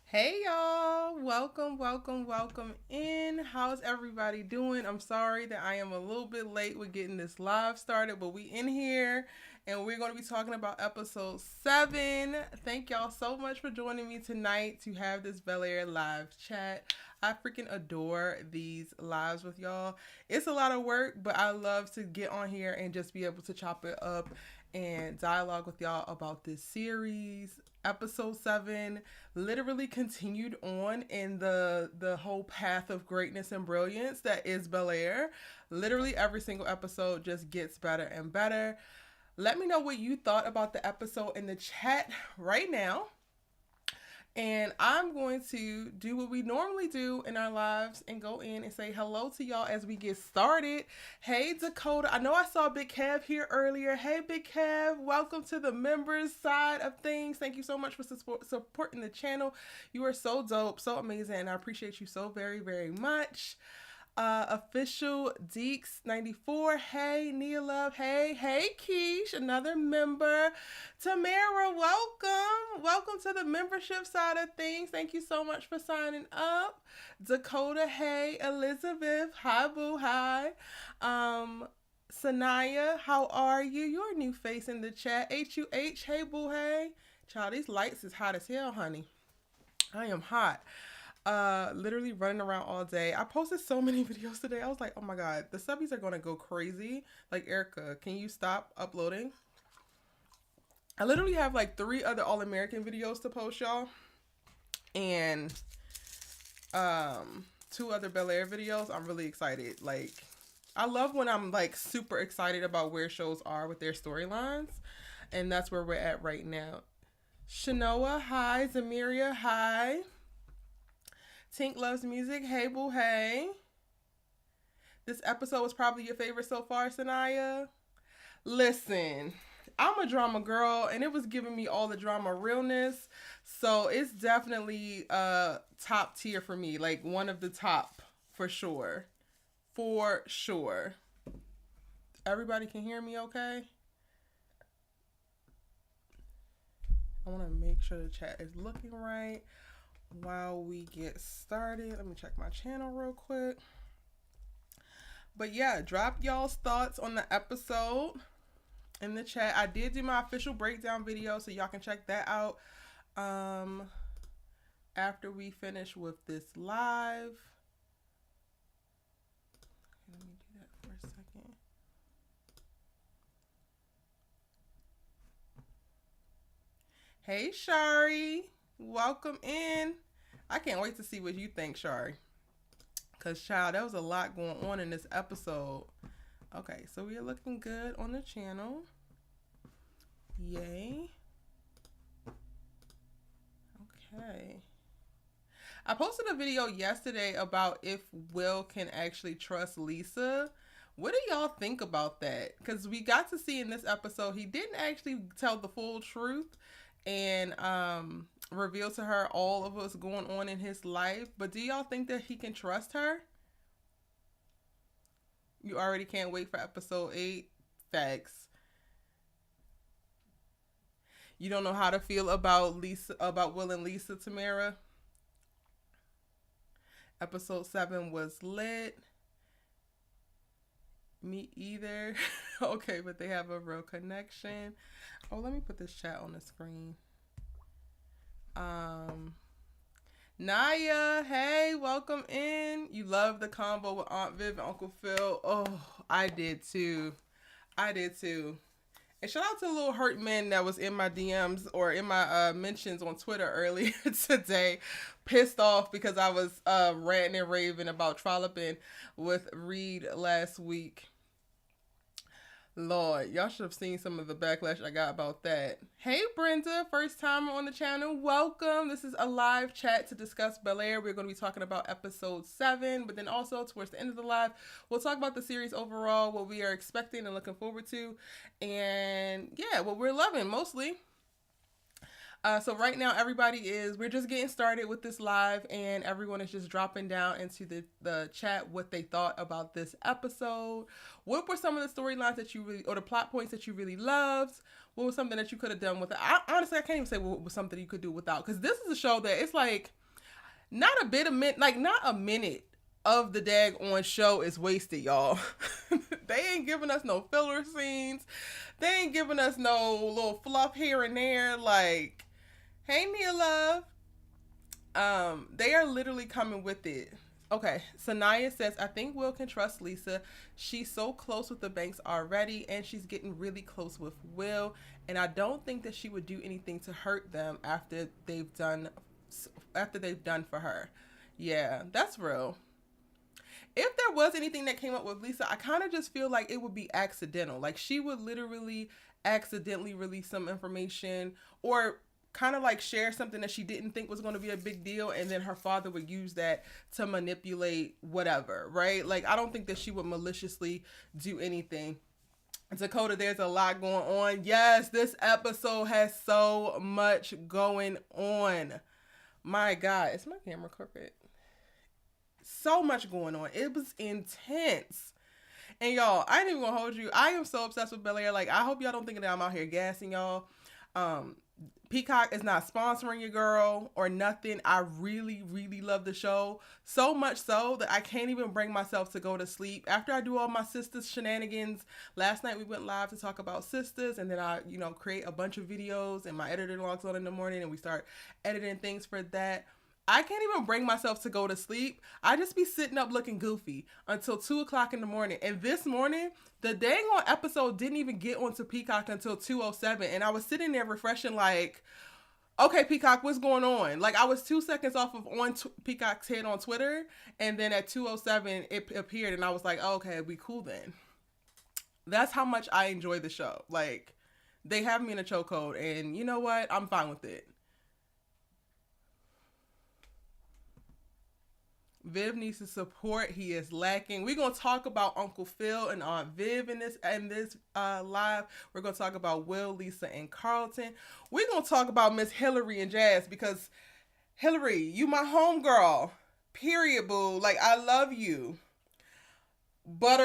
Hey y'all, welcome in. How's everybody doing? I'm sorry that I am a little bit late with getting this live started, but we in here and we're going to be talking about episode 7. Thank y'all so much for joining me tonight to have this Bel Air live chat. I freaking adore these lives with y'all. It's a lot of work, but I love to get on here and just be able to chop it up and dialogue with y'all about this series. Episode 7 literally continued on in the whole path of greatness and brilliance that is Bel Air. Literally every single episode just gets better and better. Let me know what you thought about the episode in the chat right now. And I'm going to do what we normally do in our lives and go in and say hello to y'all as we get started. Hey, Dakota. I know I saw Big Kev here earlier. Hey, Big Kev. Welcome to the members side of things. Thank you so much for supporting the channel. You are so dope, so amazing, and I appreciate you so very, very much. Official Deeks 94. Hey, Nia Love. Hey, Keish, another member. Tamara, welcome to the membership side of things. Thank you so much for signing up. Dakota, hey. Elizabeth, hi boo, hi. Sanaya, how are you? You're a new face in the chat. HUH, hey boo, hey. Child, these lights is hot as hell, honey. I am hot. Literally running around all day. I posted so many videos today. I was like, oh my god, the subbies are gonna go crazy. Like, Erica, can you stop uploading? I literally have like 3 other All-American videos to post, y'all, and 2 other Bel Air videos. I'm really excited. Like, I love when I'm like super excited about where shows are with their storylines, and that's where we're at right now. Shanoa, hi. Zamiria, hi. Tink loves music. Hey, boo, hey. This episode was probably your favorite so far, Sanaya. Listen, I'm a drama girl, and it was giving me all the drama realness. So it's definitely top tier for me. Like, one of the top, for sure. For sure. Everybody can hear me okay? I want to make sure the chat is looking right. While we get started, let me check my channel real quick. But yeah, drop y'all's thoughts on the episode in the chat. I did do my official breakdown video, so y'all can check that out after we finish with this live. Let me do that for a second. Hey, Shari. Welcome in. I can't wait to see what you think, Shari. Because, child, there was a lot going on in this episode. Okay, so we are looking good on the channel. Yay. Okay. I posted a video yesterday about if Will can actually trust Lisa. What do y'all think about that? Because we got to see in this episode, he didn't actually tell the full truth and reveal to her all of what's going on in his life. But do y'all think that he can trust her? You already can't wait for episode 8? Facts. You don't know how to feel about Will and Lisa, Tamara? Episode 7 was lit. Me either. Okay, but they have a real connection. Oh, let me put this chat on the screen. Naya, hey, welcome in. You love the combo with Aunt Viv and Uncle Phil. Oh, I did too. And shout out to the little hurt man that was in my DMs or in my mentions on Twitter earlier today. Pissed off because I was ranting and raving about trolloping with Reed last week. Lord, y'all should have seen some of the backlash I got about that. Hey, Brenda, first time on the channel. Welcome. This is a live chat to discuss Bel Air. We're going to be talking about episode 7, but then also towards the end of the live, we'll talk about the series overall, what we are expecting and looking forward to, and yeah, what we're loving mostly. So right now, we're just getting started with this live, and everyone is just dropping down into the chat what they thought about this episode. What were some of the storylines that you really, or the plot points that you really loved? What was something that you could have done with it? Honestly, I can't even say what was something you could do without, because this is a show that it's like not a minute of the daggone show is wasted, y'all. They ain't giving us no filler scenes. They ain't giving us no little fluff here and there. Like, hey, Mia Love. They are literally coming with it. Okay, Sanaya says, I think Will can trust Lisa. She's so close with the Banks already, and she's getting really close with Will. And I don't think that she would do anything to hurt them after they've done for her. Yeah, that's real. If there was anything that came up with Lisa, I kind of just feel like it would be accidental. Like, she would literally accidentally release some information, or kind of like share something that she didn't think was going to be a big deal, and then her father would use that to manipulate whatever, right? Like, I don't think that she would maliciously do anything. Dakota, there's a lot going on. Yes, this episode has so much going on. My God, is my camera crooked? So much going on. It was intense. And y'all, I ain't even gonna hold you. I am so obsessed with Bel Air. Like, I hope y'all don't think that I'm out here gassing y'all. Peacock is not sponsoring your girl or nothing. I really, really love the show. So much so that I can't even bring myself to go to sleep. After I do all my Sisters shenanigans, last night we went live to talk about Sisters, and then I, create a bunch of videos, and my editor logs on in the morning, and we start editing things for that. I can't even bring myself to go to sleep. I just be sitting up looking goofy until 2 o'clock in the morning. And this morning, the dang on episode didn't even get onto Peacock until 2:07. And I was sitting there refreshing like, okay, Peacock, what's going on? Like, I was 2 seconds off of Peacock's head on Twitter. And then at 2:07, it appeared. And I was like, oh, okay, we cool then. That's how much I enjoy the show. Like, they have me in a chokehold. And you know what? I'm fine with it. Viv needs the support he is lacking. We're going to talk about Uncle Phil and Aunt Viv in this live. We're going to talk about Will, Lisa, and Carlton. We're going to talk about Miss Hilary and Jazz, because Hilary, you my homegirl. Period, boo. Like, I love you. But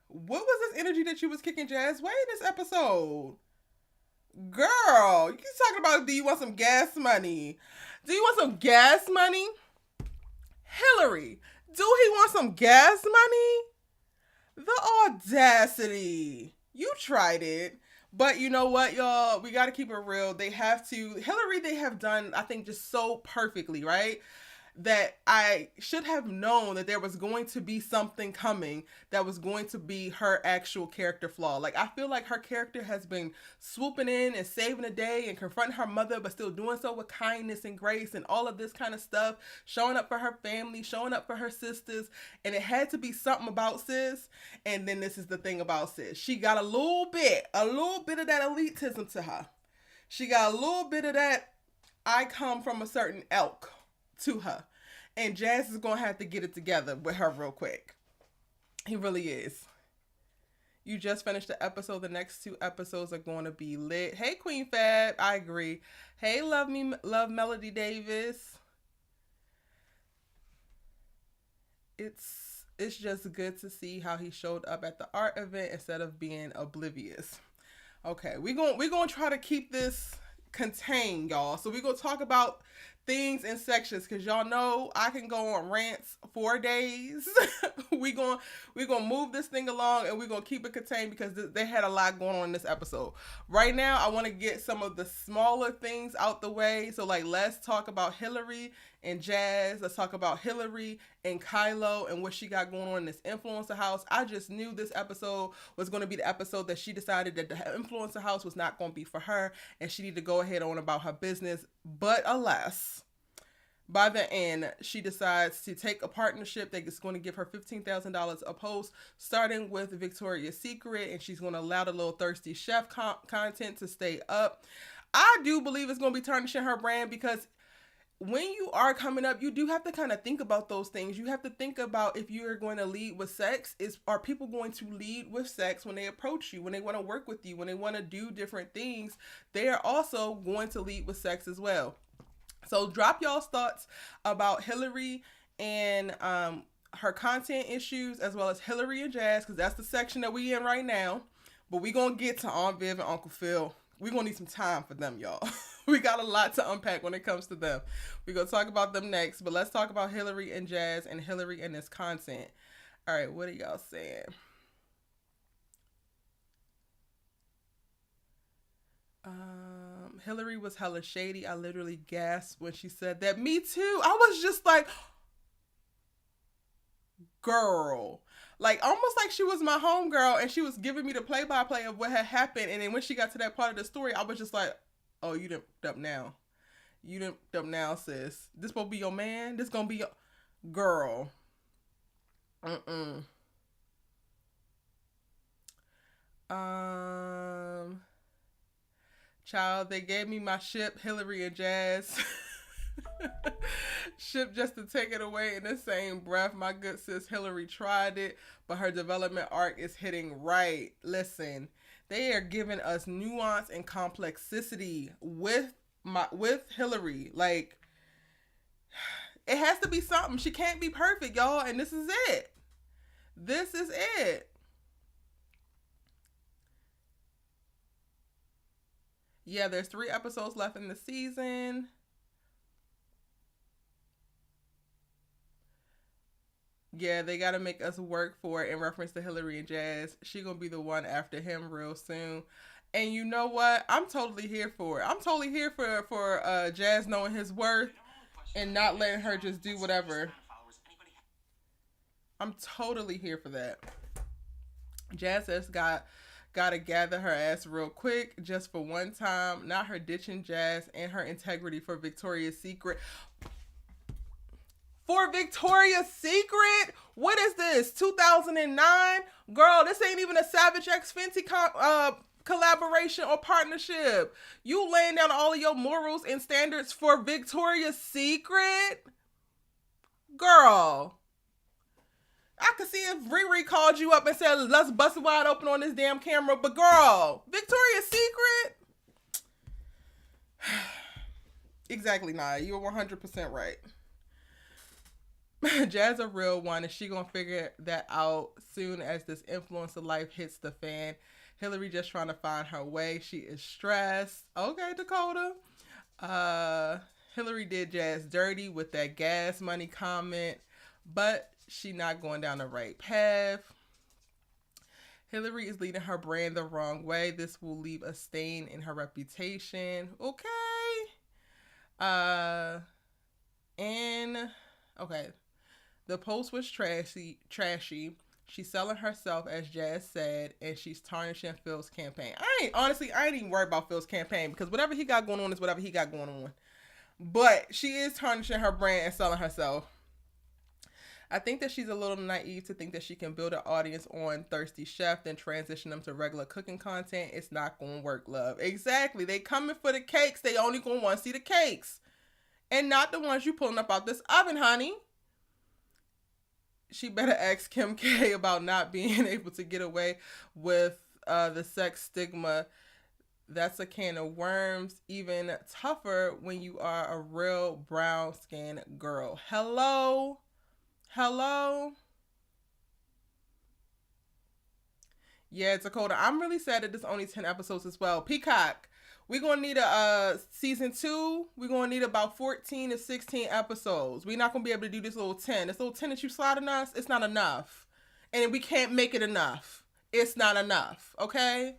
what was this energy that you was kicking Jazz way in this episode? Girl, you keep talking about, do you want some gas money? Do you want some gas money? Hilary, do he want some gas money? The audacity. You tried it. But you know what, y'all? We got to keep it real. They have done, I think, just so perfectly, right? That I should have known that there was going to be something coming that was going to be her actual character flaw. Like, I feel like her character has been swooping in and saving the day and confronting her mother, but still doing so with kindness and grace and all of this kind of stuff, showing up for her family, showing up for her sisters, and it had to be something about Sis. And then this is the thing about Sis. She got a little bit of that elitism to her. She got a little bit of that I come from a certain ilk to her. And Jazz is going to have to get it together with her real quick. He really is. You just finished the episode. The next 2 episodes are going to be lit. Hey, Queen Fab. I agree. Hey, Love Melody Davis. It's just good to see how he showed up at the art event instead of being oblivious. Okay, we're going to try to keep this contained, y'all. So we're going to talk about things in sections, because y'all know I can go on rants for days. We're gonna move this thing along, and we're gonna keep it contained, because they had a lot going on in this episode. Right now, I want to get some of the smaller things out the way. So, like, let's talk about Hilary and Jazz. Let's talk about Hilary and Kylo and what she got going on in this influencer house. I just knew this episode was going to be the episode that she decided that the influencer house was not going to be for her, and she needed to go ahead on about her business. But alas, by the end, she decides to take a partnership that is going to give her $15,000 a post, starting with Victoria's Secret, and she's going to allow the little thirsty chef content to stay up. I do believe it's going to be tarnishing her brand, because when you are coming up, you do have to kind of think about those things. You have to think about if you are going to lead with sex, are people going to lead with sex when they approach you, when they want to work with you, when they want to do different things? They are also going to lead with sex as well. So drop y'all's thoughts about Hilary and her content issues, as well as Hilary and Jazz, because that's the section that we in right now. But we going to get to Aunt Viv and Uncle Phil. We're going to need some time for them, y'all. We got a lot to unpack when it comes to them. We're going to talk about them next, but let's talk about Hilary and Jazz and Hilary and this content. All right, what are y'all saying? Hilary was hella shady. I literally gasped when she said that. Me too. I was just like, girl. Like, almost like she was my homegirl and she was giving me the play-by-play of what had happened. And then when she got to that part of the story, I was just like, oh, you done up now. You done up now, sis. This supposed to be your man? This gonna be your... Girl. Child, they gave me my ship, Hilary and Jazz. Ship just to take it away in the same breath. My good sis Hilary tried it, but her development arc is hitting right. Listen, they are giving us nuance and complexity with Hilary. Like, it has to be something. She can't be perfect, y'all, and this is it. This is it. Yeah, there's 3 episodes left in the season. Yeah, they got to make us work for it in reference to Hilary and Jazz. She going to be the one after him real soon. And you know what? I'm totally here for it. I'm totally here for Jazz knowing his worth and not letting her just do whatever. I'm totally here for that. Jazz has got to gather her ass real quick just for one time. Not her ditching Jazz and her integrity for Victoria's Secret. For Victoria's Secret? What is this? 2009? Girl, this ain't even a Savage X Fenty collaboration or partnership. You laying down all of your morals and standards for Victoria's Secret? Girl. I could see if Riri called you up and said, let's bust it wide open on this damn camera. But girl, Victoria's Secret? Exactly, Nia. You're 100% right. Jazz a real one, and she gonna figure that out soon as this influencer life hits the fan. Hilary just trying to find her way. She is stressed. Okay, Dakota. Hilary did Jazz dirty with that gas money comment, but she not going down the right path. Hilary is leading her brand the wrong way. This will leave a stain in her reputation. Okay. Okay. The post was trashy. She's selling herself, as Jazz said, and she's tarnishing Phil's campaign. I ain't even worried about Phil's campaign, because whatever he got going on is whatever he got going on. But she is tarnishing her brand and selling herself. I think that she's a little naive to think that she can build an audience on Thirsty Chef, then transition them to regular cooking content. It's not going to work, love. Exactly. They coming for the cakes. They only going to want to see the cakes. And not the ones you pulling up out this oven, honey. She better ask Kim K about not being able to get away with the sex stigma. That's a can of worms. Even tougher when you are a real brown-skinned girl. Hello? Yeah, Dakota, I'm really sad that there's only 10 episodes as well. Peacock, we're going to need a season 2. We're going to need about 14 to 16 episodes. We're not going to be able to do this little 10. This little 10 that you slotting us, it's not enough. And we can't make it enough. It's not enough, okay?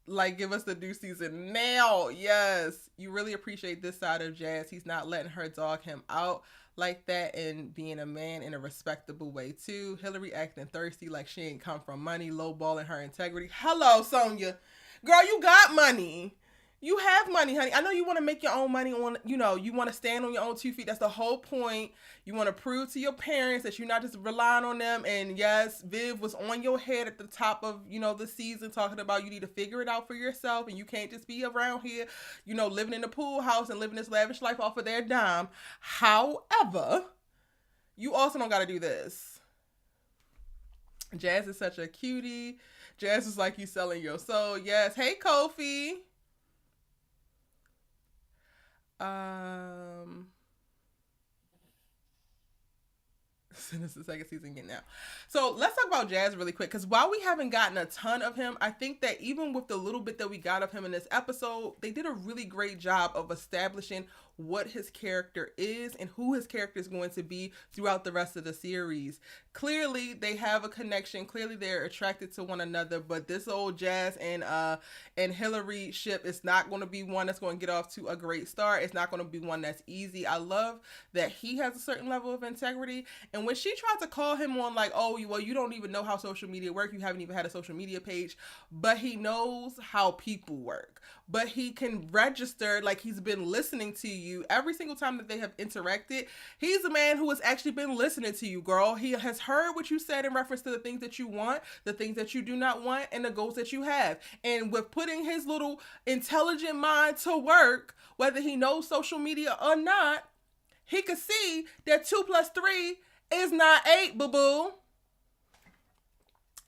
Like, give us the new season now. Yes. You really appreciate this side of Jazz. He's not letting her dog him out like that and being a man in a respectable way too. Hilary acting thirsty like she ain't come from money, lowballing her integrity. Hello, Sonia. Girl, you got money. You have money, honey. I know you want to make your own money on, you want to stand on your own 2 feet. That's the whole point. You want to prove to your parents that you're not just relying on them. And yes, Viv was on your head at the top of, the season talking about you need to figure it out for yourself and you can't just be around here, living in a pool house and living this lavish life off of their dime. However, you also don't got to do this. Jazz is such a cutie. Jazz is like you selling your soul. Yes. Hey, Kofi. This is the second season getting out. So let's talk about Jazz really quick, because while we haven't gotten a ton of him, I think that even with the little bit that we got of him in this episode, they did a really great job of establishing what his character is and who his character is going to be throughout the rest of the series. Clearly, they have a connection. Clearly, they're attracted to one another. But this old Jazz and Hilary ship is not going to be one that's going to get off to a great start. It's not going to be one that's easy. I love that he has a certain level of integrity. And when she tried to call him on like, oh, well, you don't even know how social media work. You haven't even had a social media page. But he knows how people work. But he can register like he's been listening to you every single time that they have interacted. He's a man who has actually been listening to you, girl. He has heard what you said in reference to the things that you want, the things that you do not want, and the goals that you have. And with putting his little intelligent mind to work, whether he knows social media or not, he could see that 2 + 3 is not 8, boo-boo.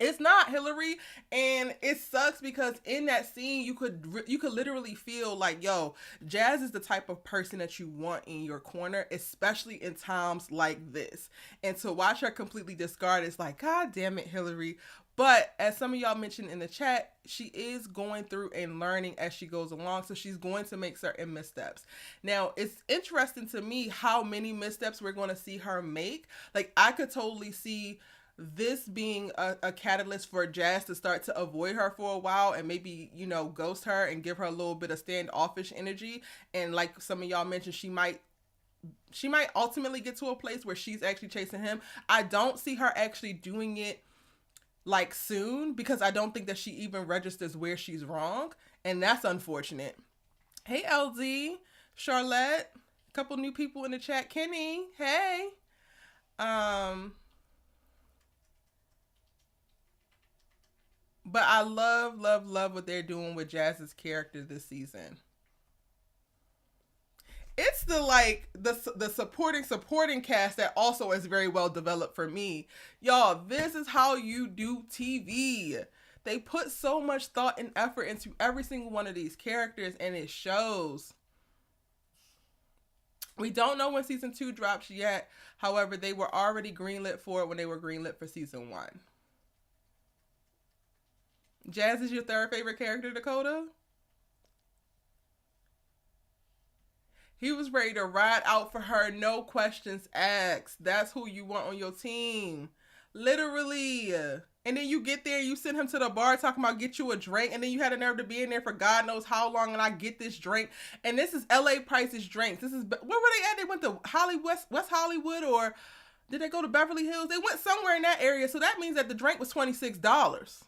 It's not, Hilary. And it sucks because in that scene, you could literally feel like, yo, Jazz is the type of person that you want in your corner, especially in times like this. And to watch her completely discard is like, God damn it, Hilary. But as some of y'all mentioned in the chat, she is going through and learning as she goes along. So she's going to make certain missteps. Now, it's interesting to me how many missteps we're going to see her make. Like, I could totally see this being a catalyst for Jazz to start to avoid her for a while and maybe, ghost her and give her a little bit of standoffish energy. And like some of y'all mentioned, she might ultimately get to a place where she's actually chasing him. I don't see her actually doing it like soon, because I don't think that she even registers where she's wrong. And that's unfortunate. Hey, LD, Charlotte, a couple new people in the chat. Kenny, hey. But I love what they're doing with Jazz's character this season. It's the supporting cast that also is very well developed for me. Y'all, this is how you do TV. They put so much thought and effort into every single one of these characters, and it shows. We don't know when season 2 drops yet. However, they were already greenlit for it when they were greenlit for season 1. Jazz is your third favorite character, Dakota? He was ready to ride out for her, no questions asked. That's who you want on your team. Literally. And then you get there, you send him to the bar talking about get you a drink, and then you had a nerve to be in there for God knows how long, and I get this drink. And this is LA Price's drinks. Where were they at? They went to West Hollywood, or did they go to Beverly Hills? They went somewhere in that area, so that means that the drink was $26.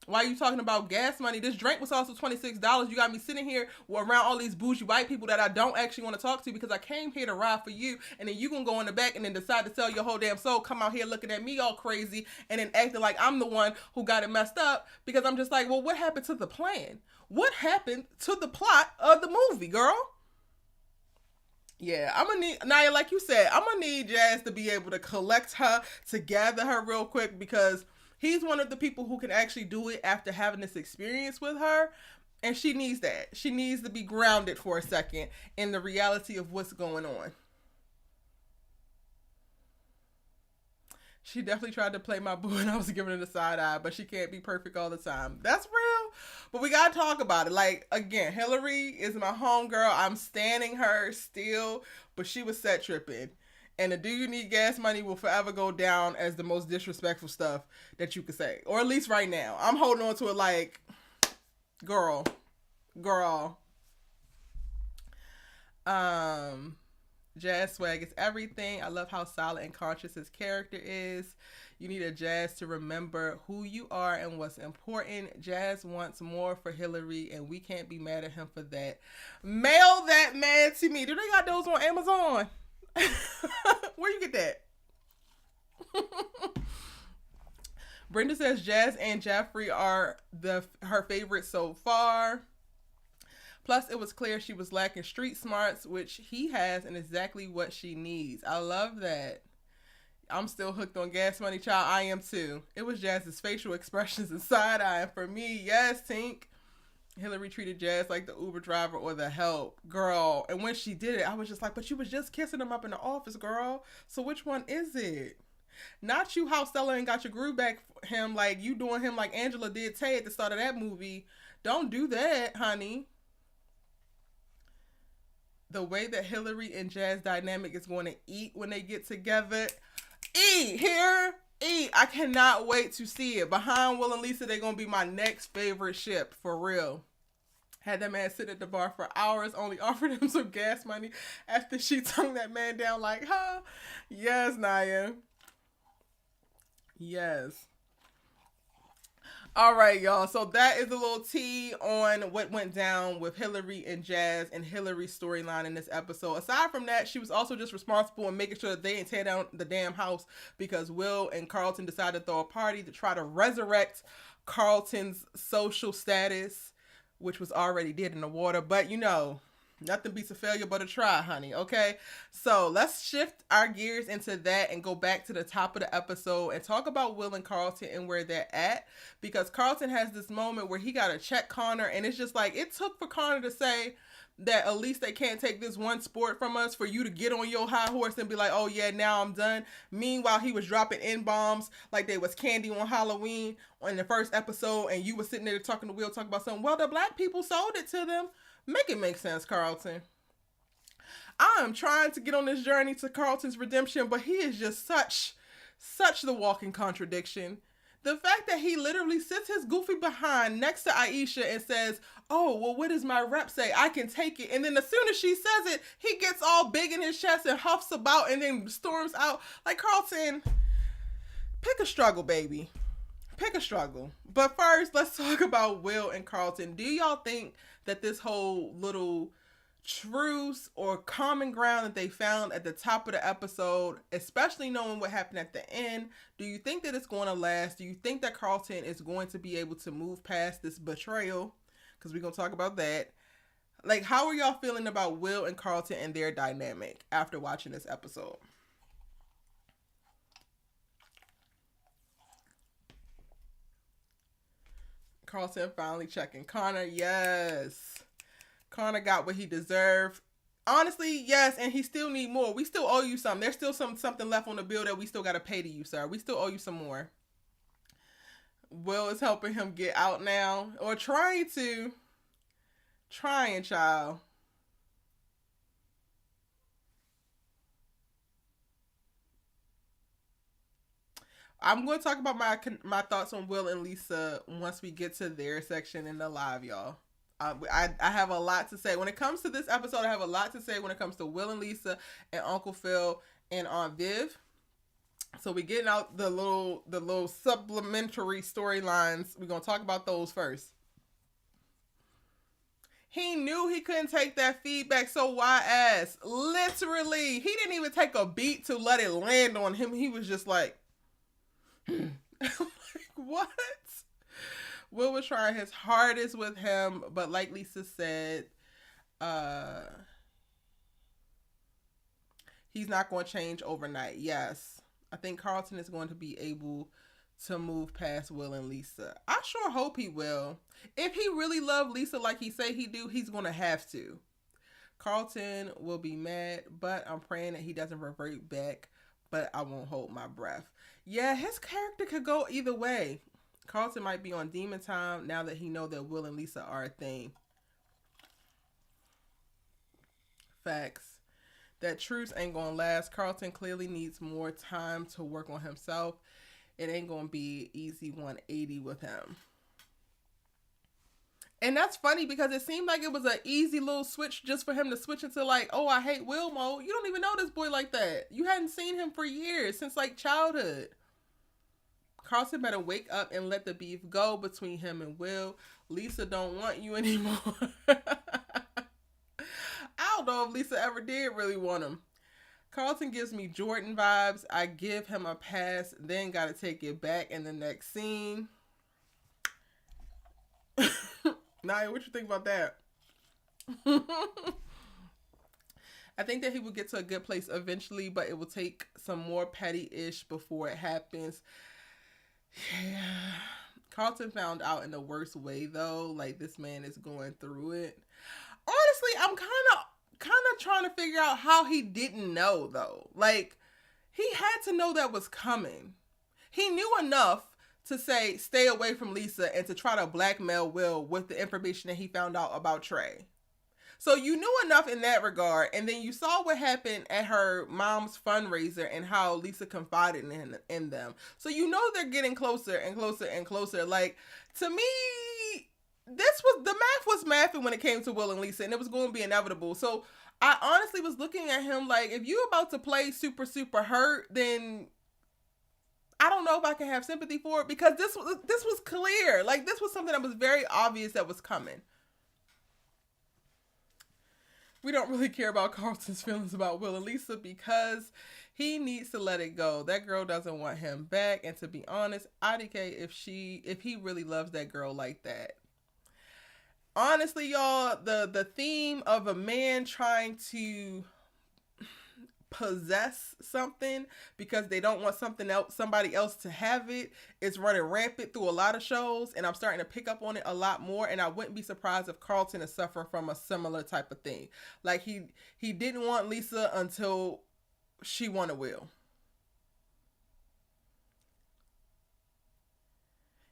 Why are you talking about gas money? This drink was also $26. You got me sitting here around all these bougie white people that I don't actually want to talk to because I came here to ride for you. And then you gonna go in the back and then decide to sell your whole damn soul, come out here looking at me all crazy and then acting like I'm the one who got it messed up, because I'm just like, well, what happened to the plan? What happened to the plot of the movie, girl? Yeah, I'm gonna need, Naya, like you said, I'm gonna need Jazz to be able to collect her, to gather her real quick, because he's one of the people who can actually do it after having this experience with her. And she needs that. She needs to be grounded for a second in the reality of what's going on. She definitely tried to play my boo and I was giving her the side eye, but she can't be perfect all the time. That's real. But we got to talk about it. Like, again, Hilary is my homegirl. I'm standing her still, but she was set tripping. And the "do you need gas money" will forever go down as the most disrespectful stuff that you could say. Or at least right now. I'm holding on to it like, girl. Jazz swag is everything. I love how solid and conscious his character is. You need a Jazz to remember who you are and what's important. Jazz wants more for Hilary, and we can't be mad at him for that. Mail that man to me. Do they got those on Amazon? Where you get that? Brenda says Jazz and Geoffrey are her favorites so far. Plus, it was clear she was lacking street smarts, which he has, and exactly what she needs. I love that. I'm still hooked on Gas Money, child. I am too. It was Jazz's facial expressions and side eye. For me, yes, Tink. Hilary treated Jazz like the Uber driver or the help, girl. And when she did it, I was just like, but you was just kissing him up in the office, girl. So which one is it? Not you house seller and got your groove back for him, like you doing him like Angela did Tay at the start of that movie. Don't do that, honey. The way that Hilary and Jazz dynamic is going to eat when they get together. Eat here. Eat. I cannot wait to see it. Behind Will and Lisa, they're going to be my next favorite ship. For real. Had that man sit at the bar for hours, only offered him some gas money after she tongued that man down like, huh? Yes, Naya. Yes. All right, y'all. So that is a little tea on what went down with Hilary and Jazz and Hilary's storyline in this episode. Aside from that, she was also just responsible in making sure that they didn't tear down the damn house because Will and Carlton decided to throw a party to try to resurrect Carlton's social status, which was already dead in the water. But you know, nothing beats a failure but a try, honey. Okay, so let's shift our gears into that and go back to the top of the episode and talk about Will and Carlton and where they're at, because Carlton has this moment where he got to check Connor, and it's just like it took for Connor to say that at least they can't take this one sport from us for you to get on your high horse and be like, oh yeah, now I'm done. Meanwhile, he was dropping N-bombs like they was candy on Halloween in the first episode, and you were sitting there talking to Will, talking about something. Well, the black people sold it to them. Make it make sense, Carlton. I am trying to get on this journey to Carlton's redemption, but he is just such the walking contradiction. The fact that he literally sits his goofy behind next to Aisha and says, oh, well, what does my rep say? I can take it. And then as soon as she says it, he gets all big in his chest and huffs about and then storms out. Like, Carlton, pick a struggle, baby. Pick a struggle. But first, let's talk about Will and Carlton. Do y'all think that this whole little truce or common ground that they found at the top of the episode, especially knowing what happened at the end, do you think that it's going to last? Do you think that Carlton is going to be able to move past this betrayal? Because we're going to talk about that. Like, how are y'all feeling about Will and Carlton and their dynamic after watching this episode? Carlton finally checking Connor. Yes. Connor got what he deserved. Honestly, yes, and he still need more. We still owe you some. There's still something left on the bill that we still got to pay to you, sir. We still owe you some more. Will is helping him get out now. Or trying to. Trying, child. I'm going to talk about my thoughts on Will and Lisa once we get to their section in the live, y'all. I have a lot to say. When it comes to this episode, I have a lot to say when it comes to Will and Lisa and Uncle Phil and Aunt Viv. So we're getting out the little supplementary storylines. We're going to talk about those first. He knew he couldn't take that feedback, so why ask? Literally, he didn't even take a beat to let it land on him. He was just like, like, what? Will was trying his hardest with him, but like Lisa said, he's not going to change overnight. Yes, I think Carlton is going to be able to move past Will and Lisa. I sure hope he will. If he really loved Lisa like he say he do, he's going to have to. Carlton will be mad, but I'm praying that he doesn't revert back, but I won't hold my breath. Yeah, his character could go either way. Carlton might be on demon time now that he know that Will and Lisa are a thing. Facts. That truce ain't gonna last. Carlton clearly needs more time to work on himself. It ain't gonna be easy 180 with him. And that's funny because it seemed like it was an easy little switch just for him to switch into like, oh, I hate Will mode. You don't even know this boy like that. You hadn't seen him for years, since like childhood. Carlton better wake up and let the beef go between him and Will. Lisa don't want you anymore. I don't know if Lisa ever did really want him. Carlton gives me Jordan vibes. I give him a pass, then gotta take it back in the next scene. Naya, what you think about that? I think that he will get to a good place eventually, but it will take some more petty-ish before it happens. Yeah. Carlton found out in the worst way though. Like, this man is going through it. Honestly, I'm kind of trying to figure out how he didn't know though. Like, he had to know that was coming. He knew enough to say stay away from Lisa and to try to blackmail Will with the information that he found out about Trey. So you knew enough in that regard, and then you saw what happened at her mom's fundraiser and how Lisa confided in them. So you know they're getting closer and closer and closer. Like, to me, the math was mathing when it came to Will and Lisa, and it was going to be inevitable. So I honestly was looking at him like, if you're about to play super, super hurt, then I don't know if I can have sympathy for it, because this was clear. Like, this was something that was very obvious that was coming. We don't really care about Carlton's feelings about Will and Lisa because he needs to let it go. That girl doesn't want him back. And to be honest, IDK if he really loves that girl like that. Honestly, y'all, the theme of a man trying to possess something because they don't want somebody else to have it is running rampant through a lot of shows, and I'm starting to pick up on it a lot more, and I wouldn't be surprised if Carlton is suffering from a similar type of thing. Like, he didn't want Lisa until she wanted Will.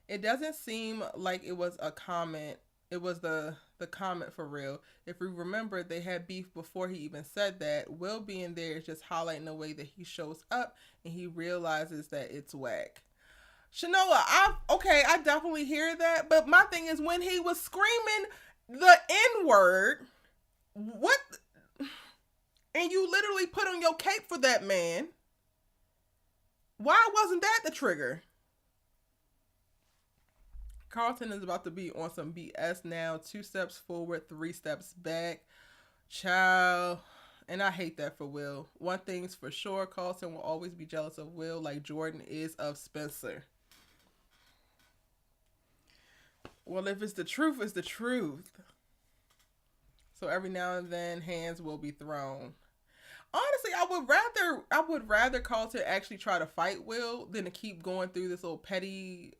It doesn't seem like it was a comment. It was the comment for real. If we remember, they had beef before he even said that. Will being there is just highlighting the way that he shows up and he realizes that it's whack. Shanoa, I definitely hear that. But my thing is, when he was screaming the N-word, what? And you literally put on your cape for that man. Why wasn't that the trigger? Carlton is about to be on some BS now. 2 steps forward, 3 steps back. Child. And I hate that for Will. One thing's for sure, Carlton will always be jealous of Will like Jordan is of Spencer. Well, if it's the truth, it's the truth. So every now and then, hands will be thrown. Honestly, I would rather Carlton actually try to fight Will than to keep going through this little petty,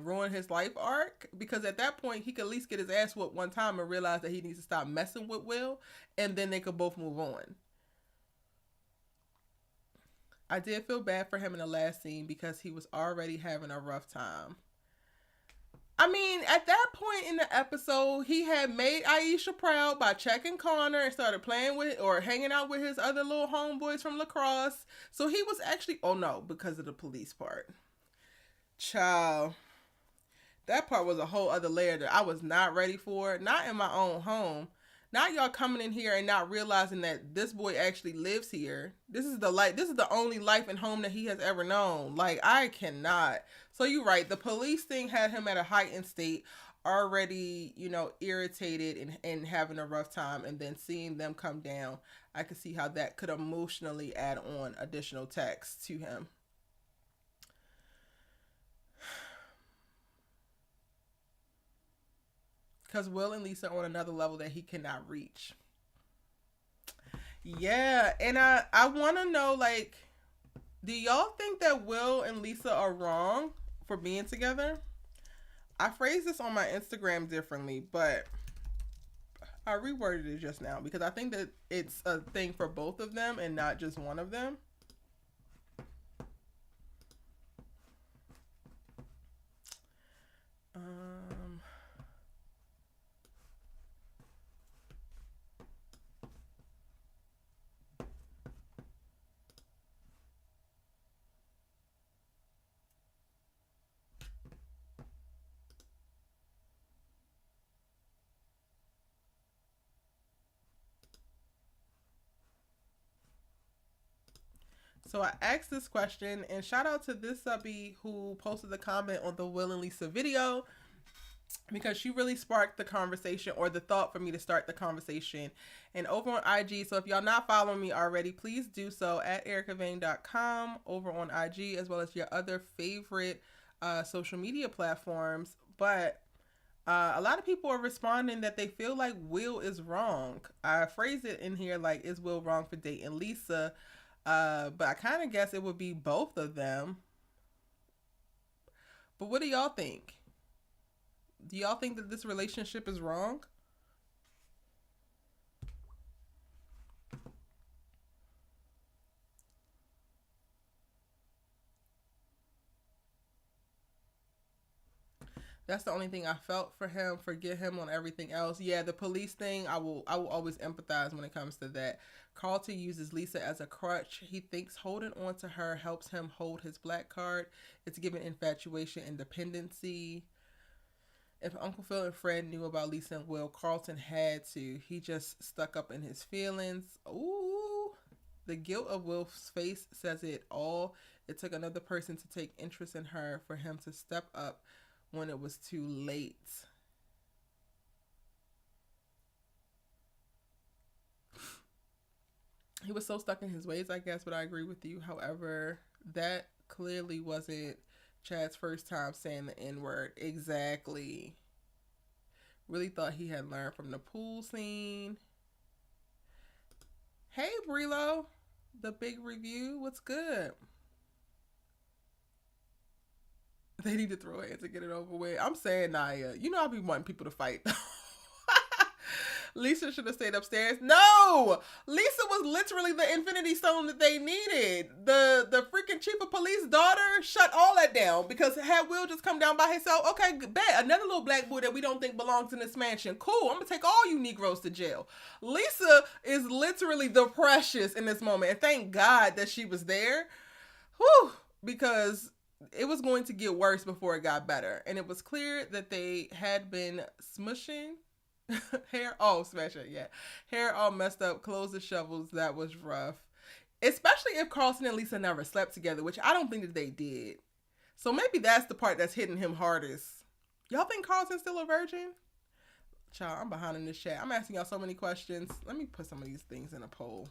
ruin his life arc. Because at that point, he could at least get his ass whooped one time and realize that he needs to stop messing with Will. And then they could both move on. I did feel bad for him in the last scene because he was already having a rough time. I mean, at that point in the episode, he had made Aisha proud by checking Connor and started playing with or hanging out with his other little homeboys from lacrosse. So he was actually, oh no, because of the police part. Child, that part was a whole other layer that I was not ready for. Not in my own home. Not y'all coming in here and not realizing that this boy actually lives here. This is the only life and home that he has ever known. Like, I cannot. So you're right. The police thing had him at a heightened state, already, irritated and having a rough time. And then seeing them come down, I could see how that could emotionally add on additional text to him. Because Will and Lisa are on another level that he cannot reach. Yeah, and I want to know, like, do y'all think that Will and Lisa are wrong for being together? I phrased this on my Instagram differently, but I reworded it just now because I think that it's a thing for both of them and not just one of them. So I asked this question, and shout out to this subby who posted the comment on the Will and Lisa video, because she really sparked the conversation, or the thought for me to start the conversation. And over on IG, so if y'all not following me already, please do so at ericavane.com over on IG, as well as your other favorite social media platforms. But a lot of people are responding that they feel like Will is wrong. I phrased it in here like, is Will wrong for dating Lisa? But I kind of guess it would be both of them. But what do y'all think? Do y'all think that this relationship is wrong? That's the only thing I felt for him. Forget him on everything else. Yeah, the police thing, I will always empathize when it comes to that. Carlton uses Lisa as a crutch. He thinks holding on to her helps him hold his black card. It's giving infatuation and dependency. If Uncle Phil and Fred knew about Lisa and Will, Carlton had to. He just stuck up in his feelings. Ooh. The guilt of Will's face says it all. It took another person to take interest in her for him to step up when it was too late. He was so stuck in his ways, I guess, but I agree with you. However, that clearly wasn't Chad's first time saying the N-word. Exactly. Really thought he had learned from the pool scene. Hey, Brilo. The big review. What's good? They need to throw hands to get it over with. I'm saying, Naya, you know I be wanting people to fight. Lisa should have stayed upstairs. No! Lisa was literally the infinity stone that they needed. The freaking chief of police daughter shut all that down, because had Will just come down by himself, okay, bet. Another little black boy that we don't think belongs in this mansion. Cool, I'm gonna take all you Negroes to jail. Lisa is literally the precious in this moment. And thank God that she was there. Whew, because it was going to get worse before it got better. And it was clear that they had been smushing hair, smash it, yeah. Hair all messed up, clothes and shovels. That was rough. Especially if Carlton and Lisa never slept together, which I don't think that they did. So maybe that's the part that's hitting him hardest. Y'all think Carlton's still a virgin? Child, I'm behind in this chat. I'm asking y'all so many questions. Let me put some of these things in a poll.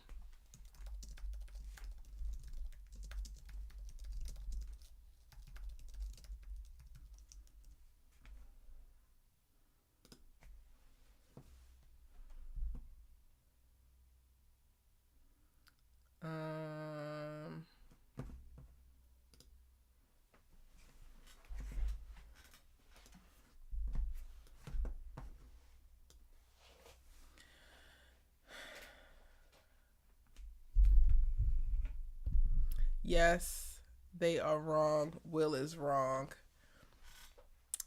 Yes, they are wrong. Will is wrong.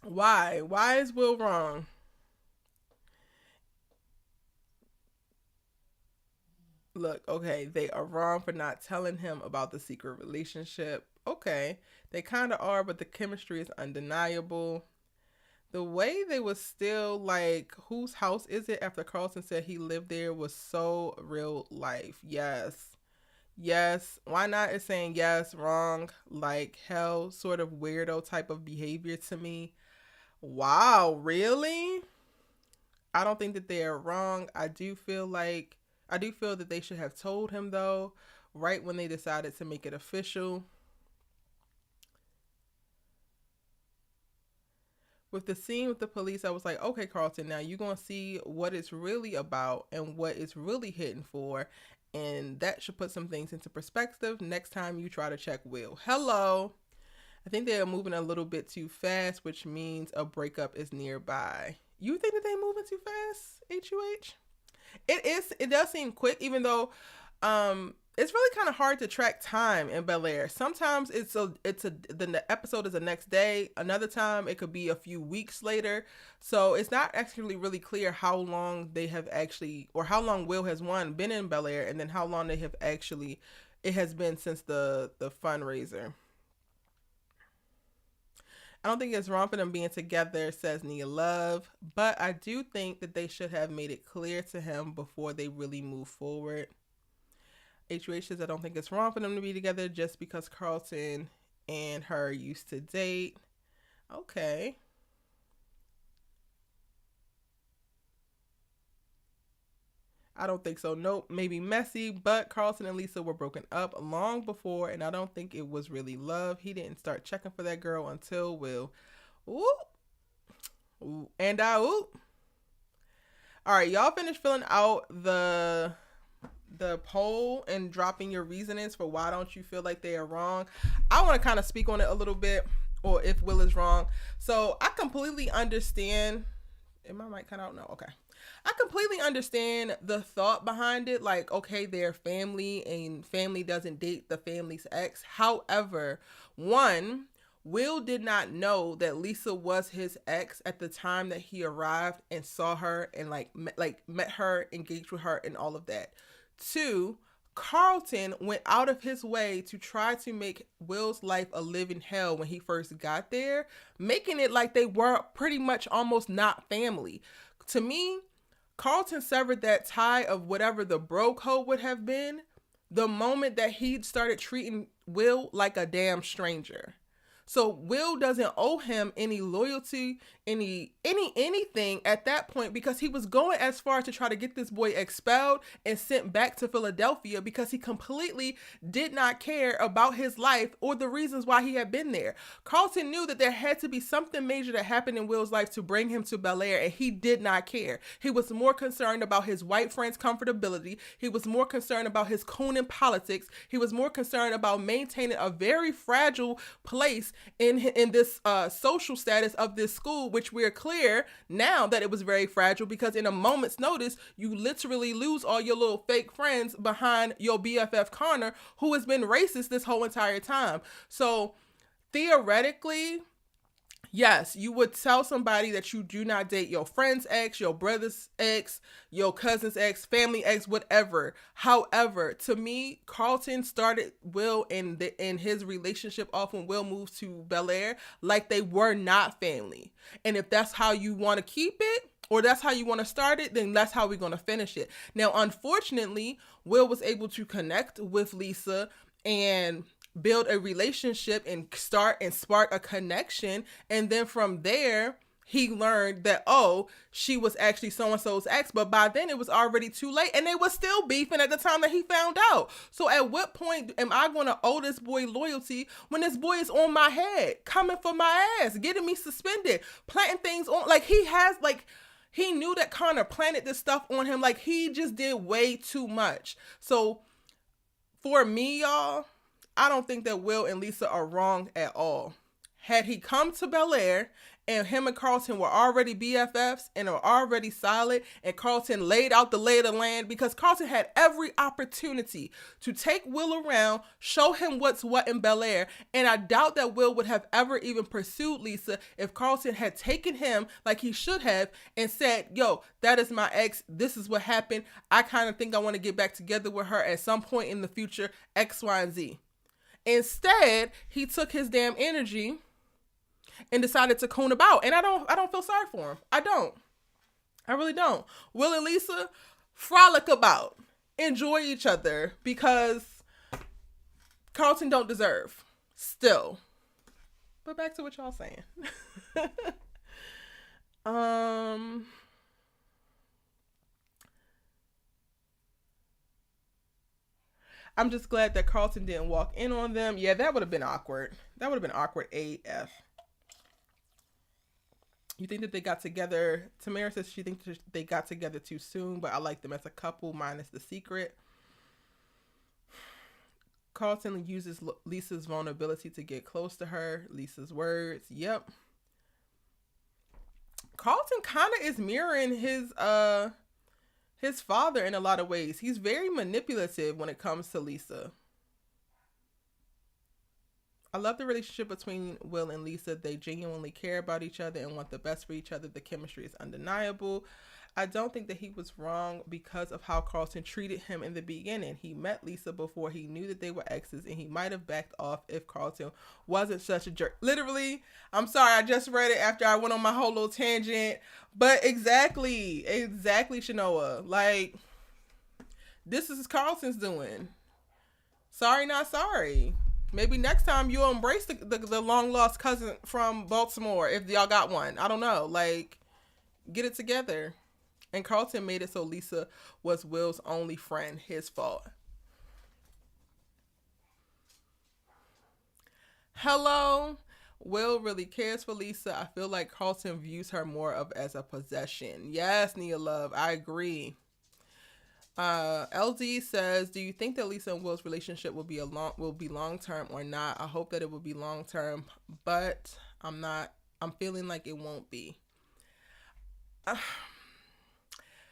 Why? Why is Will wrong? Look, okay, they are wrong for not telling him about the secret relationship. Okay, they kind of are, but the chemistry is undeniable. The way they was still like, whose house is it, after Carlton said he lived there, was so real life. Yes. Yes. Why not is saying yes, wrong, like hell, sort of weirdo type of behavior to me. Wow, really? I don't think that they are wrong. I do feel that they should have told him, though, right when they decided to make it official. With the scene with the police, I was like, okay, Carlton, now you're going to see what it's really about and what it's really hitting for. And that should put some things into perspective next time you try to check Will. Hello. I think they are moving a little bit too fast, which means a breakup is nearby. You think that they moving too fast, HUH? It does seem quick, even though it's really kind of hard to track time in Bel Air. Sometimes the episode is the next day. Another time it could be a few weeks later. So it's not actually really clear how long they have actually, or how long Will has been in Bel Air, and then how long it has been since the fundraiser. I don't think it's wrong for them being together, says Nia Love, but I do think that they should have made it clear to him before they really move forward. HUH says, I don't think it's wrong for them to be together just because Carlton and her used to date. Okay. I don't think so. Nope. Maybe messy, but Carlton and Lisa were broken up long before, and I don't think it was really love. He didn't start checking for that girl until Will. Ooh. Ooh. And ooh. All right, y'all finished filling out the poll and dropping your reasonings for why don't you feel like they are wrong. I want to kind of speak on it a little bit, or if Will is wrong. So I completely understand. Am I mic cut out? No. Okay. I completely understand the thought behind it. Like, okay, they're family and family doesn't date the family's ex. However, one, Will did not know that Lisa was his ex at the time that he arrived and saw her and met her, engaged with her and all of that. Two, Carlton went out of his way to try to make Will's life a living hell when he first got there, making it like they were pretty much almost not family. To me, Carlton severed that tie of whatever the bro code would have been the moment that he started treating Will like a damn stranger. So Will doesn't owe him any loyalty, anything at that point, because he was going as far to try to get this boy expelled and sent back to Philadelphia because he completely did not care about his life or the reasons why he had been there. Carlton knew that there had to be something major that happened in Will's life to bring him to Bel Air, and he did not care. He was more concerned about his white friend's comfortability. He was more concerned about his cooning politics. He was more concerned about maintaining a very fragile place in this social status of this school, which we're clear now that it was very fragile, because in a moment's notice, you literally lose all your little fake friends behind your BFF Connor, who has been racist this whole entire time. So theoretically, yes, you would tell somebody that you do not date your friend's ex, your brother's ex, your cousin's ex, family ex, whatever. However, to me, Carlton started Will in his relationship off when Will moved to Bel Air like they were not family. And if that's how you want to keep it, or that's how you want to start it, then that's how we're going to finish it. Now, unfortunately, Will was able to connect with Lisa and build a relationship and spark a connection. And then from there, he learned that, oh, she was actually so-and-so's ex, but by then it was already too late and they were still beefing at the time that he found out. So at what point am I going to owe this boy loyalty when this boy is on my head, coming for my ass, getting me suspended, planting things on, he knew that Connor planted this stuff on him. Like, he just did way too much. So for me, y'all, I don't think that Will and Lisa are wrong at all. Had he come to Bel Air and him and Carlton were already BFFs and are already solid, and Carlton laid out the lay of the land, because Carlton had every opportunity to take Will around, show him what's what in Bel Air, and I doubt that Will would have ever even pursued Lisa if Carlton had taken him like he should have and said, yo, that is my ex, this is what happened, I kind of think I want to get back together with her at some point in the future, X, Y, and Z. Instead, he took his damn energy and decided to coon about. And I don't feel sorry for him. I don't. I really don't. Will and Lisa, frolic about. Enjoy each other, because Carlton don't deserve. Still. But back to what y'all saying. I'm just glad that Carlton didn't walk in on them. Yeah, that would have been awkward. That would have been awkward AF. You think that they got together? Tamara says she thinks they got together too soon, but I like them as a couple, minus the secret. Carlton uses Lisa's vulnerability to get close to her. Lisa's words. Yep. Carlton kind of is mirroring his father in a lot of ways. He's very manipulative when it comes to Lisa. I love the relationship between Will and Lisa. They genuinely care about each other and want the best for each other. The chemistry is undeniable. I don't think that he was wrong because of how Carlton treated him in the beginning. He met Lisa before he knew that they were exes, and he might have backed off if Carlton wasn't such a jerk. Literally, I'm sorry, I just read it after I went on my whole little tangent. But exactly, Shanoa. Like, this is Carlton's doing. Sorry, not sorry. Maybe next time you'll embrace the long lost cousin from Baltimore if y'all got one. I don't know. Like, get it together. And Carlton made it so Lisa was Will's only friend. His fault. Hello. Will really cares for Lisa. I feel like Carlton views her more of as a possession. Yes, Nia Love. I agree. LD says, do you think that Lisa and Will's relationship will be long term or not? I hope that it will be long term, but I'm feeling like it won't be.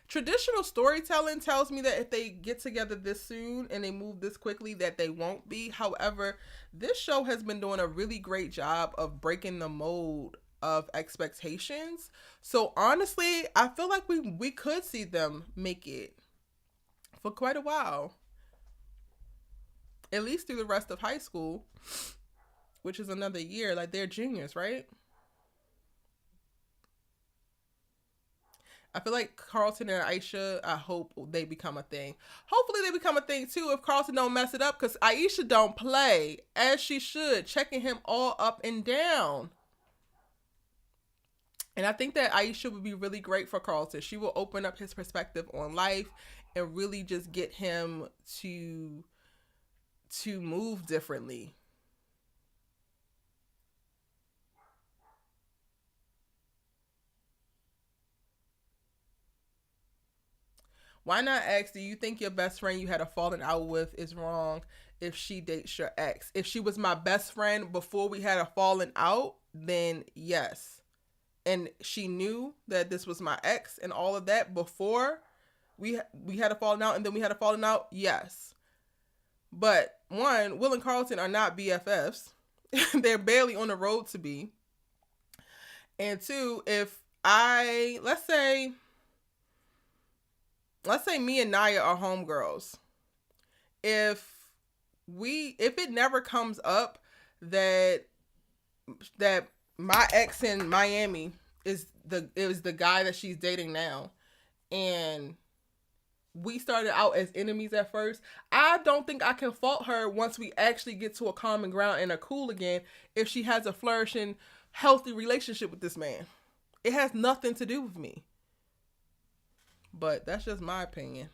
Traditional storytelling tells me that if they get together this soon and they move this quickly, that they won't be. However, this show has been doing a really great job of breaking the mold of expectations. So honestly, I feel like we could see them make it for quite a while. At least through the rest of high school, which is another year. Like, they're juniors, right? I feel like Carlton and Aisha, I hope they become a thing. Hopefully they become a thing too if Carlton don't mess it up, because Aisha don't play, as she should, checking him all up and down. And I think that Aisha would be really great for Carlton. She will open up his perspective on life and really just get him to move differently. Why not ask, do you think your best friend you had a falling out with is wrong if she dates your ex? If she was my best friend before we had a falling out, then yes. And she knew that this was my ex and all of that before we had a falling out, and then we had a falling out, yes. But one, Will and Carlton are not BFFs. They're barely on the road to be. And two, if let's say me and Naya are homegirls. If it never comes up that my ex in Miami is the guy that she's dating now, and we started out as enemies at first, I don't think I can fault her once we actually get to a common ground and are cool again if she has a flourishing, healthy relationship with this man. It has nothing to do with me. But that's just my opinion.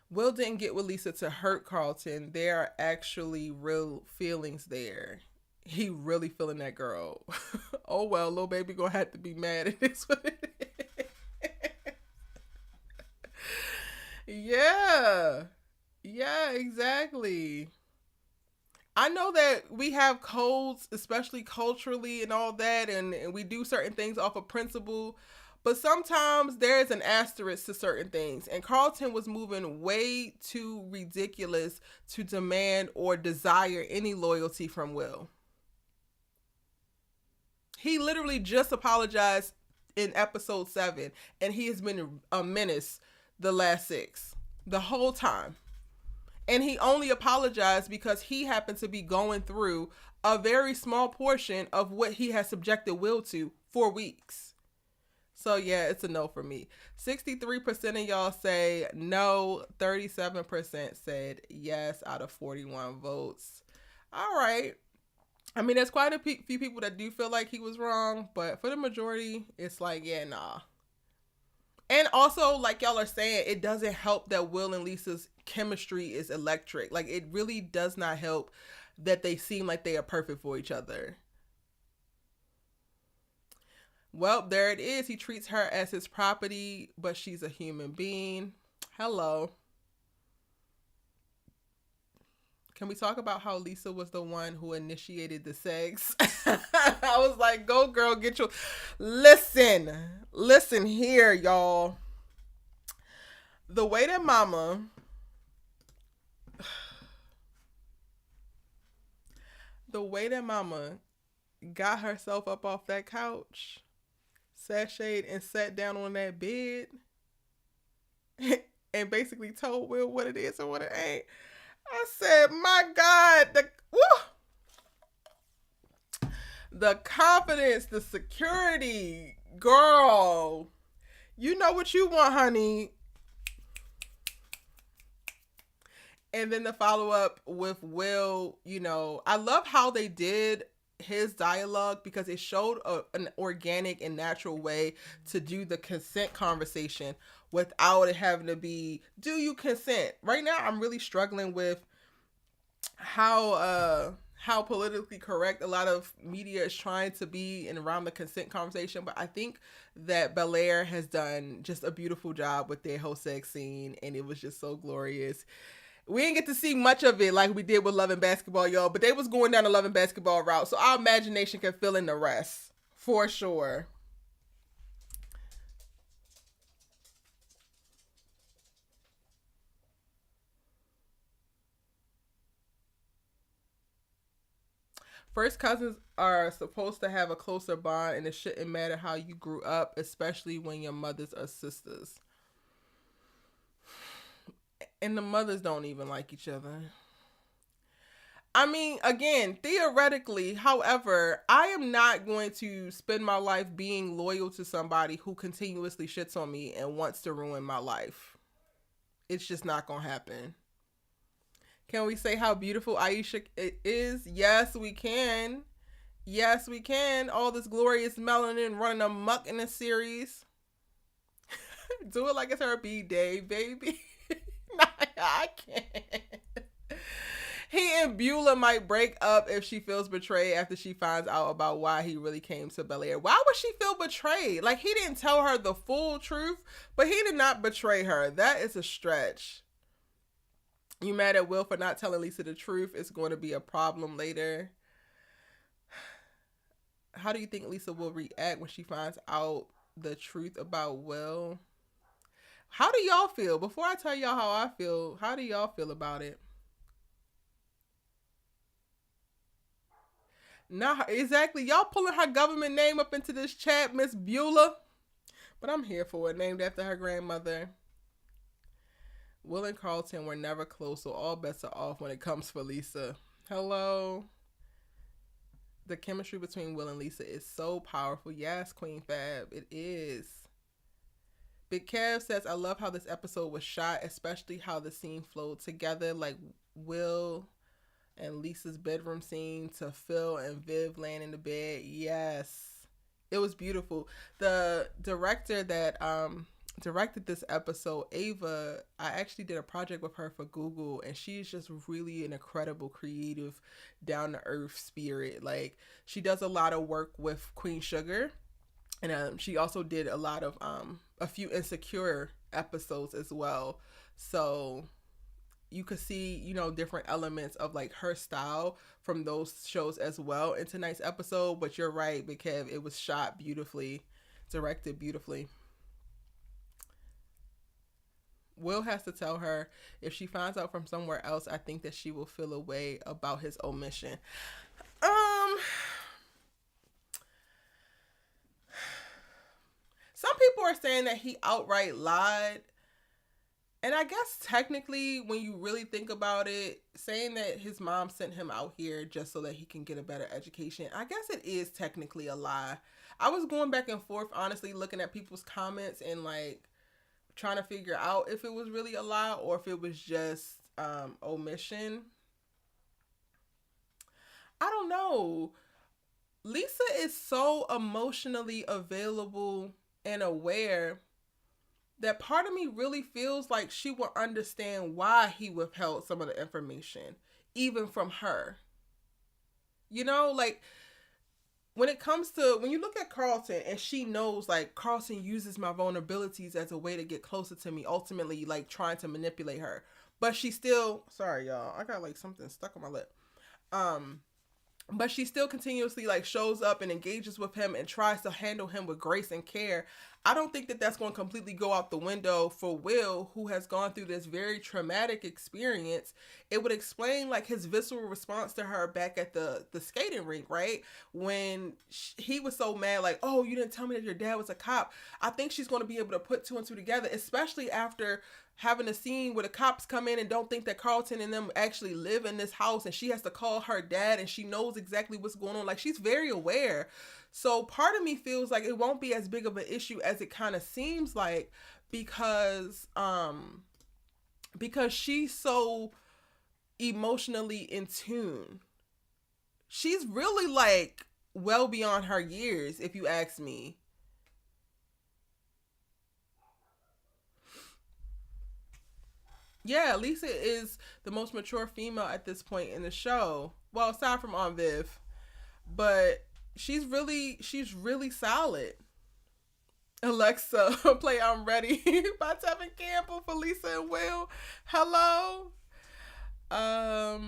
Will didn't get with Lisa to hurt Carlton. There are actually real feelings there. He really feeling that girl. Oh well, little baby gonna have to be mad at this one. Yeah. Yeah, exactly. I know that we have codes, especially culturally and all that, and we do certain things off of principle, but sometimes there is an asterisk to certain things, and Carlton was moving way too ridiculous to demand or desire any loyalty from Will. He literally just apologized in episode 7, and he has been a menace the last 6, the whole time. And he only apologized because he happened to be going through a very small portion of what he has subjected Will to for weeks. So yeah, it's a no for me. 63% of y'all say no. 37% said yes out of 41 votes. All right. I mean, there's quite a few people that do feel like he was wrong, but for the majority, it's like, yeah, nah. And also, like y'all are saying, it doesn't help that Will and Lisa's chemistry is electric. Like, it really does not help that they seem like they are perfect for each other. Well, there it is. He treats her as his property, but she's a human being. Hello. Can we talk about how Lisa was the one who initiated the sex? I was like, go girl, get your... Listen here, y'all. The way that mama... got herself up off that couch, sashayed and sat down on that bed, and basically told Will what it is and what it ain't. I said, my God, the confidence, the security, Girl, you know what you want, honey. And then the follow up with Will, I love how they did his dialogue because it showed an organic and natural way to do the consent conversation without it having to be, do you consent? Right now, I'm really struggling with how politically correct a lot of media is trying to be in around the consent conversation, but I think that Bel Air has done just a beautiful job with their whole sex scene, and it was just so glorious. We didn't get to see much of it like we did with Love and Basketball, y'all, but they was going down the Love and Basketball route, so our imagination can fill in the rest, for sure. First cousins are supposed to have a closer bond, and it shouldn't matter how you grew up, especially when your mothers are sisters. And the mothers don't even like each other. I mean, again, theoretically, however, I am not going to spend my life being loyal to somebody who continuously shits on me and wants to ruin my life. It's just not going to happen. Can we say how beautiful Aisha is? Yes, we can. Yes, we can. All this glorious melanin running amok in this series. Do it like it's her B-day, baby. Nah, I can't. He and Beulah might break up if she feels betrayed after she finds out about why he really came to Bel Air. Why would she feel betrayed? Like, he didn't tell her the full truth, but he did not betray her. That is a stretch. You mad at Will for not telling Lisa the truth? It's going to be a problem later. How do you think Lisa will react when she finds out the truth about Will? How do y'all feel? Before I tell y'all how I feel, how do y'all feel about it? Nah, exactly. Y'all pulling her government name up into this chat, Miss Beulah. But I'm here for it. Named after her grandmother. Will and Carlton were never close, so all bets are off when it comes for Lisa. Hello. The chemistry between Will and Lisa is so powerful. Yes, Queen Fab, it is. Big Kev says, I love how this episode was shot, especially how the scene flowed together, like Will and Lisa's bedroom scene to Phil and Viv laying in the bed. Yes. It was beautiful. The director that directed this episode, Ava, I actually did a project with her for Google, and she's just really an incredible, creative, down-to-earth spirit. Like, she does a lot of work with Queen Sugar, and she also did a lot of a few Insecure episodes as well. So you could see, different elements of like her style from those shows as well in tonight's episode. But you're right, because it was shot beautifully, directed beautifully. Will has to tell her if she finds out from somewhere else, I think that she will feel a way about his omission. Some people are saying that he outright lied. And I guess technically, when you really think about it, saying that his mom sent him out here just so that he can get a better education, I guess it is technically a lie. I was going back and forth, honestly, looking at people's comments and like trying to figure out if it was really a lie or if it was just omission. I don't know. Lisa is so emotionally available and aware that part of me really feels like she will understand why he withheld some of the information, even from her. Like when it comes to, when you look at Carlton and she knows like Carlton uses my vulnerabilities as a way to get closer to me, ultimately like trying to manipulate her. But she still, sorry y'all, I got like something stuck on my lip. But she still continuously like shows up and engages with him and tries to handle him with grace and care. I don't think that that's going to completely go out the window for Will, who has gone through this very traumatic experience. It would explain like his visceral response to her back at the skating rink, right? When he was so mad, like, oh, you didn't tell me that your dad was a cop. I think she's going to be able to put two and two together, especially after having a scene where the cops come in and don't think that Carlton and them actually live in this house, and she has to call her dad and she knows exactly what's going on. Like, she's very aware. So part of me feels like it won't be as big of an issue as it kind of seems like, because she's so emotionally in tune. She's really like well beyond her years, if you ask me. Yeah, Lisa is the most mature female at this point in the show. Well, aside from Aunt Viv, but she's really solid. Alexa, play I'm Ready by Tevin Campbell for Lisa and Will. Hello. I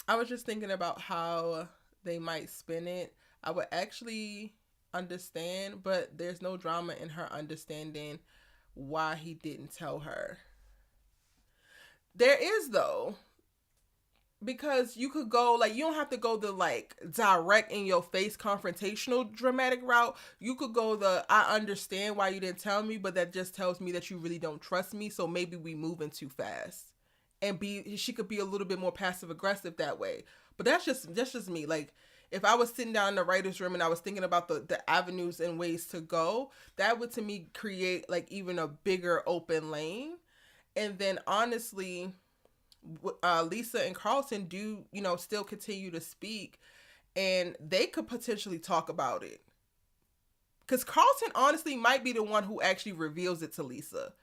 was just thinking about how they might spin it. I would actually understand, but there's no drama in her understanding why he didn't tell her. There is, though, because you could go, like, you don't have to go the like direct in your face confrontational dramatic route. You could go the I understand why you didn't tell me, but that just tells me that you really don't trust me, so maybe we moving too fast. And she could be a little bit more passive aggressive that way. But that's just me. Like, if I was sitting down in the writer's room and I was thinking about the avenues and ways to go, that would to me create like even a bigger open lane. And then honestly, Lisa and Carlton do, still continue to speak, and they could potentially talk about it. Because Carlton honestly might be the one who actually reveals it to Lisa.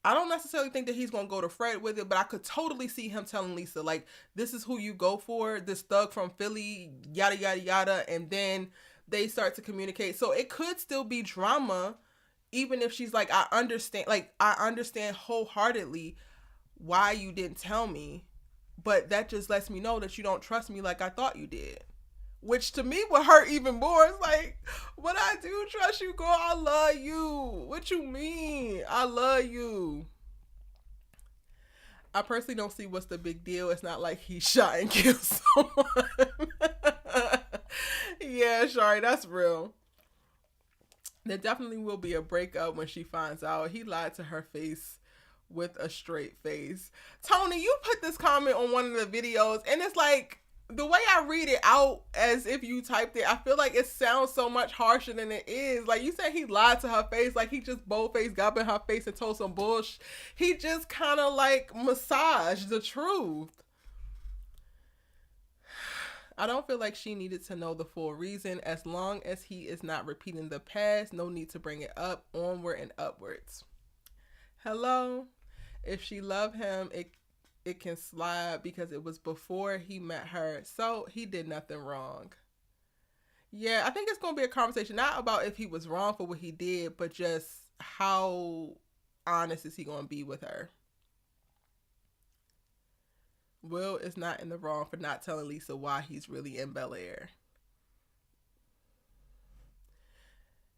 I don't necessarily think that he's going to go to Fred with it, but I could totally see him telling Lisa, like, this is who you go for, this thug from Philly, yada, yada, yada. And then they start to communicate. So it could still be drama, even if she's like, I understand wholeheartedly why you didn't tell me. But that just lets me know that you don't trust me like I thought you did. Which to me would hurt even more. It's like, but I do trust you, girl. I love you. What you mean? I love you. I personally don't see what's the big deal. It's not like he shot and killed someone. Yeah, sorry, that's real. There definitely will be a breakup when she finds out. He lied to her face with a straight face. Tony, you put this comment on one of the videos, and it's like, the way I read it out as if you typed it, I feel like it sounds so much harsher than it is. Like, you said he lied to her face, like he just bold-faced got up in her face and told some bullshit. He just kind of like massaged the truth. I don't feel like she needed to know the full reason. As long as he is not repeating the past, no need to bring it up. Onward and upwards. Hello? If she loved him, it can slide because it was before he met her. So he did nothing wrong. Yeah, I think it's going to be a conversation not about if he was wrong for what he did, but just how honest is he going to be with her. Will is not in the wrong for not telling Lisa why he's really in Bel Air.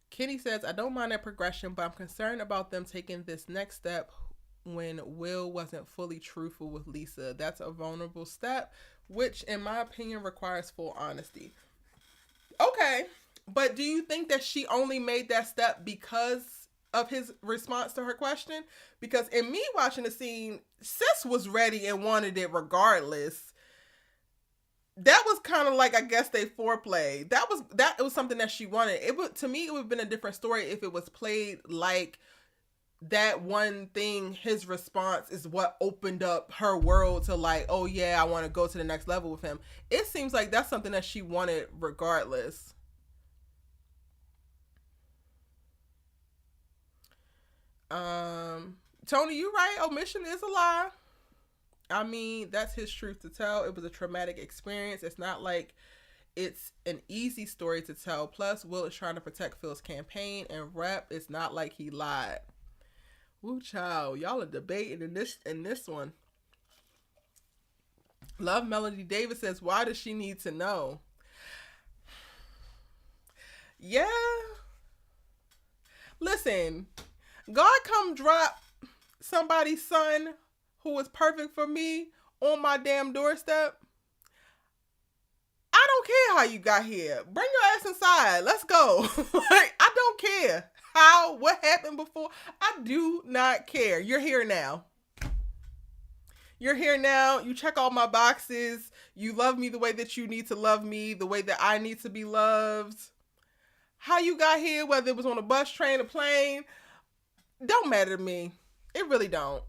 Kenny says, I don't mind that progression, but I'm concerned about them taking this next step when Will wasn't fully truthful with Lisa. That's a vulnerable step, which in my opinion requires full honesty. Okay, but do you think that she only made that step because of his response to her question? Because in me watching the scene, Sis was ready and wanted it regardless. That was kind of like, I guess, they foreplay. It was something that she wanted. To me, it would have been a different story if it was played like that one thing, his response is what opened up her world to like, oh yeah, I want to go to the next level with him. It seems like that's something that she wanted regardless. Tony, you right. Omission is a lie. I mean, that's his truth to tell. It was a traumatic experience. It's not like it's an easy story to tell. Plus, Will is trying to protect Phil's campaign and rep. It's not like he lied. Woo, child, y'all are debating in this one. Love Melody Davis says, why does she need to know? Yeah. Listen, God come drop somebody's son who was perfect for me on my damn doorstep. I don't care how you got here. Bring your ass inside. Let's go. Like, I don't care what happened before. I do not care. You're here now. You're here now. You check all my boxes. You love me the way that you need to love me, the way that I need to be loved. How you got here, whether it was on a bus, train, or plane, don't matter to me. It really don't.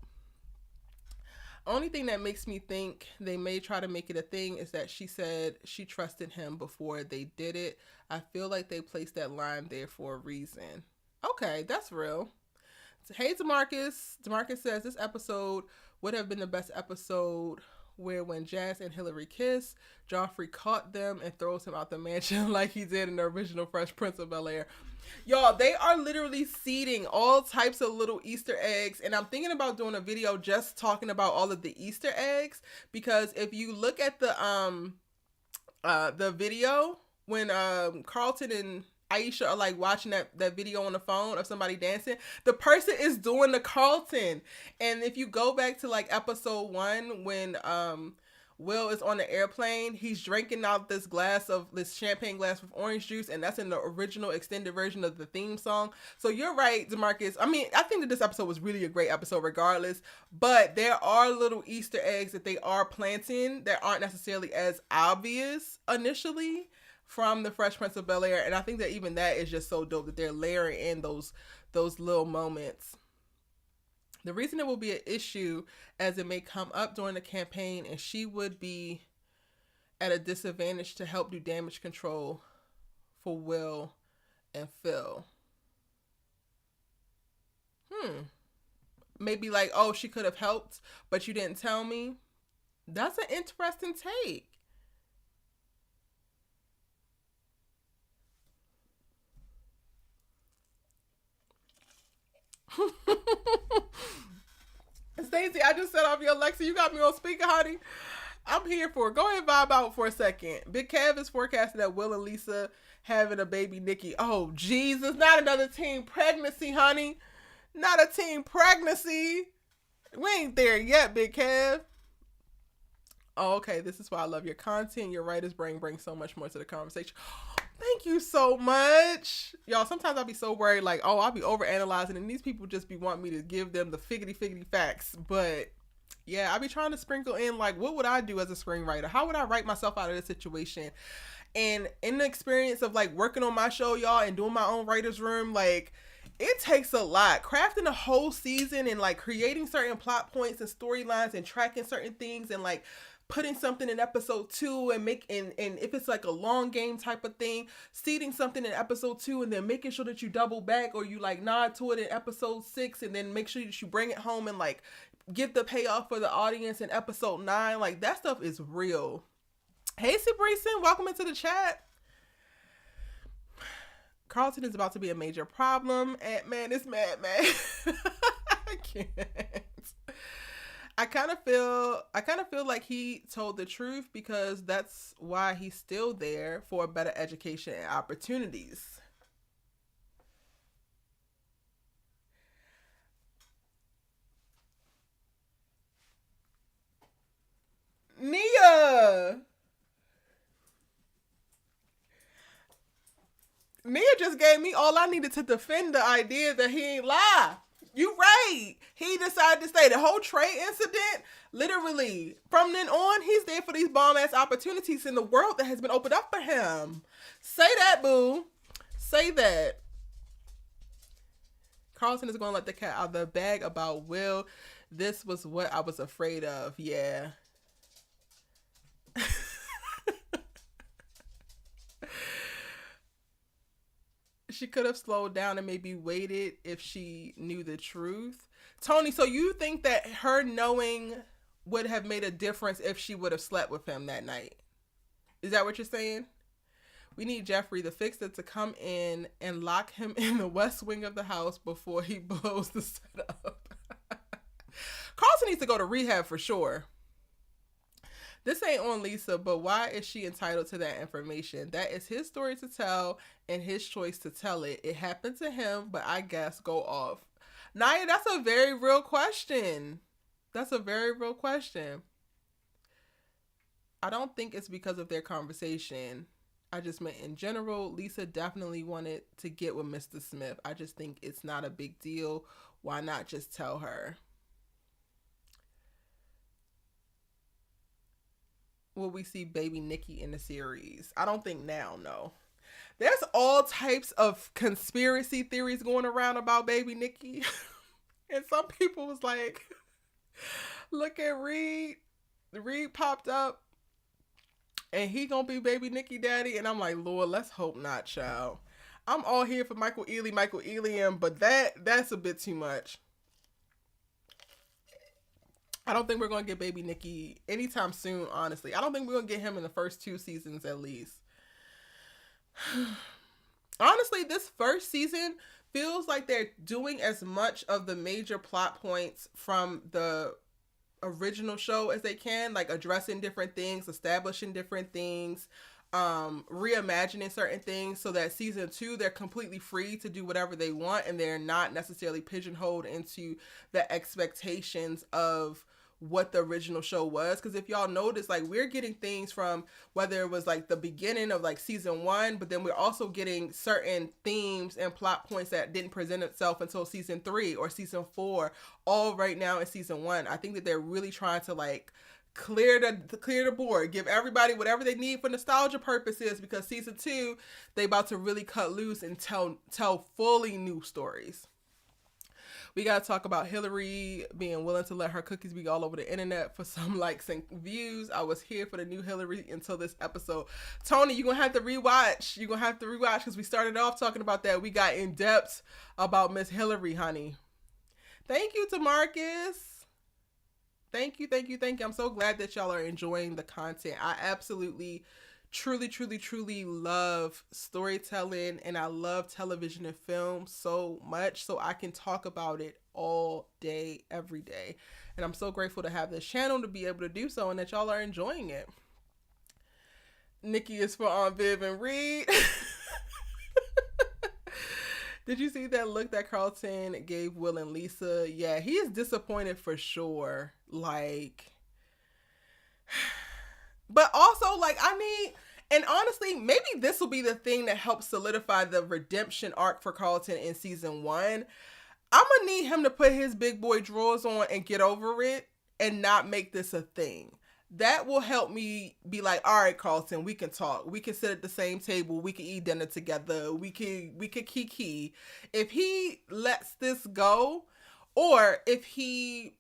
Only thing that makes me think they may try to make it a thing is that she said she trusted him before they did it. I feel like they placed that line there for a reason. Okay, that's real. Hey, DeMarcus. DeMarcus says this episode would have been the best episode where when Jazz and Hilary kiss, Geoffrey caught them and throws him out the mansion like he did in the original Fresh Prince of Bel Air. Y'all, they are literally seeding all types of little Easter eggs, and I'm thinking about doing a video just talking about all of the Easter eggs, because if you look at the video when Carlton and Aisha are like watching that video on the phone of somebody dancing, the person is doing the Carlton. And if you go back to like episode 1 when Will is on the airplane, he's drinking out this champagne glass with orange juice, and that's in the original extended version of the theme song. So you're right, DeMarcus. I mean, I think that this episode was really a great episode regardless, but there are little Easter eggs that they are planting that aren't necessarily as obvious initially from the Fresh Prince of Bel Air, and I think that even that is just so dope that they're layering in those little moments. The reason it will be an issue as it may come up during the campaign, and she would be at a disadvantage to help do damage control for Will and Phil. Maybe like, oh, she could have helped, but you didn't tell me. That's an interesting take. Stacey, I just set off your Alexa. You got me on speaker, honey. I'm here for it. Go ahead and vibe out for a second. Big Kev is forecasting that Will and Lisa having a baby Nikki. Oh, Jesus. Not another teen pregnancy, honey. Not a teen pregnancy. We ain't there yet, Big Kev. Oh, okay. This is why I love your content. Your writer's brain brings so much more to the conversation. Thank you so much. Y'all, sometimes I'll be so worried, like, oh, I'll be overanalyzing, and these people just be wanting me to give them the figgity facts. But yeah, I'll be trying to sprinkle in, like, what would I do as a screenwriter? How would I write myself out of this situation? And in the experience of, like, working on my show, y'all, and doing my own writer's room, like, it takes a lot. Crafting a whole season and, like, creating certain plot points and storylines and tracking certain things and, like, putting something in episode 2 and if it's like a long game type of thing, seeding something in episode 2 and then making sure that you double back or you like nod to it in episode 6 and then make sure that you bring it home and like give the payoff for the audience in episode 9. Like, that stuff is real. Hey, Sabrison, welcome into the chat. Carlton is about to be a major problem. Ant-Man is mad, man. I can't. I kind of feel like he told the truth because that's why he's still there, for better education and opportunities. Nia just gave me all I needed to defend the idea that he ain't lie. You right. He decided to stay. The whole Trey incident, literally, from then on, he's there for these bomb-ass opportunities in the world that has been opened up for him. Say that, boo. Say that. Carlton is going to let the cat out of the bag about Will. This was what I was afraid of. Yeah. She could have slowed down and maybe waited if she knew the truth. Tony, so you think that her knowing would have made a difference if she would have slept with him that night? Is that what you're saying? We need Geoffrey, the fixer, to come in and lock him in the west wing of the house before he blows the setup. Carlton needs to go to rehab for sure. This ain't on Lisa, but why is she entitled to that information? That is his story to tell and his choice to tell it. It happened to him, but I guess go off. Naya, that's a very real question. That's a very real question. I don't think it's because of their conversation. I just meant in general, Lisa definitely wanted to get with Mr. Smith. I just think it's not a big deal. Why not just tell her? Will we see baby Nikki in the series? I don't think now, no. There's all types of conspiracy theories going around about baby Nikki. And some people was like, look at Reed. Reed popped up and he gonna be baby Nikki daddy. And I'm like, Lord, let's hope not, child. I'm all here for Michael Ealy, but that's a bit too much. I don't think we're going to get baby Nikki anytime soon, honestly. I don't think we're going to get him in the first 2 seasons at least. Honestly, this first season feels like they're doing as much of the major plot points from the original show as they can, like addressing different things, establishing different things, reimagining certain things, so that season 2 they're completely free to do whatever they want and they're not necessarily pigeonholed into the expectations of what the original show was. Because if y'all notice, like, we're getting things from whether it was like the beginning of like season 1, but then we're also getting certain themes and plot points that didn't present itself until season 3 or season 4, all right now in season 1. I think that they're really trying to like clear the board, give everybody whatever they need for nostalgia purposes, because season 2 they about to really cut loose and tell fully new stories. We got to talk about Hilary being willing to let her cookies be all over the internet for some likes and views. I was here for the new Hilary until this episode. Tony, you're going to have to rewatch. You're going to have to rewatch because we started off talking about that. We got in depth about Miss Hilary, honey. Thank you to Marcus. Thank you. I'm so glad that y'all are enjoying the content. I absolutely truly love storytelling, and I love television and film so much, so I can talk about it all day, every day. And I'm so grateful to have this channel to be able to do so, and that y'all are enjoying it. Nikki is for Aunt Viv and Reed. Did you see that look that Carlton gave Will and Lisa? Yeah, he is disappointed for sure. Like, but also, like, I need, and honestly, maybe this will be the thing that helps solidify the redemption arc for Carlton in season 1. I'm gonna need him to put his big boy drawers on and get over it and not make this a thing. That will help me be like, all right, Carlton, we can talk. We can sit at the same table. We can eat dinner together. We could kiki. If he lets this go, or if he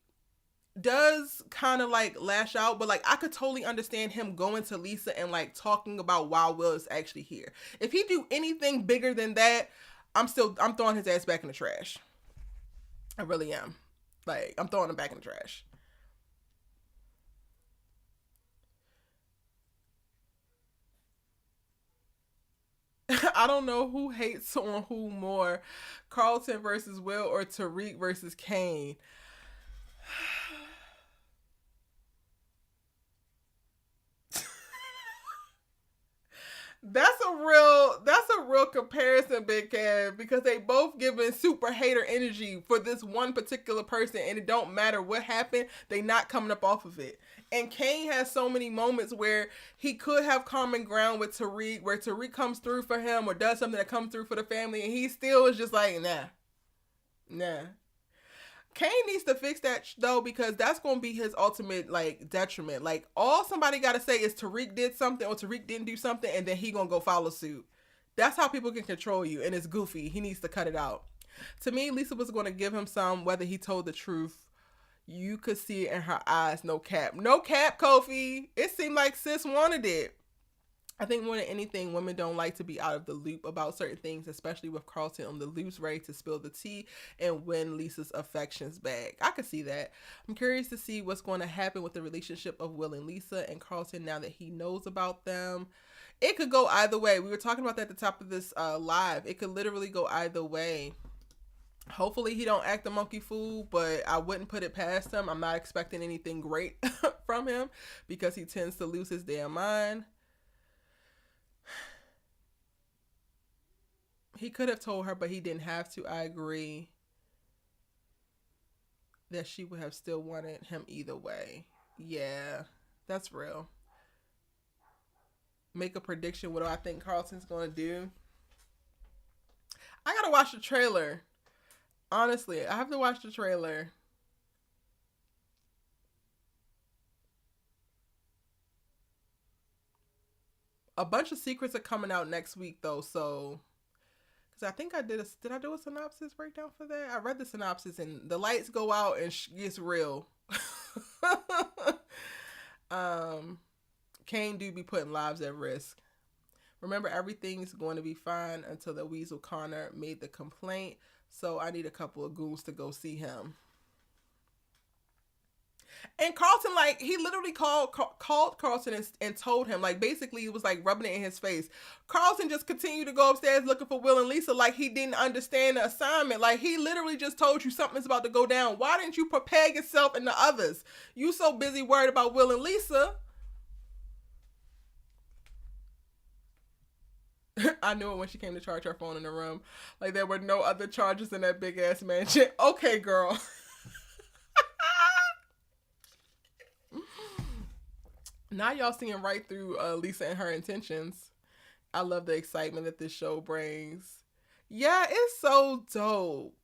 does kind of like lash out, but like I could totally understand him going to Lisa and like talking about why Will is actually here. If he do anything bigger than that, I'm throwing his ass back in the trash. I really am. Like, I'm throwing him back in the trash. I don't know who hates on who more, Carlton versus Will or Tariq versus Kane. That's a real comparison, Big Kev, because they both giving super hater energy for this one particular person, and it don't matter what happened, they not coming up off of it. And Kane has so many moments where he could have common ground with Tariq, where Tariq comes through for him or does something that comes through for the family, and he still is just like, nah. Kane needs to fix that though, because that's going to be his ultimate like detriment. Like, all somebody got to say is Tariq did something or Tariq didn't do something, and then he going to go follow suit. That's how people can control you, and it's goofy. He needs to cut it out. To me, Lisa was going to give him some, whether he told the truth. You could see it in her eyes. No cap, Kofi. It seemed like sis wanted it. I think more than anything, women don't like to be out of the loop about certain things, especially with Carlton on the loose, ready to spill the tea and win Lisa's affections back. I could see that. I'm curious to see what's going to happen with the relationship of Will and Lisa and Carlton now that he knows about them. It could go either way. We were talking about that at the top of this live. It could literally go either way. Hopefully he don't act a monkey fool, but I wouldn't put it past him. I'm not expecting anything great from him because he tends to lose his damn mind. He could have told her, but he didn't have to. I agree that she would have still wanted him either way. Yeah, that's real. Make a prediction. What do I think Carlton's going to do? I got to watch the trailer. Honestly, I have to watch the trailer. A bunch of secrets are coming out next week, though, so... Because I think I did I do a synopsis breakdown for that? I read the synopsis, and the lights go out, and it's real. Kane do be putting lives at risk. Remember, everything's going to be fine until the Weasel Connor made the complaint. So I need a couple of goons to go see him. And Carlton, like, he literally called Carlton and told him, like, basically it was like rubbing it in his face. Carlton just continued to go upstairs looking for Will and Lisa like he didn't understand the assignment. Like, he literally just told you something's about to go down. Why didn't you prepare yourself and the others? You so busy worried about Will and Lisa. I knew it when she came to charge her phone in the room. Like, there were no other charges in that big ass mansion. Okay, girl. Now y'all seeing right through Lisa and her intentions. I love the excitement that this show brings. Yeah, it's so dope.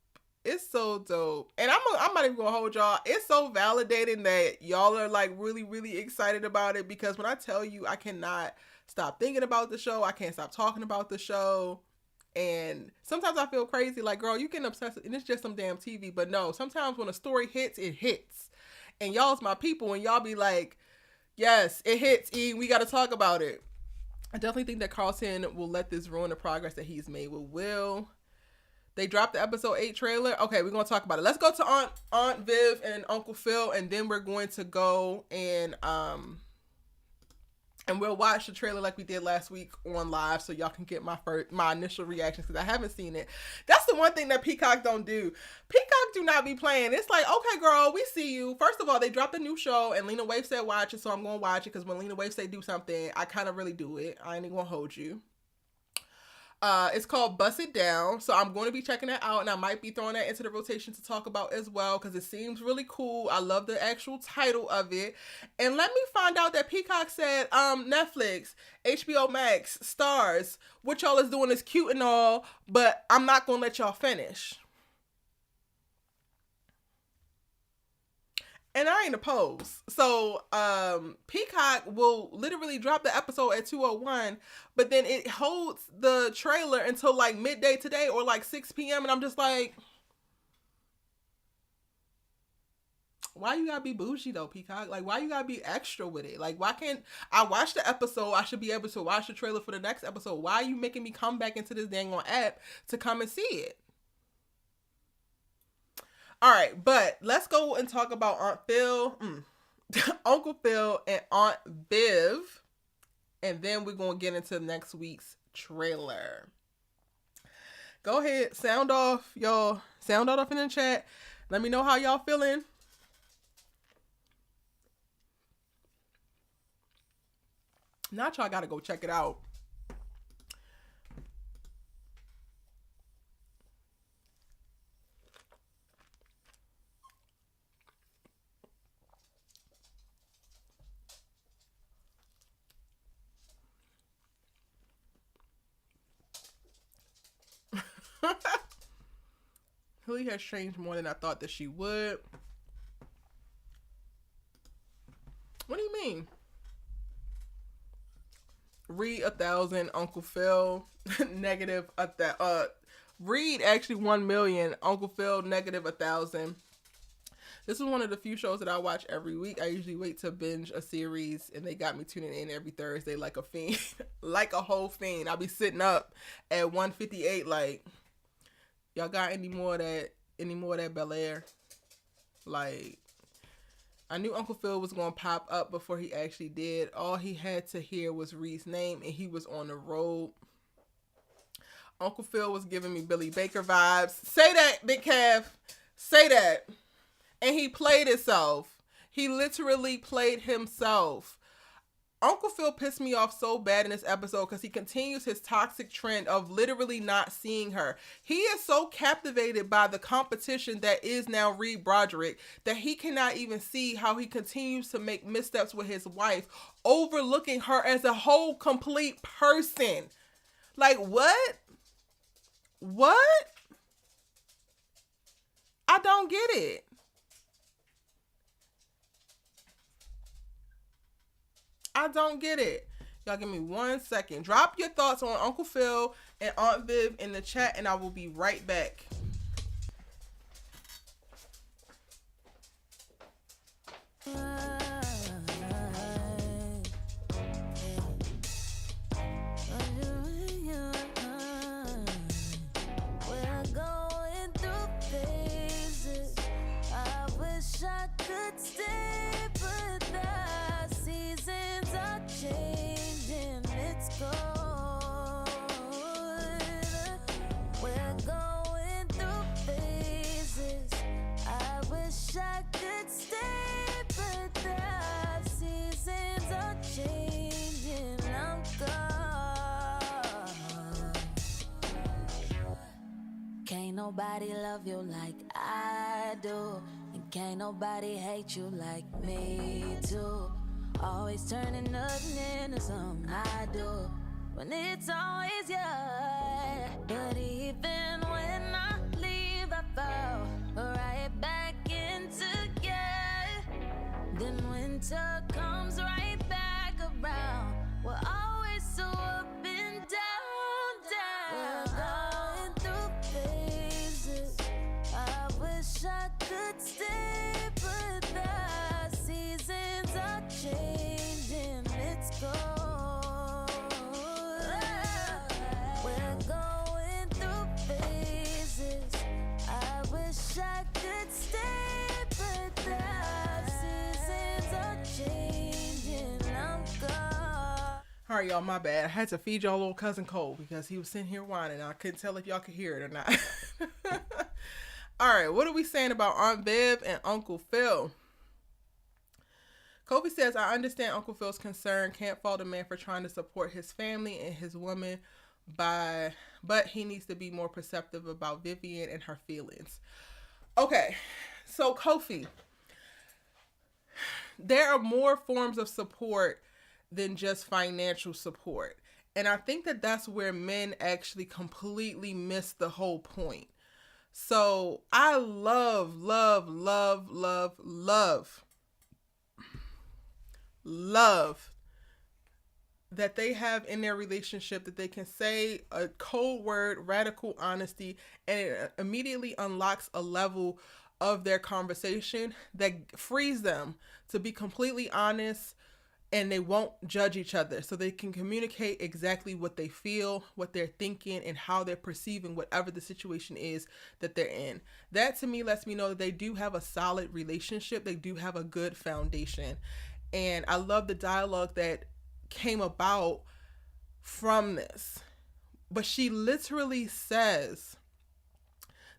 It's so dope. And I'm not even gonna hold y'all. It's so validating that y'all are like really, really excited about it, because when I tell you I cannot stop thinking about the show, I can't stop talking about the show. And sometimes I feel crazy, like, girl, you getting obsessed and it's just some damn TV. But no, sometimes when a story hits, it hits. And y'all's my people, and y'all be like, yes, it hits, E, we gotta talk about it. I definitely think that Carlton will let this ruin the progress that he's made with Will. They dropped the episode 8 trailer. Okay, we're gonna talk about it. Let's go to Aunt Viv and Uncle Phil, and then we're going to go and we'll watch the trailer like we did last week on live, so y'all can get my initial reactions, because I haven't seen it. That's the one thing that Peacock don't do. Peacock do not be playing. It's like, okay, girl, we see you. First of all, they dropped a new show, and Lena Waithe said watch it, so I'm gonna watch it, because when Lena Waithe say do something, I kind of really do it. I ain't even gonna hold you. It's called Bust It Down, so I'm going to be checking that out, and I might be throwing that into the rotation to talk about as well, because it seems really cool. I love the actual title of it. And let me find out that Peacock said Netflix, HBO Max, Stars, what y'all is doing is cute and all, but I'm not going to let y'all finish. And I ain't opposed. So Peacock will literally drop the episode at 2:01, but then it holds the trailer until like midday today or like 6 p.m. And I'm just like, why you gotta be bougie though, Peacock? Like, why you gotta be extra with it? Like, why can't I watch the episode? I should be able to watch the trailer for the next episode. Why are you making me come back into this dang on app to come and see it? All right, but let's go and talk about Aunt Phil, Uncle Phil, and Aunt Viv, and then we're going to get into next week's trailer. Go ahead, sound off, y'all. Sound off in the chat. Let me know how y'all feeling. Not y'all got to go check it out. Hilary has changed more than I thought that she would. What do you mean? Read 1,000, Uncle Phil, negative Read actually 1 million, Uncle Phil, negative 1,000. This is one of the few shows that I watch every week. I usually wait to binge a series, and they got me tuning in every Thursday like a fiend, like a whole fiend. I'll be sitting up at 1:58 like, y'all got any more of that Bel Air? Like, I knew Uncle Phil was going to pop up before he actually did. All he had to hear was Reed's name, and he was on the road. Uncle Phil was giving me Billy Baker vibes. Say that, Big Kev. Say that. And he played himself. He literally played himself. Uncle Phil pissed me off so bad in this episode because he continues his toxic trend of literally not seeing her. He is so captivated by the competition that is now Reed Broderick that he cannot even see how he continues to make missteps with his wife, overlooking her as a whole complete person. Like, what? What? I don't get it. I don't get it. Y'all give me 1 second. Drop your thoughts on Uncle Phil and Aunt Viv in the chat and I will be right back. Can't nobody love you like I do, and can't nobody hate you like me too. Always turning nothing into something I do, when it's always you. But even when I leave, I fall right back into you. Then winter comes right back around. We're always so up and down, down. We're going through phases. I wish I could stay, but the seasons are changing. It's cold. We're going through phases. I wish I could stay, but the seasons are changing. I'm gone. All right, y'all, my bad. I had to feed y'all little cousin Cole because he was sitting here whining. I couldn't tell if y'all could hear it or not. All right, what are we saying about Aunt Viv and Uncle Phil? Kobe says, I understand Uncle Phil's concern. Can't fault a man for trying to support his family and his woman, but he needs to be more perceptive about Vivian and her feelings. Okay, so Kofi, there are more forms of support than just financial support. And I think that that's where men actually completely miss the whole point. So I love that they have in their relationship that they can say a cold word, radical honesty, and it immediately unlocks a level of their conversation that frees them to be completely honest, and they won't judge each other, so they can communicate exactly what they feel, what they're thinking, and how they're perceiving whatever the situation is that they're in. That to me lets me know that they do have a solid relationship. They do have a good foundation. And I love the dialogue that came about from this. But she literally says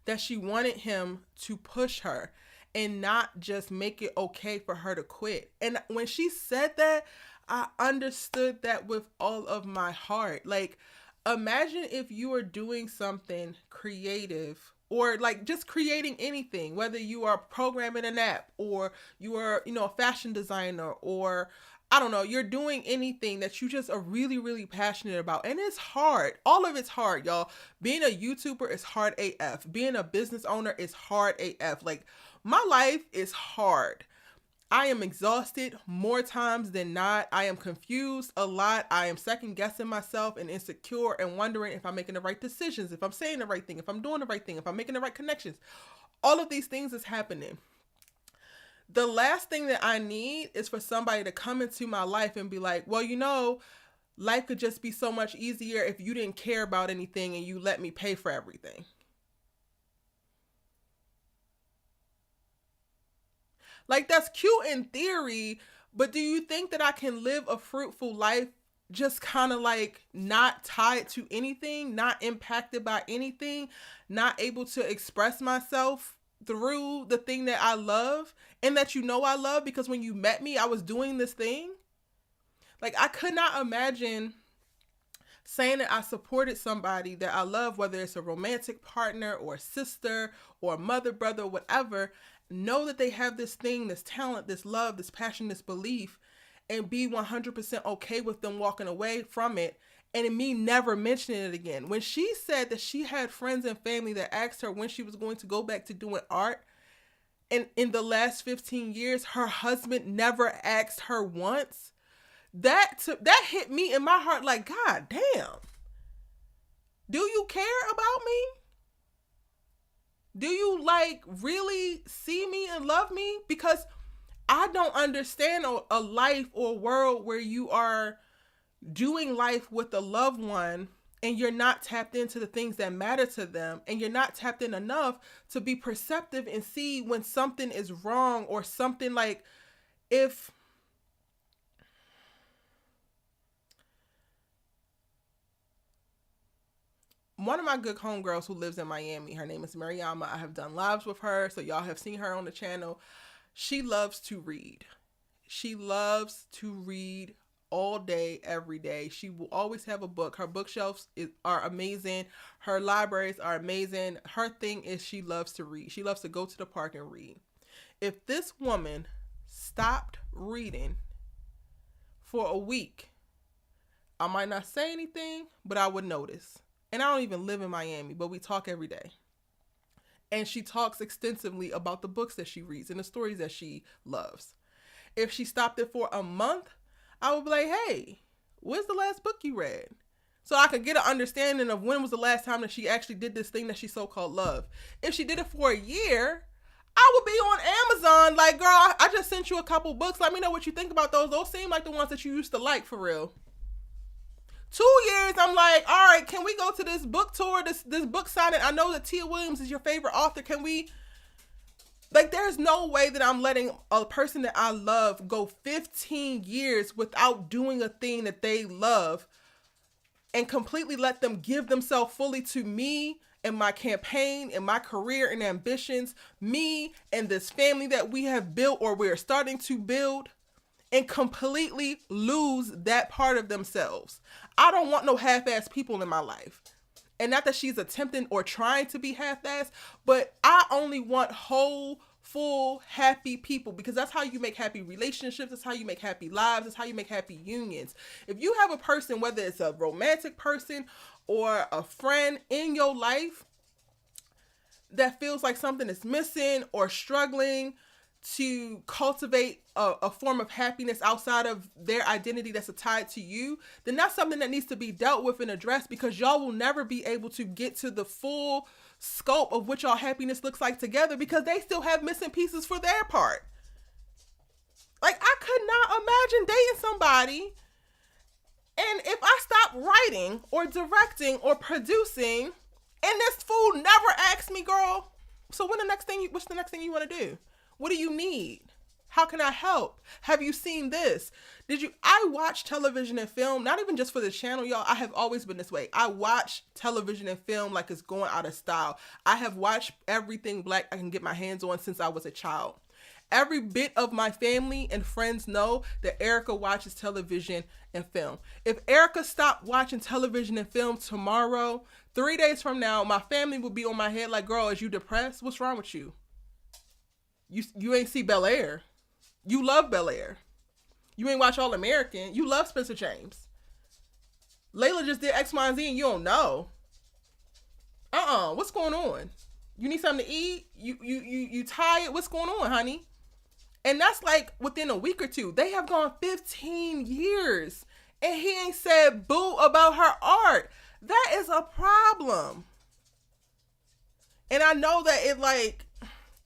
that she wanted him to push her and not just make it okay for her to quit. And when she said that, I understood that with all of my heart. Like, imagine if you were doing something creative or like just creating anything, whether you are programming an app or you are, a fashion designer, or I don't know, you're doing anything that you just are really, really passionate about. And it's hard. All of it's hard, y'all. Being a YouTuber is hard AF. Being a business owner is hard AF. Like, my life is hard. I am exhausted more times than not. I am confused a lot. I am second guessing myself and insecure and wondering if I'm making the right decisions, if I'm saying the right thing, if I'm doing the right thing, if I'm making the right connections. All of these things is happening. The last thing that I need is for somebody to come into my life and be like, well, life could just be so much easier if you didn't care about anything and you let me pay for everything. Like, that's cute in theory, but do you think that I can live a fruitful life just kind of like not tied to anything, not impacted by anything, not able to express myself through the thing that I love and that I love, because when you met me, I was doing this thing. Like, I could not imagine saying that I supported somebody that I love, whether it's a romantic partner or a sister or a mother, brother, whatever, know that they have this thing, this talent, this love, this passion, this belief, and be 100% okay with them walking away from it, and me never mentioning it again. When she said that she had friends and family that asked her when she was going to go back to doing art, and in the last 15 years, her husband never asked her once, that hit me in my heart like, God damn. Do you care about me? Do you like really see me and love me? Because I don't understand a life or a world where you are doing life with a loved one and you're not tapped into the things that matter to them, and you're not tapped in enough to be perceptive and see when something is wrong, or something like, if one of my good homegirls who lives in Miami, her name is Mariama. I have done lives with her, so y'all have seen her on the channel. She loves to read. She loves to read all day, every day. She will always have a book. Her bookshelves are amazing. Her libraries are amazing. Her thing is she loves to read. She loves to go to the park and read. If this woman stopped reading for a week, I might not say anything, but I would notice. And I don't even live in Miami, but we talk every day. And she talks extensively about the books that she reads and the stories that she loves. If she stopped it for a month, I would be like, hey, what's the last book you read? So I could get an understanding of when was the last time that she actually did this thing that she so-called loved. If she did it for a year, I would be on Amazon like, girl, I just sent you a couple books. Let me know what you think about those. Those seem like the ones that you used to like, for real. 2 years, I'm like, all right, can we go to this book tour, this book signing? I know that Tia Williams is your favorite author. Can we? Like, there's no way that I'm letting a person that I love go 15 years without doing a thing that they love, and completely let them give themselves fully to me and my campaign and my career and ambitions, me and this family that we have built or we're starting to build, and completely lose that part of themselves. I don't want no half-ass people in my life. And not that she's attempting or trying to be half-ass, but I only want whole, full, happy people, because that's how you make happy relationships. That's how you make happy lives. That's how you make happy unions. If you have a person, whether it's a romantic person or a friend in your life that feels like something is missing or struggling to cultivate a form of happiness outside of their identity that's tied to you, then that's something that needs to be dealt with and addressed, because y'all will never be able to get to the full scope of what y'all happiness looks like together, because they still have missing pieces for their part. Like, I could not imagine dating somebody, and if I stop writing or directing or producing, and this fool never asks me, girl, so what's the next thing you want to do? What do you need? How can I help? Have you seen this? I watch television and film, not even just for the channel, y'all. I have always been this way. I watch television and film like it's going out of style. I have watched everything Black I can get my hands on since I was a child. Every bit of my family and friends know that Erica watches television and film. If Erica stopped watching television and film tomorrow, 3 days from now, my family will be on my head like, girl, is you depressed? What's wrong with you? You ain't see Bel Air. You love Bel Air. You ain't watch All American. You love Spencer James. Layla just did X, Y, and Z and you don't know. What's going on? You need something to eat? You tired? What's going on, honey? And that's like within a week or two. They have gone 15 years and he ain't said boo about her art. That is a problem. And I know that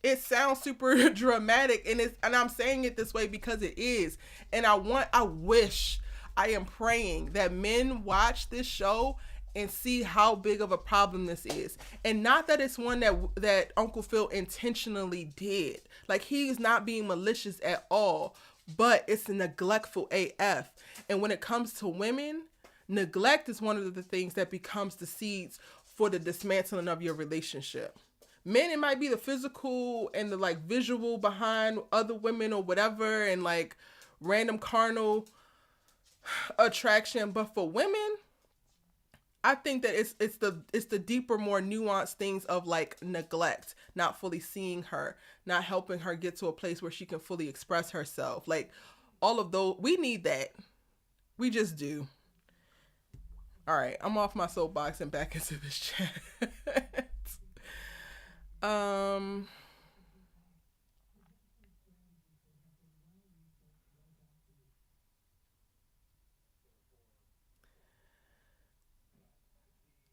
it sounds super dramatic, and I'm saying it this way because it is. And I am praying that men watch this show and see how big of a problem this is. And not that it's one that Uncle Phil intentionally did. Like, he's not being malicious at all, but it's neglectful AF. And when it comes to women, neglect is one of the things that becomes the seeds for the dismantling of your relationship. Men, it might be the physical and the like visual behind other women or whatever, and like random carnal attraction. But for women, I think that it's the deeper, more nuanced things of like neglect, not fully seeing her, not helping her get to a place where she can fully express herself. Like all of those, we need that. We just do. All right, I'm off my soapbox and back into this chat.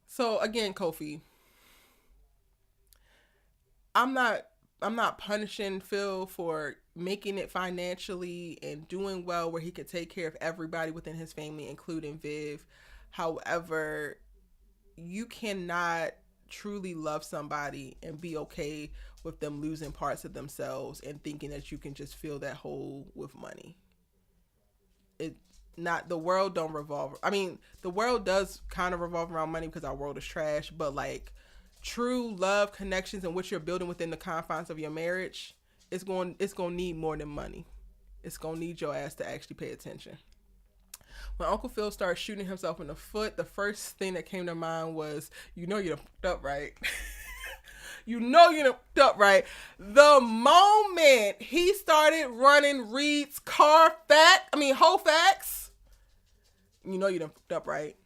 So again, Kofi, I'm not punishing Phil for making it financially and doing well where he could take care of everybody within his family, including Viv. However, you cannot truly love somebody and be okay with them losing parts of themselves and thinking that you can just fill that hole with money. It not the world don't revolve. I mean, the world does kind of revolve around money because our world is trash, but like true love, connections, and what you're building within the confines of your marriage, it's going to need more than money. It's going to need your ass to actually pay attention. When Uncle Phil started shooting himself in the foot, the first thing that came to mind was, you know you're fucked up, right? You know you're fucked up, right? The moment he started running Reed's whole facts, you know you're fucked up, right?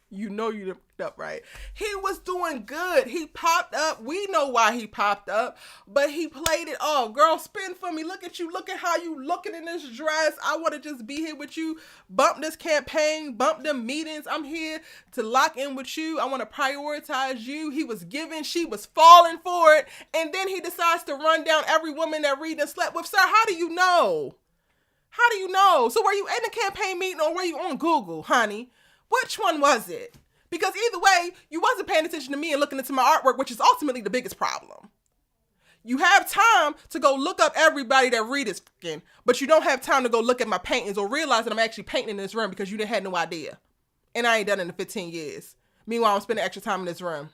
You know you fucked up, right? He was doing good. He popped up. We know why he popped up, but he played it off. Girl, spin for me. Look at you. Look at how you looking in this dress. I want to just be here with you. Bump this campaign. Bump them meetings. I'm here to lock in with you. I want to prioritize you. He was giving. She was falling for it. And then he decides to run down every woman that Reed and slept with. Sir, how do you know? How do you know? So were you in the campaign meeting or were you on Google, honey? Which one was it? Because either way, you wasn't paying attention to me and looking into my artwork, which is ultimately the biggest problem. You have time to go look up everybody that Reed is fucking, but you don't have time to go look at my paintings or realize that I'm actually painting in this room because you didn't have no idea. And I ain't done it in 15 years. Meanwhile, I'm spending extra time in this room.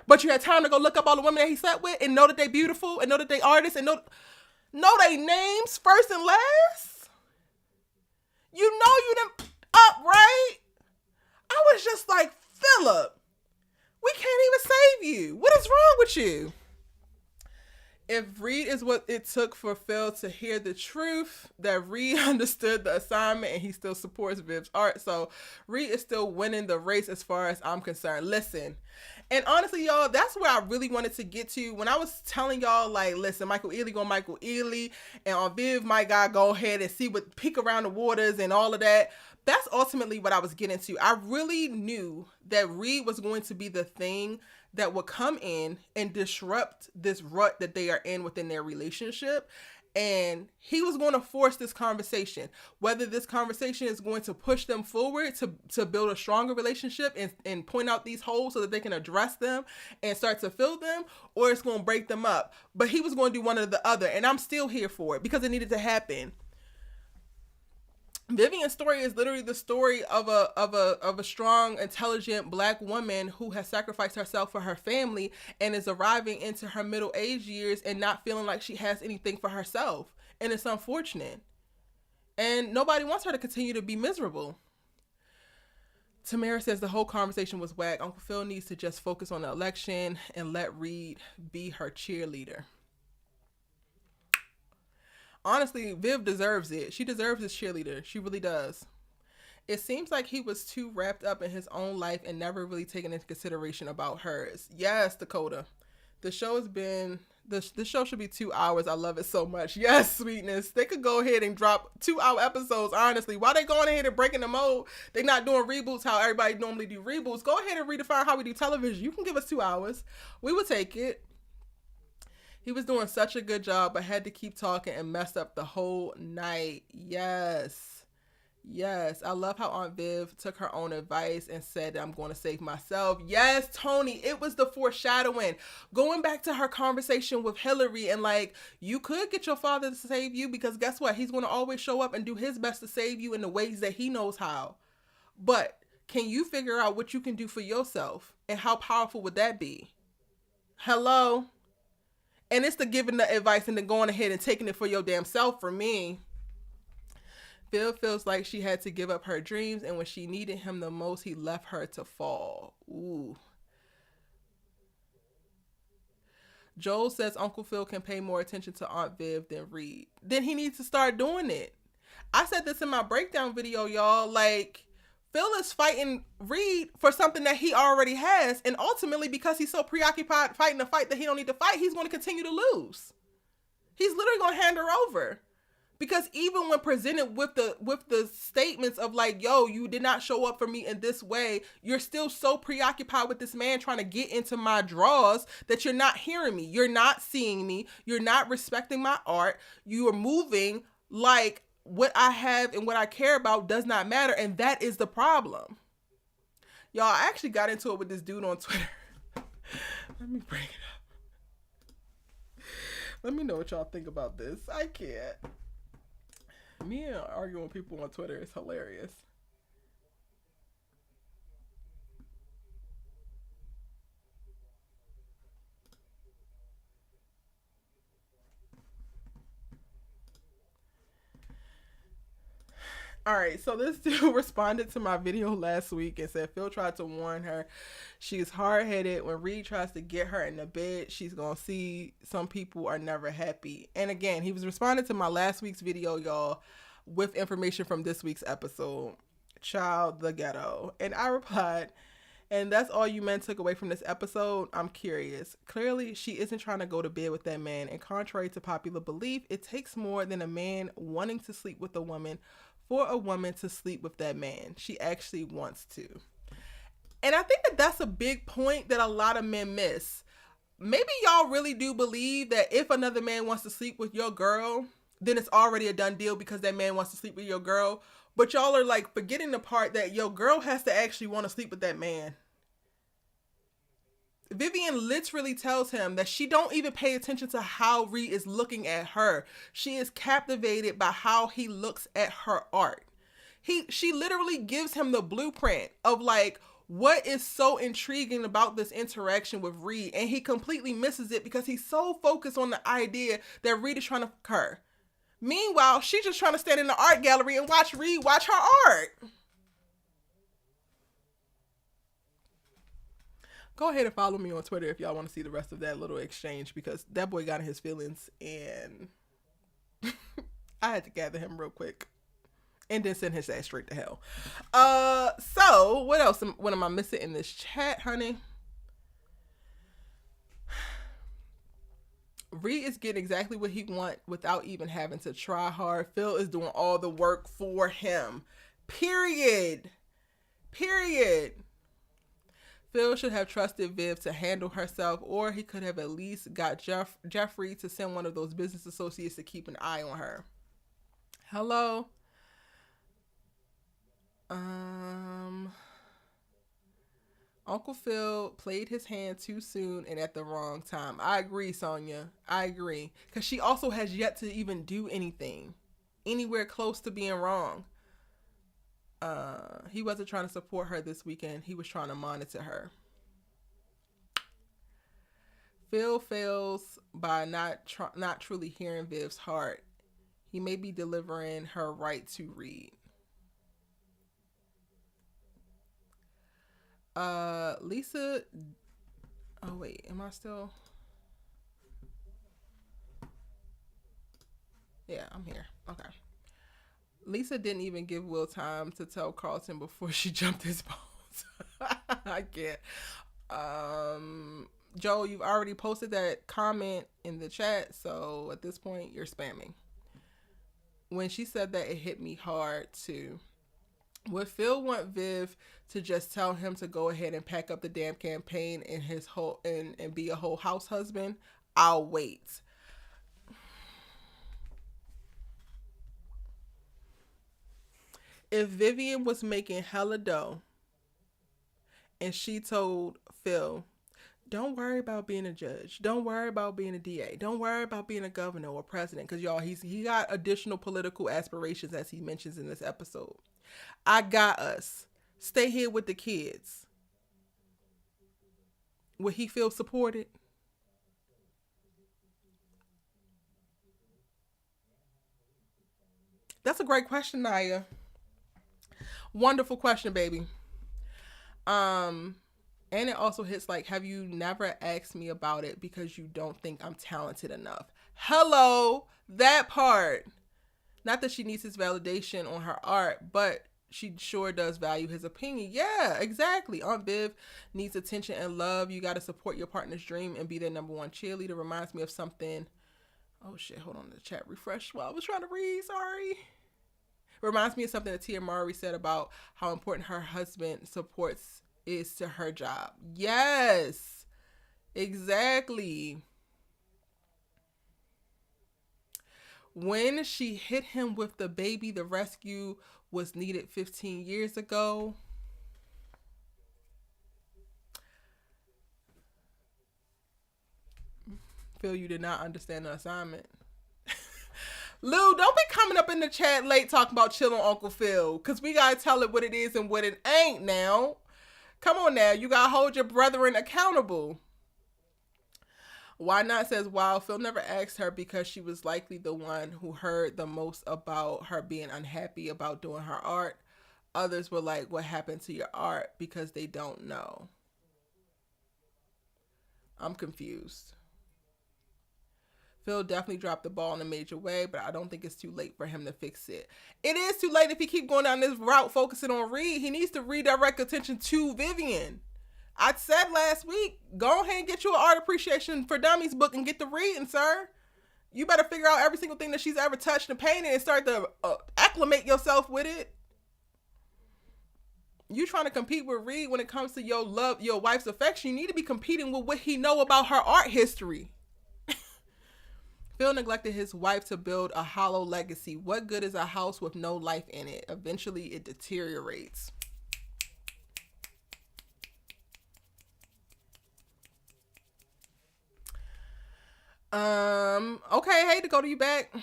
But you had time to go look up all the women that he slept with and know that they beautiful and know that they artists and know they names first and last. You know you done up, right? I was just like, Phillip, we can't even save you. What is wrong with you? If Reed is what it took for Phil to hear the truth, that Reed understood the assignment and he still supports Viv's art. So Reed is still winning the race as far as I'm concerned. Listen, and honestly, y'all, that's where I really wanted to get to. When I was telling y'all, like, listen, Michael Ealy go Michael Ealy, and on Viv, my guy, go ahead and see what peek around the waters and all of that. That's ultimately what I was getting to. I really knew that Reed was going to be the thing that would come in and disrupt this rut that they are in within their relationship. And he was going to force this conversation, whether this conversation is going to push them forward to build a stronger relationship and point out these holes so that they can address them and start to fill them, or it's going to break them up. But he was going to do one or the other. And I'm still here for it because it needed to happen. Vivian's story is literally the story of a strong, intelligent Black woman who has sacrificed herself for her family and is arriving into her middle age years and not feeling like she has anything for herself. And it's unfortunate. And nobody wants her to continue to be miserable. Tamara says the whole conversation was whack. Uncle Phil needs to just focus on the election and let Reed be her cheerleader. Honestly, Viv deserves it. She deserves this cheerleader. She really does. It seems like he was too wrapped up in his own life and never really taken into consideration about hers. Yes, Dakota. The show has been... The show should be 2 hours. I love it so much. Yes, sweetness. They could go ahead and drop 2-hour episodes, honestly. Why they going ahead and breaking the mold? They not doing reboots how everybody normally do reboots. Go ahead and redefine how we do television. You can give us 2 hours. We would take it. He was doing such a good job, but had to keep talking and messed up the whole night. Yes. Yes, I love how Aunt Viv took her own advice and said, I'm going to save myself. Yes, Tony, it was the foreshadowing. Going back to her conversation with Hilary and like, you could get your father to save you because guess what? He's going to always show up and do his best to save you in the ways that he knows how. But can you figure out what you can do for yourself? And how powerful would that be? Hello? And it's the giving the advice and then going ahead and taking it for your damn self for me. Phil feels like she had to give up her dreams, and when she needed him the most, he left her to fall. Ooh. Joel says Uncle Phil can pay more attention to Aunt Viv than Reed. Then he needs to start doing it. I said this in my breakdown video, y'all. Like, Phil is fighting Reed for something that he already has, and ultimately, because he's so preoccupied fighting a fight that he don't need to fight, he's going to continue to lose. He's literally going to hand her over. Because even when presented with the statements of like, yo, you did not show up for me in this way, you're still so preoccupied with this man trying to get into my drawers that you're not hearing me. You're not seeing me. You're not respecting my art. You are moving like what I have and what I care about does not matter. And that is the problem. Y'all, I actually got into it with this dude on Twitter. Let me bring it up. Let me know what y'all think about this. I can't. Me and arguing with people on Twitter is hilarious. All right, so this dude responded to my video last week and said Phil tried to warn her she's hard-headed. When Reed tries to get her in the bed, she's going to see some people are never happy. And again, he was responding to my last week's video, y'all, with information from this week's episode, Child the Ghetto. And I replied, and that's all you men took away from this episode? I'm curious. Clearly, she isn't trying to go to bed with that man. And contrary to popular belief, it takes more than a man wanting to sleep with a woman for a woman to sleep with that man. She actually wants to. And I think that that's a big point that a lot of men miss. Maybe y'all really do believe that if another man wants to sleep with your girl, then it's already a done deal because that man wants to sleep with your girl. But y'all are like forgetting the part that your girl has to actually want to sleep with that man. Vivian literally tells him that she don't even pay attention to how Reed is looking at her. She is captivated by how he looks at her art. She literally gives him the blueprint of like what is so intriguing about this interaction with Reed, and he completely misses it because he's so focused on the idea that Reed is trying to fuck her. Meanwhile, she's just trying to stand in the art gallery and watch Reed watch her art. Go ahead and follow me on Twitter if y'all want to see the rest of that little exchange, because that boy got in his feelings and I had to gather him real quick and then send his ass straight to hell. So what else? What am I missing in this chat, honey? Reed is getting exactly what he wants without even having to try hard. Phil is doing all the work for him. Period. Phil should have trusted Viv to handle herself, or he could have at least got Geoffrey to send one of those business associates to keep an eye on her. Hello? Uncle Phil played his hand too soon and at the wrong time. I agree, Sonia. I agree. Because she also has yet to even do anything anywhere close to being wrong. He wasn't trying to support her this weekend. He was trying to monitor her. Phil fails by not truly hearing Viv's heart. He may be delivering her right to Reed. Lisa. Oh wait, am I still? Yeah, I'm here. Okay. Lisa didn't even give Will time to tell Carlton before she jumped his balls. I can't. Joe, you've already posted that comment in the chat, so at this point, you're spamming. When she said that, it hit me hard, too. Would Phil want Viv to just tell him to go ahead and pack up the damn campaign and his whole and be a whole house husband? I'll wait. If Vivian was making hella dough and she told Phil, don't worry about being a judge. Don't worry about being a DA. Don't worry about being a governor or president. Because, y'all, he got additional political aspirations, as he mentions in this episode. I got us. Stay here with the kids. Would he feel supported? That's a great question, Naya. Wonderful question, baby. And it also hits like, have you never asked me about it because you don't think I'm talented enough? Hello, that part. Not that she needs his validation on her art, but she sure does value his opinion. Yeah, exactly. Aunt Viv needs attention and love. You got to support your partner's dream and be their number one cheerleader. Reminds me of something. Oh shit, hold on, the chat refreshed while I was trying to read, sorry. Reminds me of something that Tia Mowry said about how important her husband supports is to her job. Yes, exactly. When she hit him with the baby, the rescue was needed 15 years ago. Phil, you did not understand the assignment. Lou, don't be coming up in the chat late talking about chill on Uncle Phil, because we got to tell it what it is and what it ain't now. Come on now. You got to hold your brethren accountable. Why Not says, wow, Phil never asked her because she was likely the one who heard the most about her being unhappy about doing her art. Others were like, what happened to your art? Because they don't know. I'm confused. Phil definitely dropped the ball in a major way, but I don't think it's too late for him to fix it. It is too late if he keep going down this route focusing on Reed. He needs to redirect attention to Vivian. I said last week, go ahead and get you an Art Appreciation for Dummies book and get to reading, sir. You better figure out every single thing that she's ever touched and painted and start to acclimate yourself with it. You trying to compete with Reed when it comes to your love, your wife's affection. You need to be competing with what he know about her art history. Phil neglected his wife to build a hollow legacy. What good is a house with no life in it? Eventually it deteriorates. Okay, hey, to go to you back.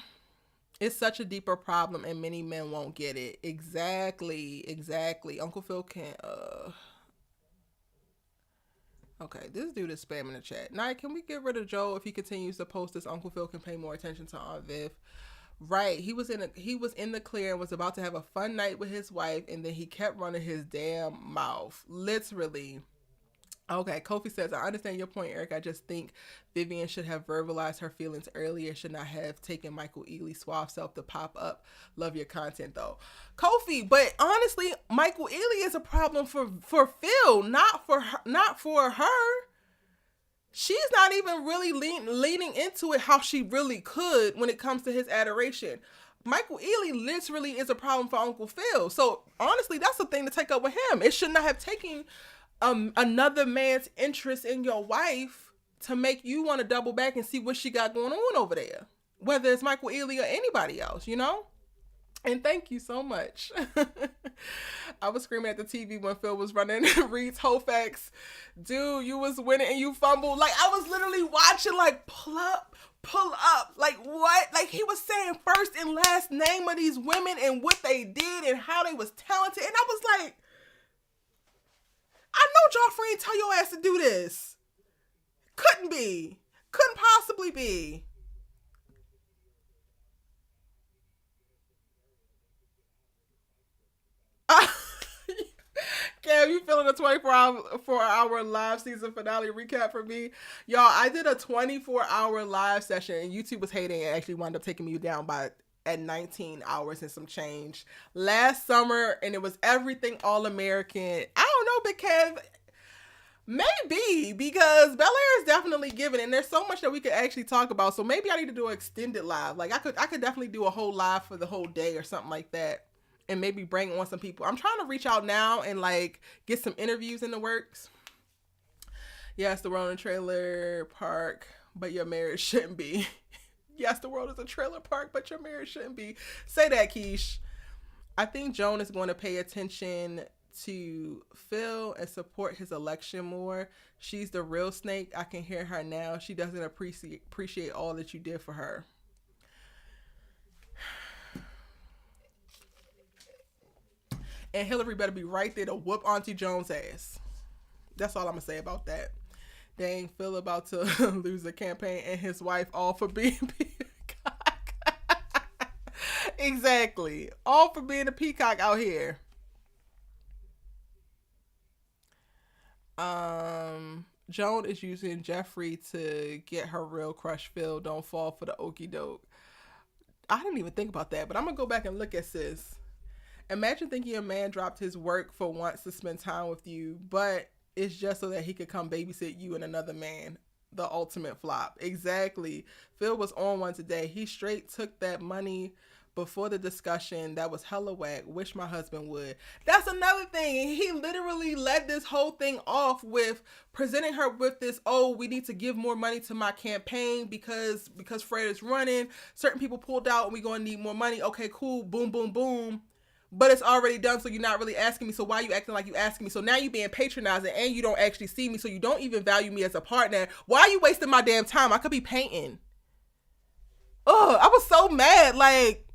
It's such a deeper problem and many men won't get it. Exactly. Uncle Phil can't, Okay, this dude is spamming the chat. Now, can we get rid of Joe if he continues to post this? Uncle Phil can pay more attention to Aunt Viv. Right, he was in the clear and was about to have a fun night with his wife, and then he kept running his damn mouth. Literally. Okay, Kofi says, I understand your point, Eric. I just think Vivian should have verbalized her feelings earlier. Should not have taken Michael Ealy's suave self to pop up. Love your content, though. Kofi, but honestly, Michael Ealy is a problem for Phil, not for her. She's not even really leaning into it how she really could when it comes to his adoration. Michael Ealy literally is a problem for Uncle Phil. So, honestly, that's the thing to take up with him. It should not have taken another man's interest in your wife to make you want to double back and see what she got going on over there, whether it's Michael Ealy or anybody else, you know. And thank you so much. I was screaming at the TV when Phil was running Reed's whole facts. Dude, you was winning and you fumbled. Like, I was literally watching, like, pull up. Like, what? Like, he was saying first and last name of these women and what they did and how they was talented. And I was like, I know Geoffrey ain't tell your ass to do this. Couldn't be. Couldn't possibly be. Cam, you feeling a 24-hour live season finale recap for me? Y'all, I did a 24-hour live session and YouTube was hating and actually wound up taking me down at 19 hours and some change last summer, and it was everything all American. I don't know, Big Kev. Maybe, because Bel Air is definitely giving, and there's so much that we could actually talk about. So maybe I need to do an extended live. Like I could definitely do a whole live for the whole day or something like that, and maybe bring on some people. I'm trying to reach out now and like get some interviews in the works. Yes, the world in a trailer park, but your marriage shouldn't be. Yes, the world is a trailer park, but your marriage shouldn't be. Say that, Keish. I think Joan is going to pay attention to Phil and support his election more. She's the real snake. I can hear her now. She doesn't appreciate all that you did for her. And Hilary better be right there to whoop Auntie Joan's ass. That's all I'm going to say about that. Dang, Phil about to lose the campaign and his wife all for being Peacock. Exactly. All for being a peacock out here. Joan is using Geoffrey to get her real crush Phil. Don't fall for the okie doke. I didn't even think about that, but I'm going to go back and look at sis. Imagine thinking a man dropped his work for once to spend time with you, but it's just so that he could come babysit you and another man. The ultimate flop. Exactly. Phil was on one today. He straight took that money before the discussion. That was hella whack. Wish my husband would. That's another thing. He literally led this whole thing off with presenting her with this, oh, we need to give more money to my campaign because Fred is running. Certain people pulled out and we're going to need more money. Okay, cool. Boom, boom, boom. But it's already done, so you're not really asking me. So why are you acting like you asking me? So now you being patronizing and you don't actually see me, so you don't even value me as a partner. Why are you wasting my damn time? I could be painting. Oh, I was so mad. Like,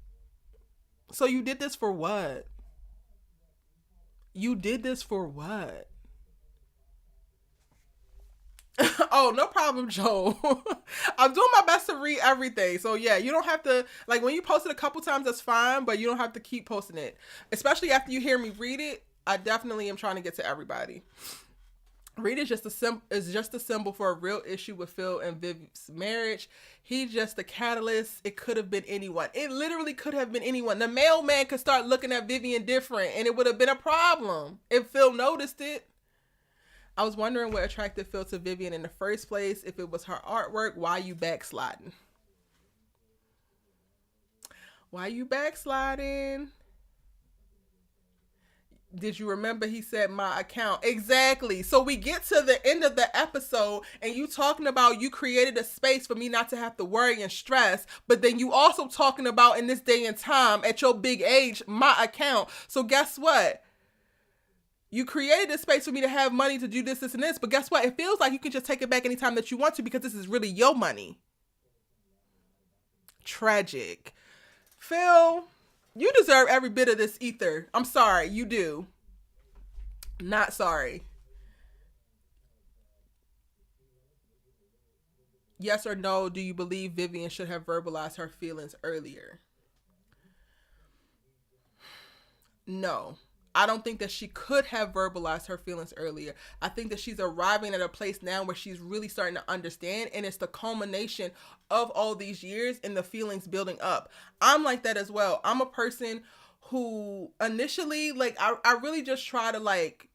so you did this for what? You did this for what? Oh, no problem, Joe. I'm doing my best to read everything. So yeah, you don't have to, like, when you post it a couple times, that's fine, but you don't have to keep posting it. Especially after you hear me read it, I definitely am trying to get to everybody. Reed is just a symbol for a real issue with Phil and Viv's marriage. He's just a catalyst. It could have been anyone. It literally could have been anyone. The mailman could start looking at Vivian different and it would have been a problem if Phil noticed it. I was wondering what attracted Phil to Vivian in the first place. If it was her artwork, why you backsliding? Why you backsliding? Did you remember he said my account? Exactly. So we get to the end of the episode and you talking about you created a space for me not to have to worry and stress. But then you also talking about in this day and time at your big age, my account. So guess what? You created a space for me to have money to do this, this, and this. But guess what? It feels like you can just take it back anytime that you want to because this is really your money. Tragic. Phil, you deserve every bit of this ether. I'm sorry. You do. Not sorry. Yes or no, do you believe Vivian should have verbalized her feelings earlier? No. I don't think that she could have verbalized her feelings earlier. I think that she's arriving at a place now where she's really starting to understand, and it's the culmination of all these years and the feelings building up. I'm like that as well. I'm a person who initially, like, I really just try to, like,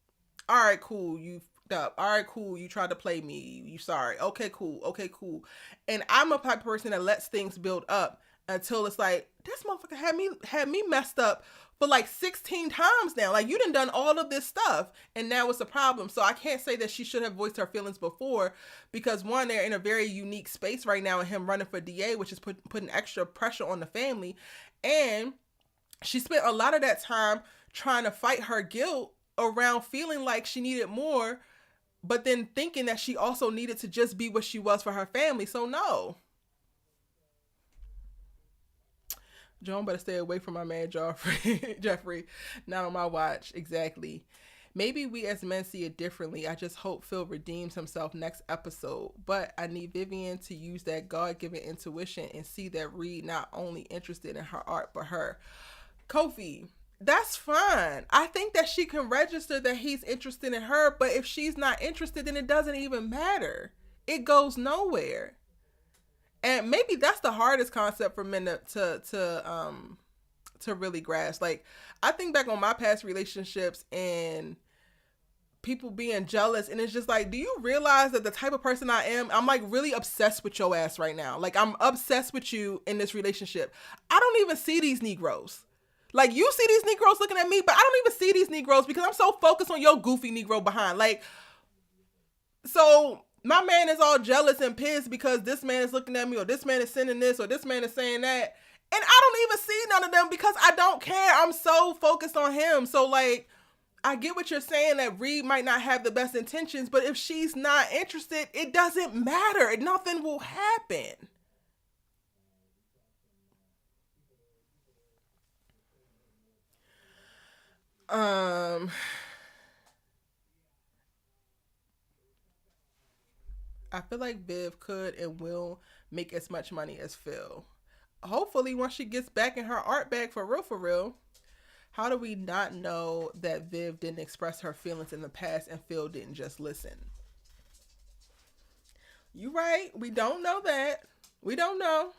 all right, cool, you up. All right, cool, you tried to play me. You sorry. Okay, cool. Okay, cool. And I'm a type of person that lets things build up until it's like, this motherfucker had me messed up for like 16 times now. Like, you done all of this stuff and now it's a problem. So I can't say that she should have voiced her feelings before because, one, they're in a very unique space right now and him running for DA, which is putting extra pressure on the family. And she spent a lot of that time trying to fight her guilt around feeling like she needed more, but then thinking that she also needed to just be what she was for her family. So no. Joan better stay away from my man Geoffrey. Not on my watch. Exactly. Maybe we as men see it differently. I just hope Phil redeems himself next episode. But I need Vivian to use that God-given intuition and see that Reed not only interested in her art, but her. Kofi, that's fine. I think that she can register that he's interested in her, but if she's not interested, then it doesn't even matter. It goes nowhere. And maybe that's the hardest concept for men to really grasp. Like, I think back on my past relationships and people being jealous, and it's just like, do you realize that the type of person I am, I'm like really obsessed with your ass right now. Like, I'm obsessed with you in this relationship. I don't even see these Negroes. Like, you see these Negroes looking at me, but I don't even see these Negroes because I'm so focused on your goofy Negro behind. Like, so my man is all jealous and pissed because this man is looking at me, or this man is sending this, or this man is saying that. And I don't even see none of them because I don't care. I'm so focused on him. So, like, I get what you're saying that Reed might not have the best intentions, but if she's not interested, it doesn't matter. Nothing will happen. I feel like Viv could and will make as much money as Phil. Hopefully, once she gets back in her art bag for real, for real. How do we not know that Viv didn't express her feelings in the past and Phil didn't just listen? You right. We don't know that. We don't know.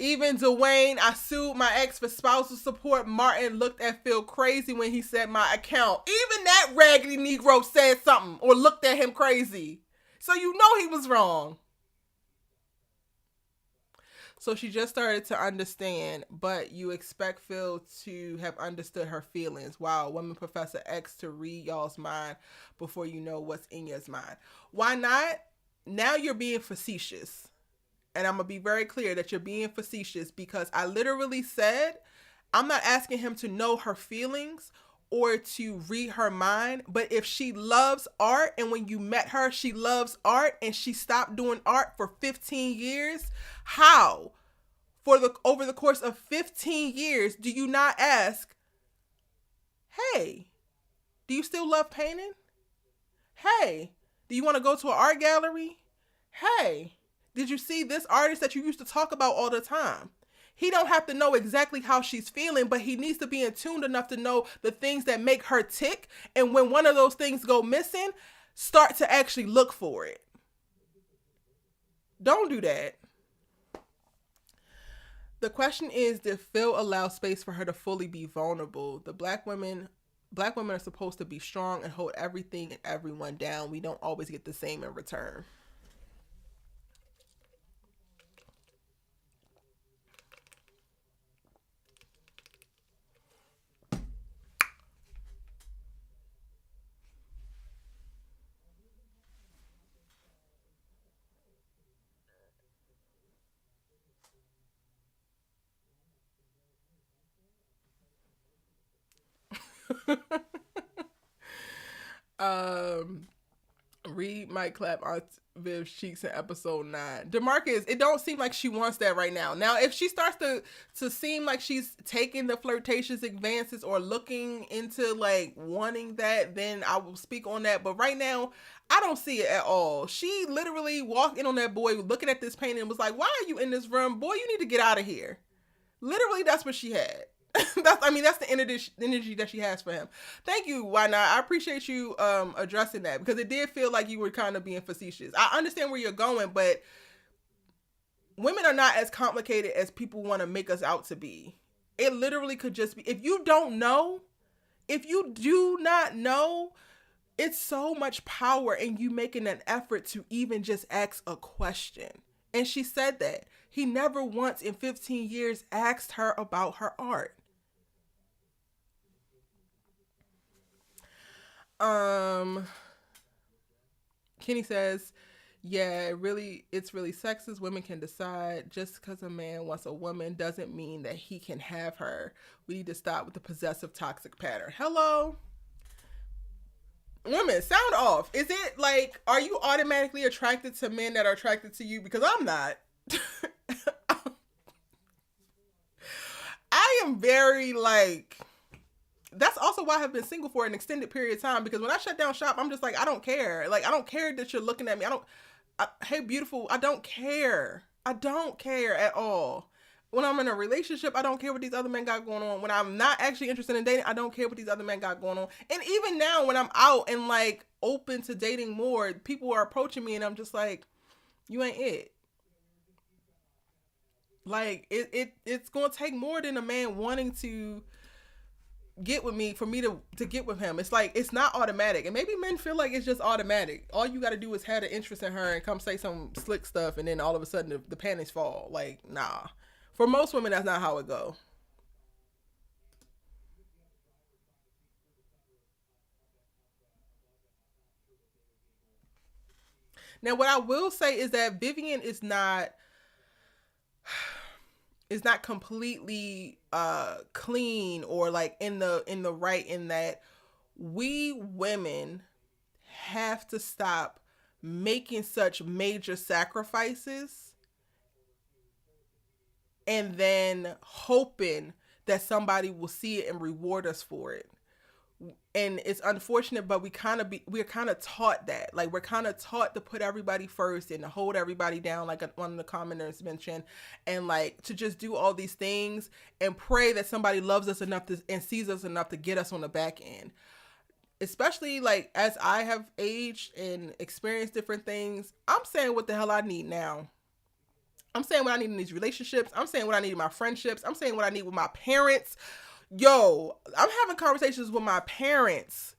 Even Duane, I sued my ex for spousal support. Martin looked at Phil crazy when he said my account. Even that raggedy Negro said something or looked at him crazy. So you know he was wrong. So she just started to understand, but you expect Phil to have understood her feelings. Wow, women Professor X to read y'all's mind before you know what's in y'all's mind. Why not? Now you're being facetious. And I'm going to be very clear that you're being facetious because I literally said, I'm not asking him to know her feelings or to read her mind. But if she loves art and when you met her, she loves art and she stopped doing art for 15 years, how? Over the course of 15 years, do you not ask, hey, do you still love painting? Hey, do you want to go to an art gallery? Hey, did you see this artist that you used to talk about all the time? He don't have to know exactly how she's feeling, but he needs to be in tune enough to know the things that make her tick. And when one of those things go missing, start to actually look for it. Don't do that. The question is, did Phil allow space for her to fully be vulnerable? The black women are supposed to be strong and hold everything and everyone down. We don't always get the same in return. Reed might clap on Viv's cheeks in episode 9. DeMarcus, it don't seem like she wants that right now. Now, if she starts to seem like she's taking the flirtatious advances or looking into like wanting that, then I will speak on that. But right now, I don't see it at all. She literally walked in on that boy looking at this painting and was like, why are you in this room? Boy, you need to get out of here. Literally, that's what she had. That's the energy that she has for him. Thank you, Why Not? I appreciate you addressing that because it did feel like you were kind of being facetious. I understand where you're going, but women are not as complicated as people want to make us out to be. It literally could just be, if you do not know, it's so much power in you making an effort to even just ask a question. And she said that. He never once in 15 years asked her about her art. Kenny says, yeah, it's really sexist. Women can decide. Just because a man wants a woman doesn't mean that he can have her. We need to stop with the possessive toxic pattern. Hello? Women, sound off. Is it like, are you automatically attracted to men that are attracted to you? Because I'm not. I am very like, that's also why I have been single for an extended period of time, because when I shut down shop, I'm just like, I don't care. Like, I don't care that you're looking at me. Hey, beautiful, I don't care. I don't care at all. When I'm in a relationship, I don't care what these other men got going on. When I'm not actually interested in dating, I don't care what these other men got going on. And even now, when I'm out and like open to dating more, people are approaching me and I'm just like, you ain't it. Like, it's going to take more than a man wanting to get with me for me to get with him. It's like, it's not automatic. And maybe men feel like it's just automatic. All you got to do is have an interest in her and come say some slick stuff, and then all of a sudden the panties fall. Like, nah. For most women, that's not how it go. Now, what I will say is that Vivian is not is not completely clean or like in the right, in that we women have to stop making such major sacrifices and then hoping that somebody will see it and reward us for it. And it's unfortunate, but we're kind of taught that. Like, we're kind of taught to put everybody first and to hold everybody down, like one of the commenters mentioned, and like to just do all these things and pray that somebody loves us enough and sees us enough to get us on the back end. Especially like as I have aged and experienced different things, I'm saying what the hell I need now. I'm saying what I need in these relationships. I'm saying what I need in my friendships. I'm saying what I need with my parents. Yo, I'm having conversations with my parents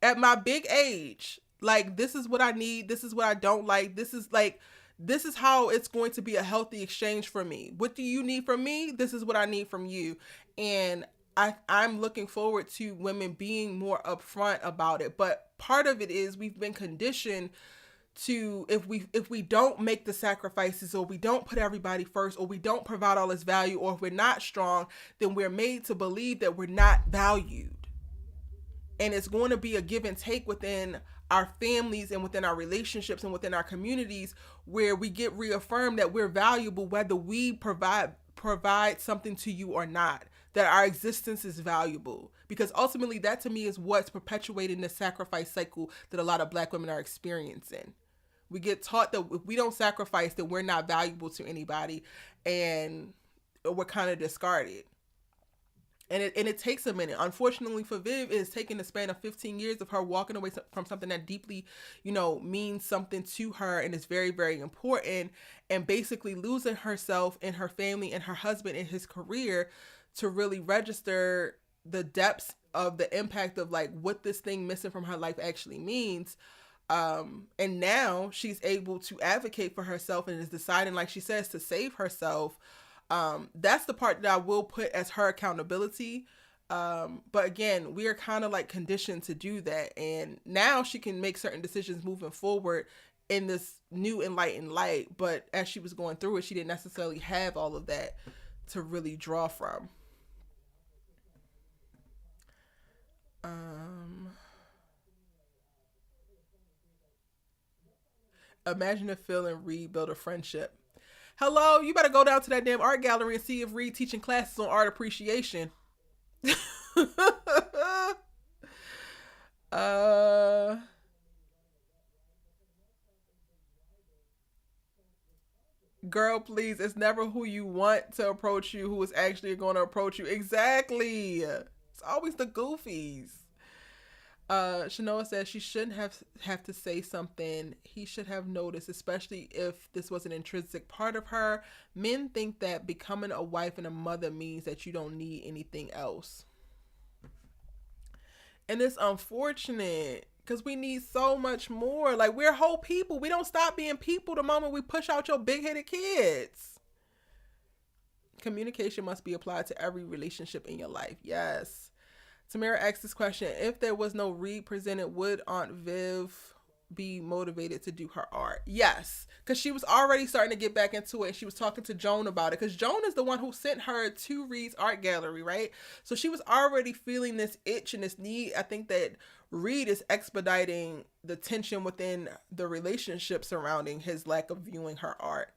at my big age. Like, this is what I need. This is what I don't like. This is how it's going to be a healthy exchange for me. What do you need from me? This is what I need from you. And I'm looking forward to women being more upfront about it. But part of it is we've been conditioned to, if we don't make the sacrifices, or we don't put everybody first, or we don't provide all this value, or if we're not strong, then we're made to believe that we're not valued. And it's going to be a give and take within our families and within our relationships and within our communities, where we get reaffirmed that we're valuable whether we provide something to you or not, that our existence is valuable. Because ultimately that to me is what's perpetuating the sacrifice cycle that a lot of Black women are experiencing. We get taught that if we don't sacrifice, that we're not valuable to anybody, and we're kind of discarded. And it takes a minute. Unfortunately for Viv, it's taken the span of 15 years of her walking away from something that deeply, means something to her and is very, very important, and basically losing herself and her family and her husband and his career to really register the depths of the impact of like what this thing missing from her life actually means. And now she's able to advocate for herself and is deciding, like she says, to save herself. That's the part that I will put as her accountability. But again, we are kind of like conditioned to do that. And now she can make certain decisions moving forward in this new enlightened light. But as she was going through it, she didn't necessarily have all of that to really draw from. Imagine if Phil and Reed build a friendship. Hello, you better go down to that damn art gallery and see if Reed teaching classes on art appreciation. Girl, please, it's never who you want to approach you who is actually going to approach you. Exactly. It's always the goofies. Shanoa says she shouldn't have to say something. He should have noticed, especially if this was an intrinsic part of her. Men think that becoming a wife and a mother means that you don't need anything else. And it's unfortunate because we need so much more. Like, we're whole people. We don't stop being people the moment we push out your big-headed kids. Communication must be applied to every relationship in your life. Yes. Tamara asked this question: if there was no Reed presented, would Aunt Viv be motivated to do her art? Yes, because she was already starting to get back into it, and she was talking to Joan about it, because Joan is the one who sent her to Reed's art gallery, right? So she was already feeling this itch and this need. I think that Reed is expediting the tension within the relationship surrounding his lack of viewing her art.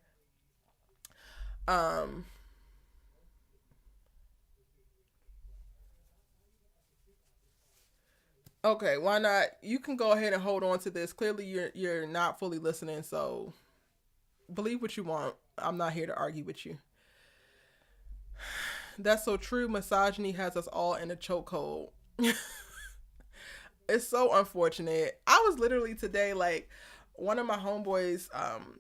Okay, why not? You can go ahead and hold on to this. Clearly, you're not fully listening, so believe what you want. I'm not here to argue with you. That's so true. Misogyny has us all in a chokehold. It's so unfortunate. I was literally today, like, one of my homeboys,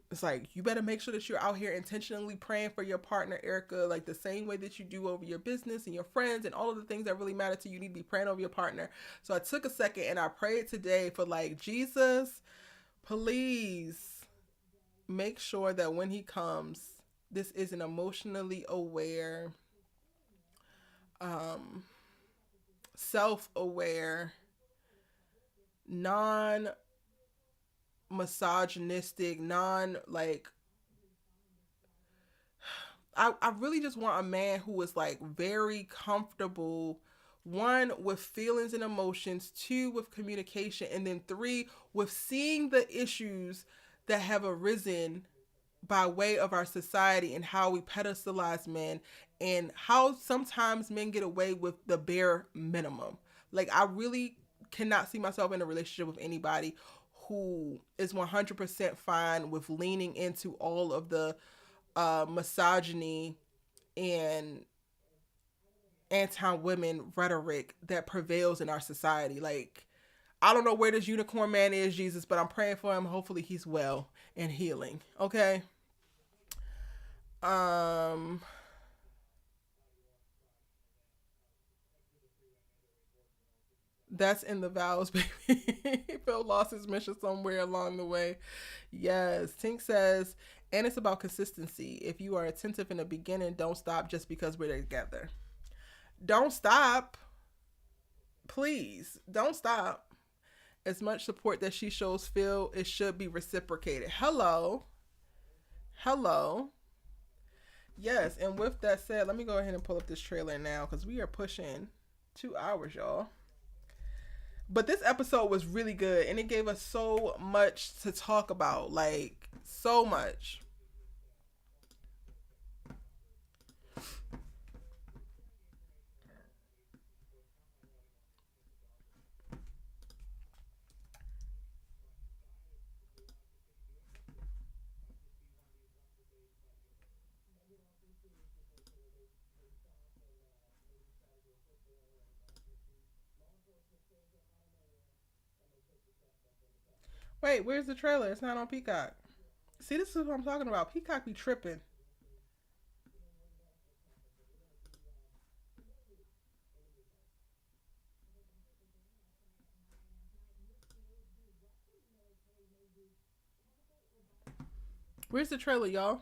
it's like, you better make sure that you're out here intentionally praying for your partner, Erica, like the same way that you do over your business and your friends and all of the things that really matter to you. You need to be praying over your partner. So I took a second and I prayed today for, like, Jesus, please make sure that when he comes, this is an emotionally aware, self-aware, non-misogynistic, I really just want a man who is like very comfortable, one, with feelings and emotions, two, with communication, and then three, with seeing the issues that have arisen by way of our society and how we pedestalize men and how sometimes men get away with the bare minimum. Like, I really cannot see myself in a relationship with anybody who is 100% fine with leaning into all of the misogyny and anti-women rhetoric that prevails in our society. Like, I don't know where this unicorn man is, Jesus, but I'm praying for him. Hopefully he's well and healing. Okay. Um that's in the vows, baby. Phil lost his mission somewhere along the way. Yes. Tink says, and it's about consistency. If you are attentive in the beginning, don't stop just because we're together. Don't stop. Please. Don't stop. As much support that she shows Phil, it should be reciprocated. Hello. Hello. Yes, and with that said, let me go ahead and pull up this trailer now because we are pushing 2 hours, y'all. But this episode was really good and it gave us so much to talk about. Like, so much. Wait, where's the trailer? It's not on Peacock. See, this is what I'm talking about. Peacock be tripping. Where's the trailer, y'all?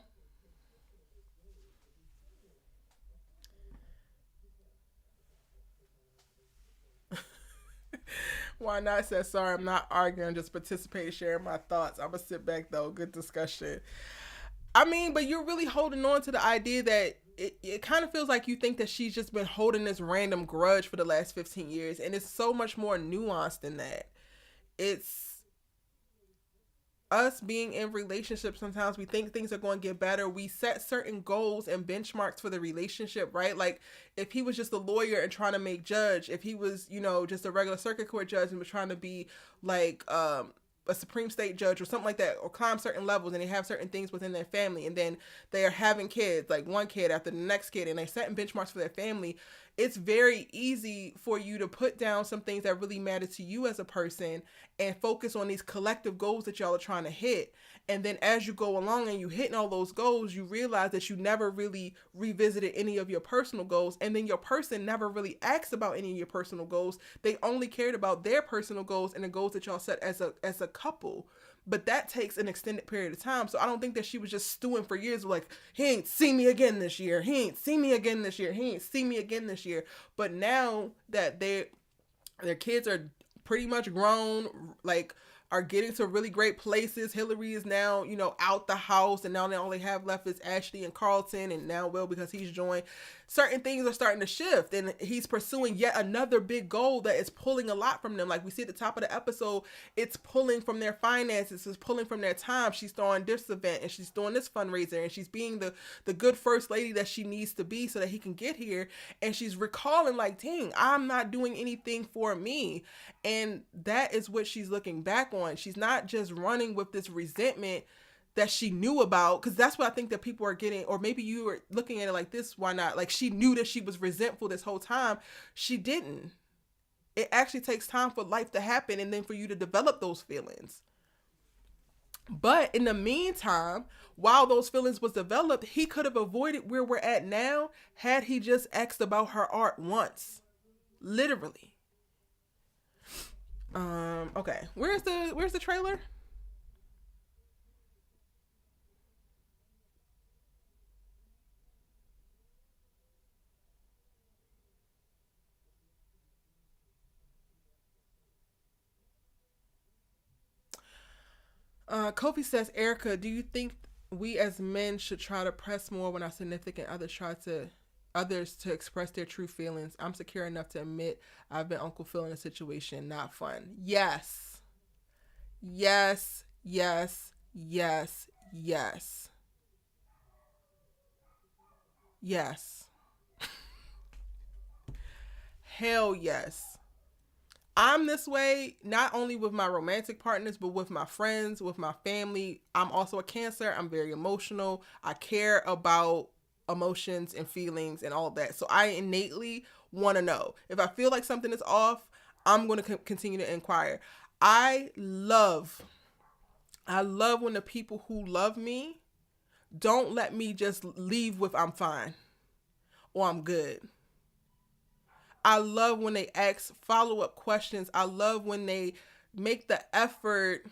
Why not? Says, sorry, I'm not arguing, just participating, sharing my thoughts. I'm going to sit back, though. Good discussion. I mean, but you're really holding on to the idea that it kind of feels like you think that she's just been holding this random grudge for the last 15 years. And it's so much more nuanced than that. It's us being in relationships. Sometimes we think things are going to get better. We set certain goals and benchmarks for the relationship, right? Like, if he was just a lawyer and trying to make judge, if he was, just a regular circuit court judge and was trying to be like a Supreme State judge or something like that, or climb certain levels, and they have certain things within their family, and then they are having kids, like one kid after the next kid, and they're setting benchmarks for their family. It's very easy for you to put down some things that really matter to you as a person and focus on these collective goals that y'all are trying to hit. And then as you go along and you hitting all those goals, you realize that you never really revisited any of your personal goals. And then your person never really asked about any of your personal goals. They only cared about their personal goals and the goals that y'all set as a couple. But that takes an extended period of time. So I don't think that she was just stewing for years like, he ain't see me again this year. He ain't see me again this year. He ain't see me again this year. But now that their kids are pretty much grown, like, are getting to really great places. Hilary is now, out the house, and now all they have left is Ashley and Carlton, and now Will, because he's joined. Certain things are starting to shift, and he's pursuing yet another big goal that is pulling a lot from them. Like we see at the top of the episode, it's pulling from their finances, it's pulling from their time. She's throwing this event, and she's doing this fundraiser, and she's being the good first lady that she needs to be so that he can get here. And she's recalling, like, dang, I'm not doing anything for me. And that is what she's looking back on. She's not just running with this resentment that she knew about, because that's what I think that people are getting, or maybe you were looking at it like this, why not? Like, she knew that she was resentful this whole time. She didn't. It actually takes time for life to happen and then for you to develop those feelings. But in the meantime, while those feelings was developed, he could have avoided where we're at now had he just asked about her art once. Literally. Okay. Where's the trailer? Kofi says, Erica, do you think we as men should try to press more when our significant others to express their true feelings. I'm secure enough to admit I've been Uncle Phil in a situation not fun. Yes. Yes. Yes. Yes. Yes. Yes. Hell yes. I'm this way not only with my romantic partners, but with my friends, with my family. I'm also a Cancer. I'm very emotional. I care about emotions and feelings and all of that. So I innately want to know. If I feel like something is off, I'm going to continue to inquire. I love when the people who love me don't let me just leave with I'm fine or I'm good. I love when they ask follow-up questions. I love when they make the effort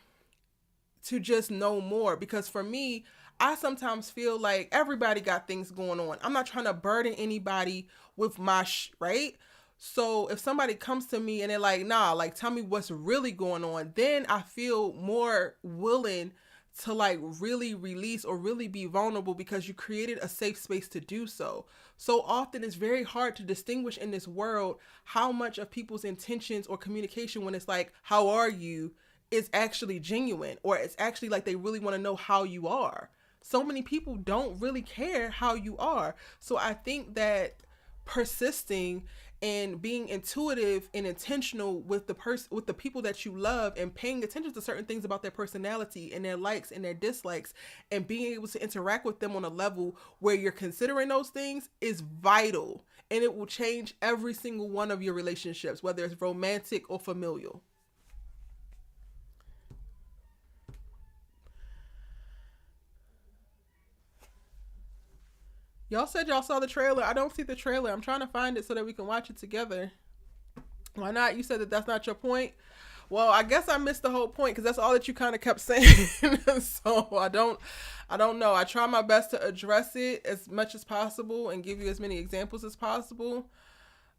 to just know more. Because for me, I sometimes feel like everybody got things going on. I'm not trying to burden anybody with my right? So if somebody comes to me and they're like, nah, like tell me what's really going on, then I feel more willing to like really release or really be vulnerable because you created a safe space to do so. So often it's very hard to distinguish in this world how much of people's intentions or communication when it's like, how are you, is actually genuine, or it's actually like they really want to know how you are. So many people don't really care how you are. So I think that persisting and being intuitive and intentional with the people that you love and paying attention to certain things about their personality and their likes and their dislikes and being able to interact with them on a level where you're considering those things is vital, and it will change every single one of your relationships, whether it's romantic or familial. Y'all said y'all saw the trailer. I don't see the trailer. I'm trying to find it so that we can watch it together. Why not? You said that that's not your point. Well, I guess I missed the whole point because that's all that you kind of kept saying. So I don't know. I try my best to address it as much as possible and give you as many examples as possible.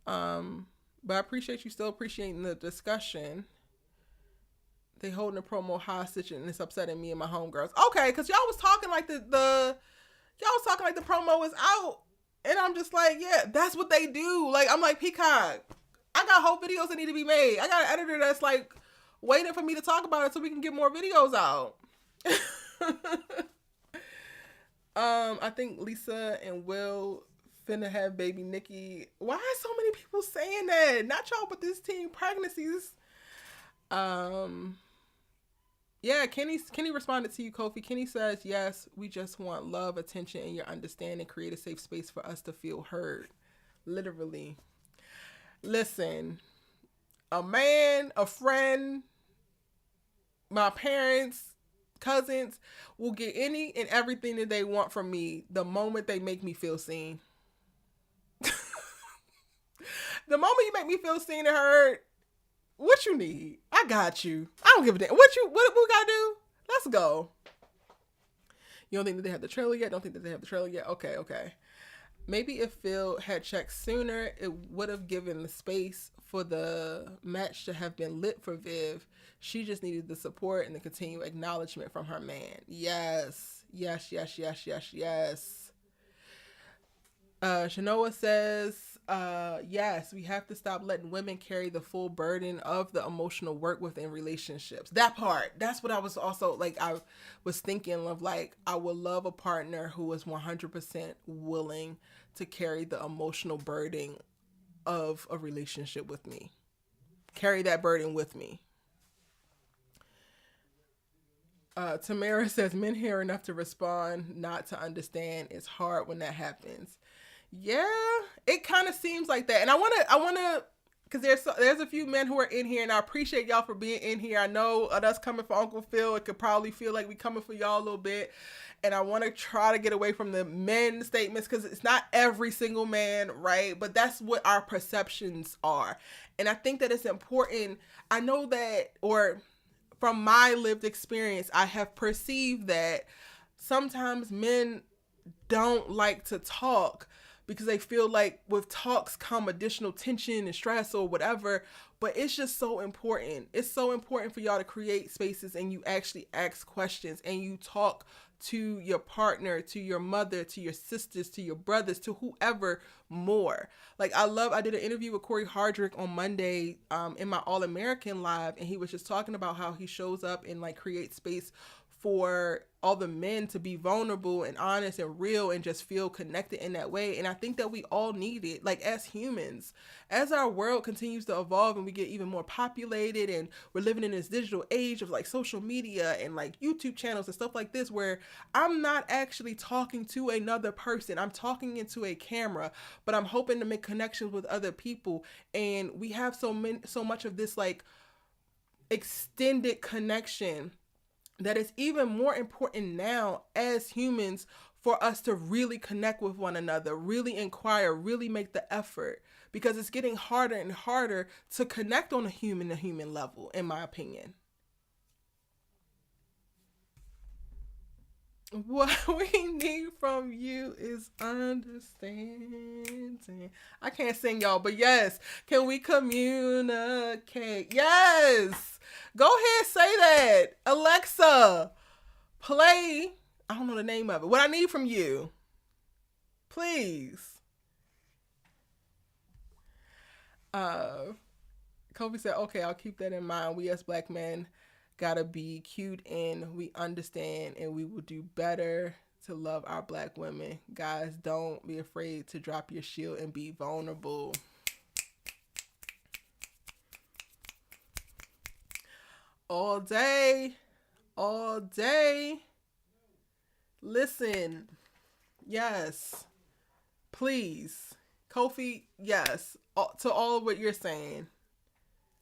But I appreciate you still appreciating the discussion. They holding the promo hostage and it's upsetting me and my homegirls. Okay, because y'all was talking like the promo was out, and I'm just like, yeah, that's what they do. Like, I'm like, Peacock, I got whole videos that need to be made. I got an editor that's like waiting for me to talk about it so we can get more videos out. I think Lisa and Will finna have baby Nikki. Why are so many people saying that? Not y'all, but this teen pregnancies. Yeah, Kenny responded to you, Kofi. Kenny says, yes, we just want love, attention, and your understanding. Create a safe space for us to feel heard. Literally. Listen, a man, a friend, my parents, cousins will get any and everything that they want from me the moment they make me feel seen. The moment you make me feel seen and heard, what you need? I got you. I don't give a damn. What we gotta do? Let's go. You don't think that they have the trailer yet? Don't think that they have the trailer yet? Okay. Maybe if Phil had checked sooner, it would have given the space for the match to have been lit for Viv. She just needed the support and the continued acknowledgement from her man. Yes. Shanoa says, yes, we have to stop letting women carry the full burden of the emotional work within relationships. That part, that's what I was also like, I was thinking of, like, I would love a partner who was 100% willing to carry the emotional burden of a relationship with me. Carry that burden with me. Tamara says, men hear enough to respond, not to understand. It's hard when that happens. Yeah, it kind of seems like that. And I want to, because there's a few men who are in here, and I appreciate y'all for being in here. I know us coming for Uncle Phil, it could probably feel like we coming for y'all a little bit. And I want to try to get away from the men statements because it's not every single man, right? But that's what our perceptions are. And I think that it's important. I know that, or from my lived experience, I have perceived that sometimes men don't like to talk because they feel like with talks come additional tension and stress or whatever. But it's just so important. It's so important for y'all to create spaces and you actually ask questions and you talk to your partner, to your mother, to your sisters, to your brothers, to whoever more. Like I did an interview with Corey Hardrick on Monday in my All American Live, and he was just talking about how he shows up and like creates space for all the men to be vulnerable and honest and real and just feel connected in that way. And I think that we all need it, like as humans, as our world continues to evolve and we get even more populated and we're living in this digital age of like social media and like YouTube channels and stuff like this, where I'm not actually talking to another person. I'm talking into a camera, but I'm hoping to make connections with other people. And we have so much of this like extended connection that it's even more important now as humans for us to really connect with one another, really inquire, really make the effort, because it's getting harder and harder to connect on a human level, in my opinion. What we need from you is understanding. I can't sing, y'all, but yes, can we communicate? Yes! Go ahead, say that. Alexa, play, I don't know the name of it. What I need from you. Please. Kobe said, okay, I'll keep that in mind. We as black men gotta be cute and we understand and we will do better to love our black women. Guys, don't be afraid to drop your shield and be vulnerable. All day. Listen. Yes. Please. Kofi, yes. To all of what you're saying.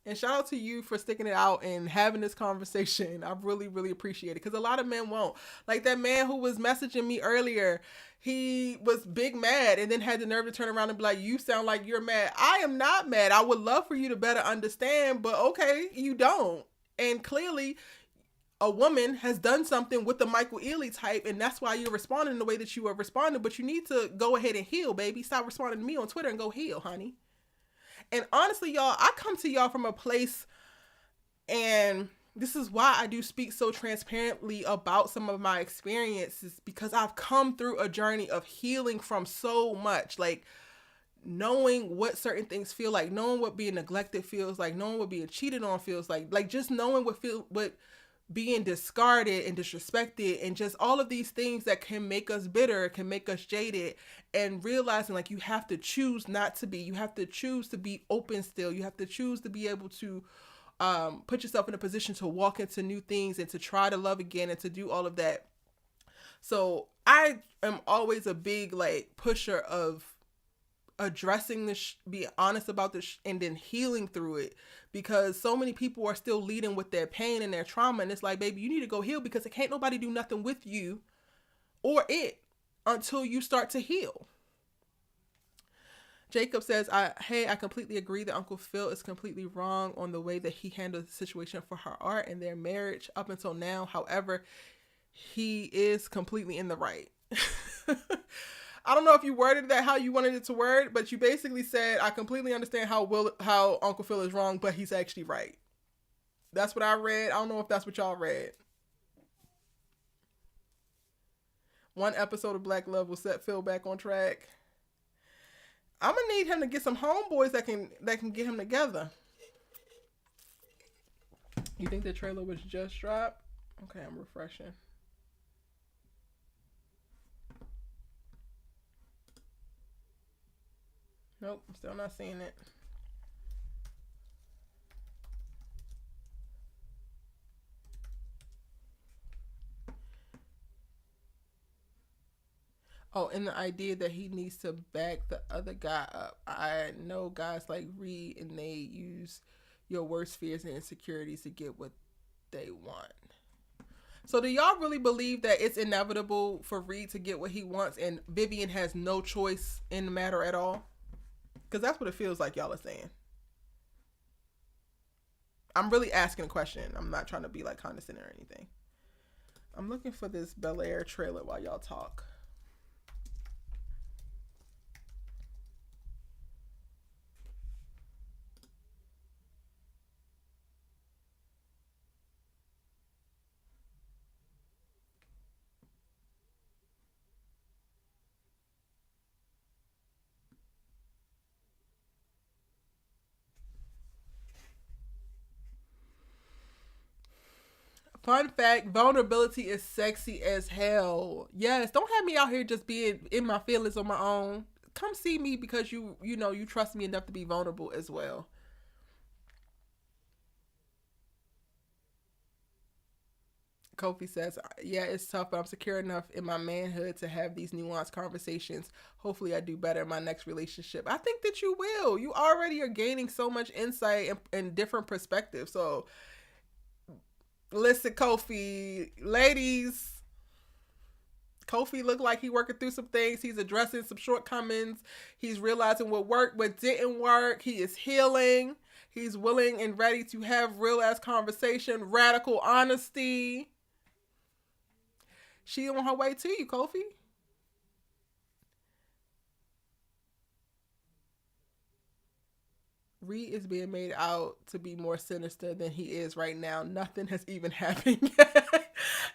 And shout out to you for sticking it out and having this conversation. I really, really appreciate it. Because a lot of men won't. Like that man who was messaging me earlier, he was big mad and then had the nerve to turn around and be like, you sound like you're mad. I am not mad. I would love for you to better understand, but okay, you don't. And clearly, a woman has done something with the Michael Ealy type, and that's why you're responding the way that you are responding. But you need to go ahead and heal, baby. Stop responding to me on Twitter and go heal, honey. And honestly, y'all, I come to y'all from a place, and this is why I do speak so transparently about some of my experiences, because I've come through a journey of healing from so much, like knowing what certain things feel like, knowing what being neglected feels like, knowing what being cheated on feels like just knowing what being discarded and disrespected and just all of these things that can make us bitter, can make us jaded, and realizing like you have to choose not to be. You have to choose to be open still. You have to choose to be able to put yourself in a position to walk into new things and to try to love again and to do all of that. So I am always a big like pusher of addressing this, be honest about this, and then healing through it, because so many people are still leading with their pain and their trauma, and it's like, baby, you need to go heal, because it can't nobody do nothing with you or it until you start to heal. Jacob says, I completely agree that Uncle Phil is completely wrong on the way that he handled the situation for her art and their marriage up until now. However, he is completely in the right. I don't know if you worded that how you wanted it to word, but you basically said, I completely understand how Uncle Phil is wrong, but he's actually right. That's what I read. I don't know if that's what y'all read. One episode of Black Love will set Phil back on track. I'm gonna need him to get some homeboys that can get him together. You think the trailer was just dropped? Okay, I'm refreshing. Nope, I'm still not seeing it. Oh, and the idea that he needs to back the other guy up. I know guys like Reed, and they use your worst fears and insecurities to get what they want. So do y'all really believe that it's inevitable for Reed to get what he wants and Vivian has no choice in the matter at all? Because that's what it feels like y'all are saying. I'm really asking a question. I'm not trying to be like condescending or anything. I'm looking for this Bel Air trailer while y'all talk. Fun fact, vulnerability is sexy as hell. Yes, don't have me out here just being in my feelings on my own. Come see me because you know you trust me enough to be vulnerable as well. Kofi says, yeah, it's tough, but I'm secure enough in my manhood to have these nuanced conversations. Hopefully I do better in my next relationship. I think that you will. You already are gaining so much insight and different perspectives. So listen, Kofi, ladies, Kofi looked like he working through some things. He's addressing some shortcomings. He's realizing what worked, what didn't work. He is healing. He's willing and ready to have real ass conversation, radical honesty. She on her way to you, Kofi. Reed is being made out to be more sinister than he is right now. Nothing has even happened yet.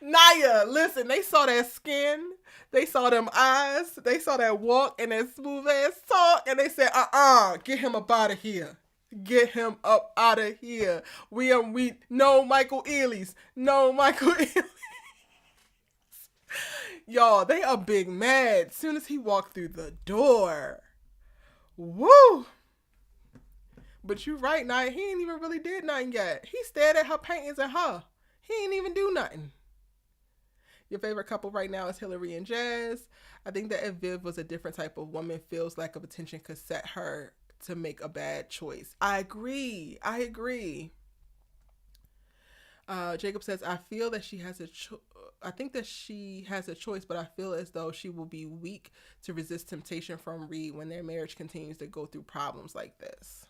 Naya, listen, they saw that skin, they saw them eyes, they saw that walk and that smooth ass talk, and they said, get him up out of here. Get him up out of here. We no Michael Ealy's. No Michael Ealy's. Y'all, they are big mad as soon as he walked through the door. Woo! But you right, Naya, he ain't even really did nothing yet. He stared at her paintings and her. He ain't even do nothing. Your favorite couple right now is Hilary and Jazz. I think that if Viv was a different type of woman, Phil's lack of attention could set her to make a bad choice. I agree. Jacob says, I feel that she has I think that she has a choice, but I feel as though she will be weak to resist temptation from Reed when their marriage continues to go through problems like this.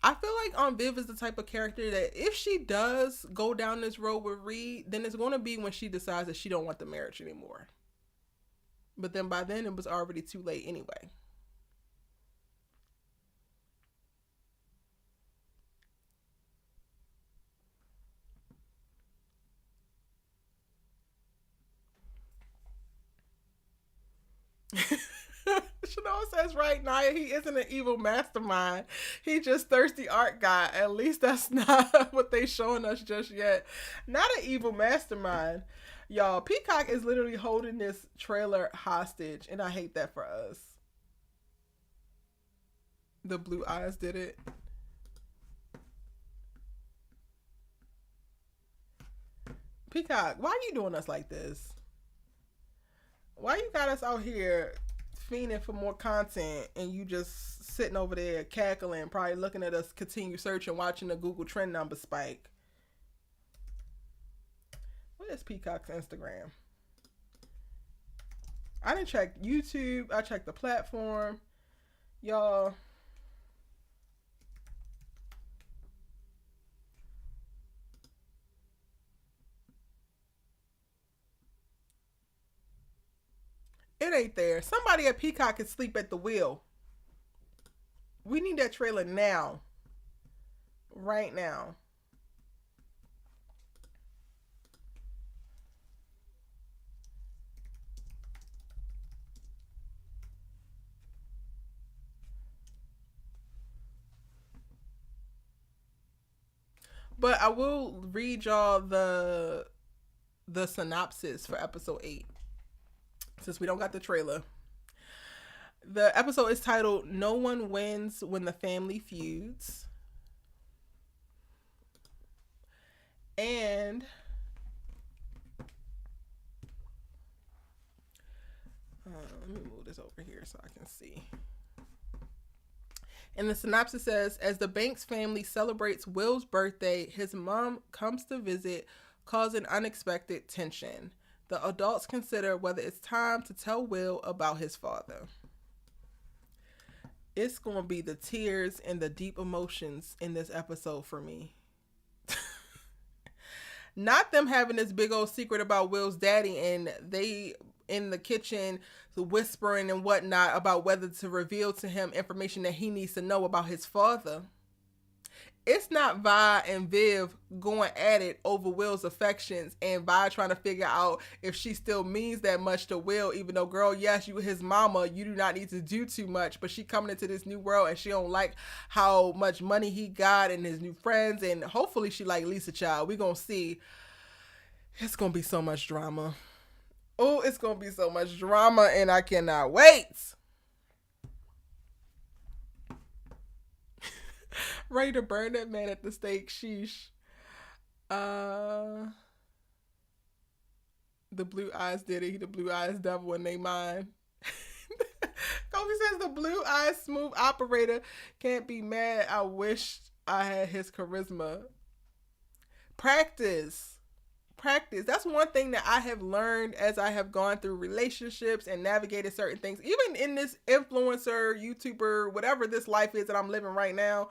I feel like Viv is the type of character that if she does go down this road with Reed, then it's going to be when she decides that she don't want the marriage anymore. But then by then it was already too late anyway. Chanel says, right, Naya, he isn't an evil mastermind. He just thirsty art guy. At least that's not what they showing us just yet. Not an evil mastermind. Y'all, Peacock is literally holding this trailer hostage, and I hate that for us. The blue eyes did it. Peacock, why are you doing us like this? Why you got us out here fiending for more content and you just sitting over there cackling, probably looking at us continue searching, watching the Google trend number spike? What is Peacock's Instagram? I didn't check YouTube. I checked the platform. Y'all. It ain't there. Somebody at Peacock can sleep at the wheel. We need that trailer now. Right now. But I will read y'all the synopsis for episode 8. Since we don't got the trailer. The episode is titled No One Wins When the Family Feuds. And let me move this over here so I can see. And the synopsis says, as the Banks family celebrates Will's birthday, his mom comes to visit, causing unexpected tension. The adults consider whether it's time to tell Will about his father. It's going to be the tears and the deep emotions in this episode for me. Not them having this big old secret about Will's daddy and they in the kitchen whispering and whatnot about whether to reveal to him information that he needs to know about his father. it's not Vi and Viv going at it over Will's affections and Vi trying to figure out if she still means that much to Will, even though, girl, yes, you his mama, you do not need to do too much, but she coming into this new world and she don't like how much money he got and his new friends, and hopefully she like Lisa Child. We gonna see. It's gonna be so much drama. Oh, it's gonna be so much drama and I cannot wait. Ready to burn that man at the stake. Sheesh. The blue eyes did it. He the blue eyes devil in they mind. Kobe says the blue eyes smooth operator can't be mad. I wish I had his charisma. Practice. That's one thing that I have learned as I have gone through relationships and navigated certain things. Even in this influencer, YouTuber, whatever this life is that I'm living right now.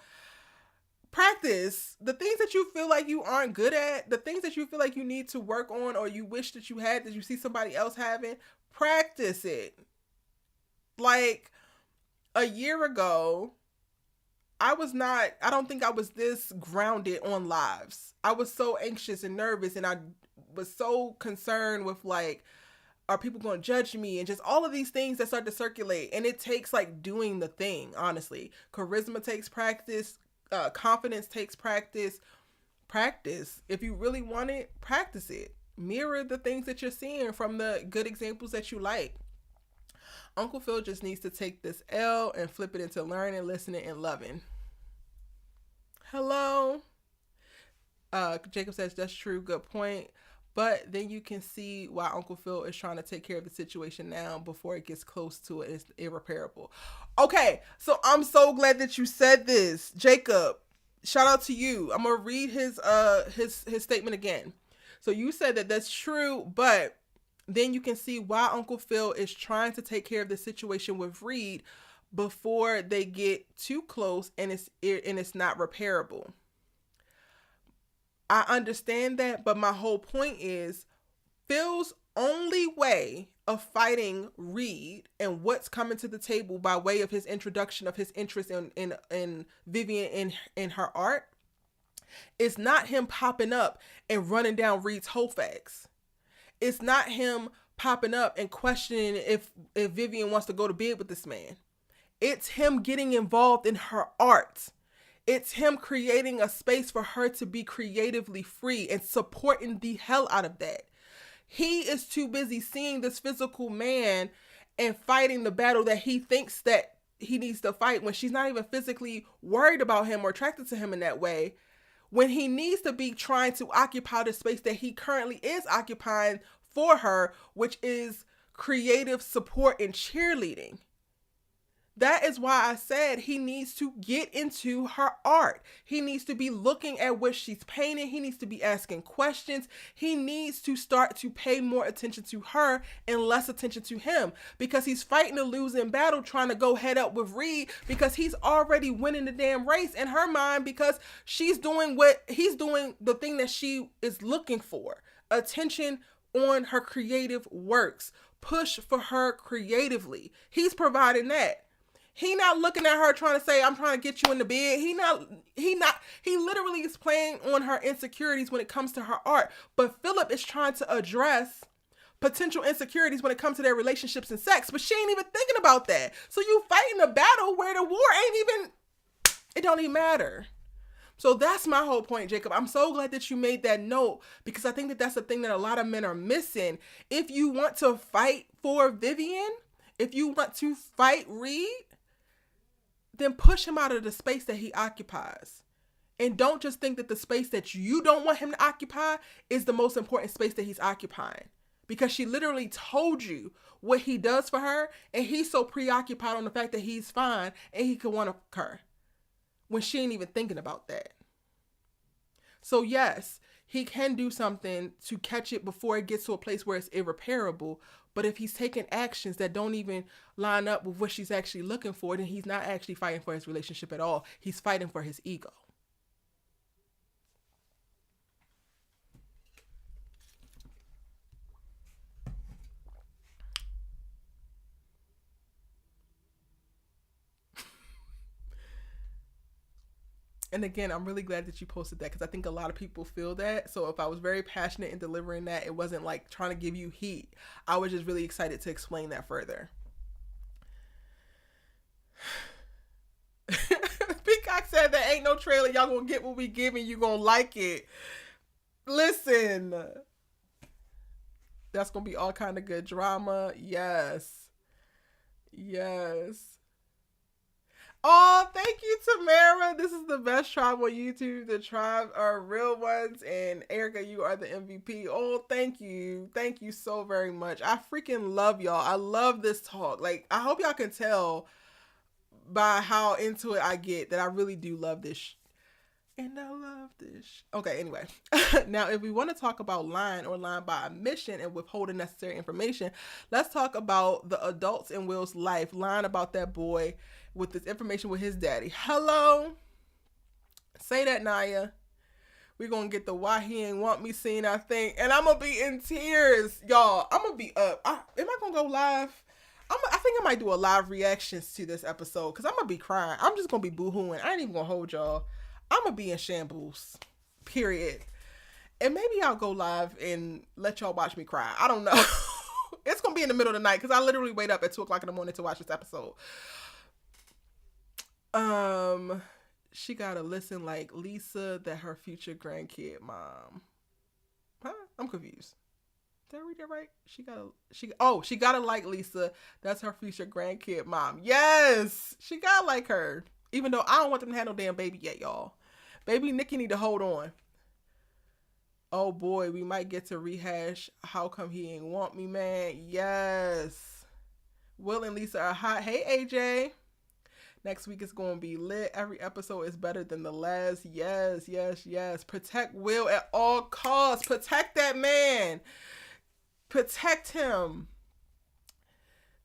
Practice the things that you feel like you aren't good at, the things that you feel like you need to work on or you wish that you had that you see somebody else having. Practice it. Like a year ago, I don't think I was this grounded on lives. I was so anxious and nervous and I was so concerned with like, are people going to judge me? And just all of these things that start to circulate. And it takes like doing the thing, honestly. Charisma takes practice. Confidence takes practice. If you really want it, practice it. Mirror the things that you're seeing from the good examples that you like. Uncle Phil just needs to take this L and flip it into learning, listening, and loving. Hello. Jacob says that's true. Good point. But then you can see why Uncle Phil is trying to take care of the situation now before it gets close to it. It's irreparable. Okay, so I'm so glad that you said this, Jacob. Shout out to you. I'm gonna read his statement again. So you said that that's true, but then you can see why Uncle Phil is trying to take care of the situation with Reed before they get too close and it's not repairable. I understand that, but my whole point is Phil's only way of fighting Reed and what's coming to the table by way of his introduction of his interest in Vivian in her art is not him popping up and running down Reed's whole facts. It's not him popping up and questioning if Vivian wants to go to bed with this man. It's him getting involved in her art. It's him creating a space for her to be creatively free and supporting the hell out of that. He is too busy seeing this physical man and fighting the battle that he thinks that he needs to fight when she's not even physically worried about him or attracted to him in that way. When he needs to be trying to occupy the space that he currently is occupying for her, which is creative support and cheerleading. That is why I said he needs to get into her art. He needs to be looking at what she's painting. He needs to be asking questions. He needs to start to pay more attention to her and less attention to him, because he's fighting a losing battle trying to go head up with Reed because he's already winning the damn race in her mind, because she's doing what he's doing, the thing that she is looking for. Attention on her creative works. Push for her creatively. He's providing that. He not looking at her trying to say, I'm trying to get you in the bed. He literally is playing on her insecurities when it comes to her art. But Phillip is trying to address potential insecurities when it comes to their relationships and sex. But she ain't even thinking about that. So you fighting a battle where the war it don't even matter. So that's my whole point, Jacob. I'm so glad that you made that note, because I think that that's the thing that a lot of men are missing. If you want to fight for Vivian, if you want to fight Reed, then push him out of the space that he occupies. And don't just think that the space that you don't want him to occupy is the most important space that he's occupying. Because she literally told you what he does for her, and he's so preoccupied on the fact that he's fine and he could want her when she ain't even thinking about that. So yes, he can do something to catch it before it gets to a place where it's irreparable. But if he's taking actions that don't even line up with what she's actually looking for, then he's not actually fighting for his relationship at all. He's fighting for his ego. And again, I'm really glad that you posted that because I think a lot of people feel that. So if I was very passionate in delivering that, it wasn't like trying to give you heat. I was just really excited to explain that further. Peacock said there ain't no trailer. Y'all gonna get what we give and you gonna like it. Listen. That's gonna be all kind of good drama. Yes. Yes. Oh, thank you, Tamara. This is the best tribe on YouTube. The tribe are real ones. And Erica, you are the MVP. Oh, thank you. Thank you so very much. I freaking love y'all. I love this talk. Like, I hope y'all can tell by how into it I get that I really do love this. And I love this. Okay, anyway. Now, if we want to talk about lying or lying by omission and withholding necessary information, let's talk about the adults in Will's life lying about that boy with this information with his daddy. Hello? Say that, Naya. We're going to get the why he ain't want me scene, I think. And I'm going to be in tears. Y'all, I'm going to be up. Am I going to go live? I think I might do a live reactions to this episode because I'm going to be crying. I'm just going to be boo-hooing. I ain't even going to hold y'all. I'm going to be in shambles. Period. And maybe I'll go live and let y'all watch me cry. I don't know. It's going to be in the middle of the night because I literally wait up at 2 o'clock in the morning to watch this episode. She gotta listen like Lisa, that her future grandkid mom. Huh? I'm confused. Did I read that right? She gotta like Lisa, that's her future grandkid mom. Yes! She gotta like her. Even though I don't want them to have no damn baby yet, y'all. Baby Nikki need to hold on. Oh boy, we might get to rehash how come he ain't want me, man. Yes. Will and Lisa are hot. Hey, AJ. Next week is going to be lit. Every episode is better than the last. Yes, yes, yes. Protect Will at all costs. Protect that man. Protect him.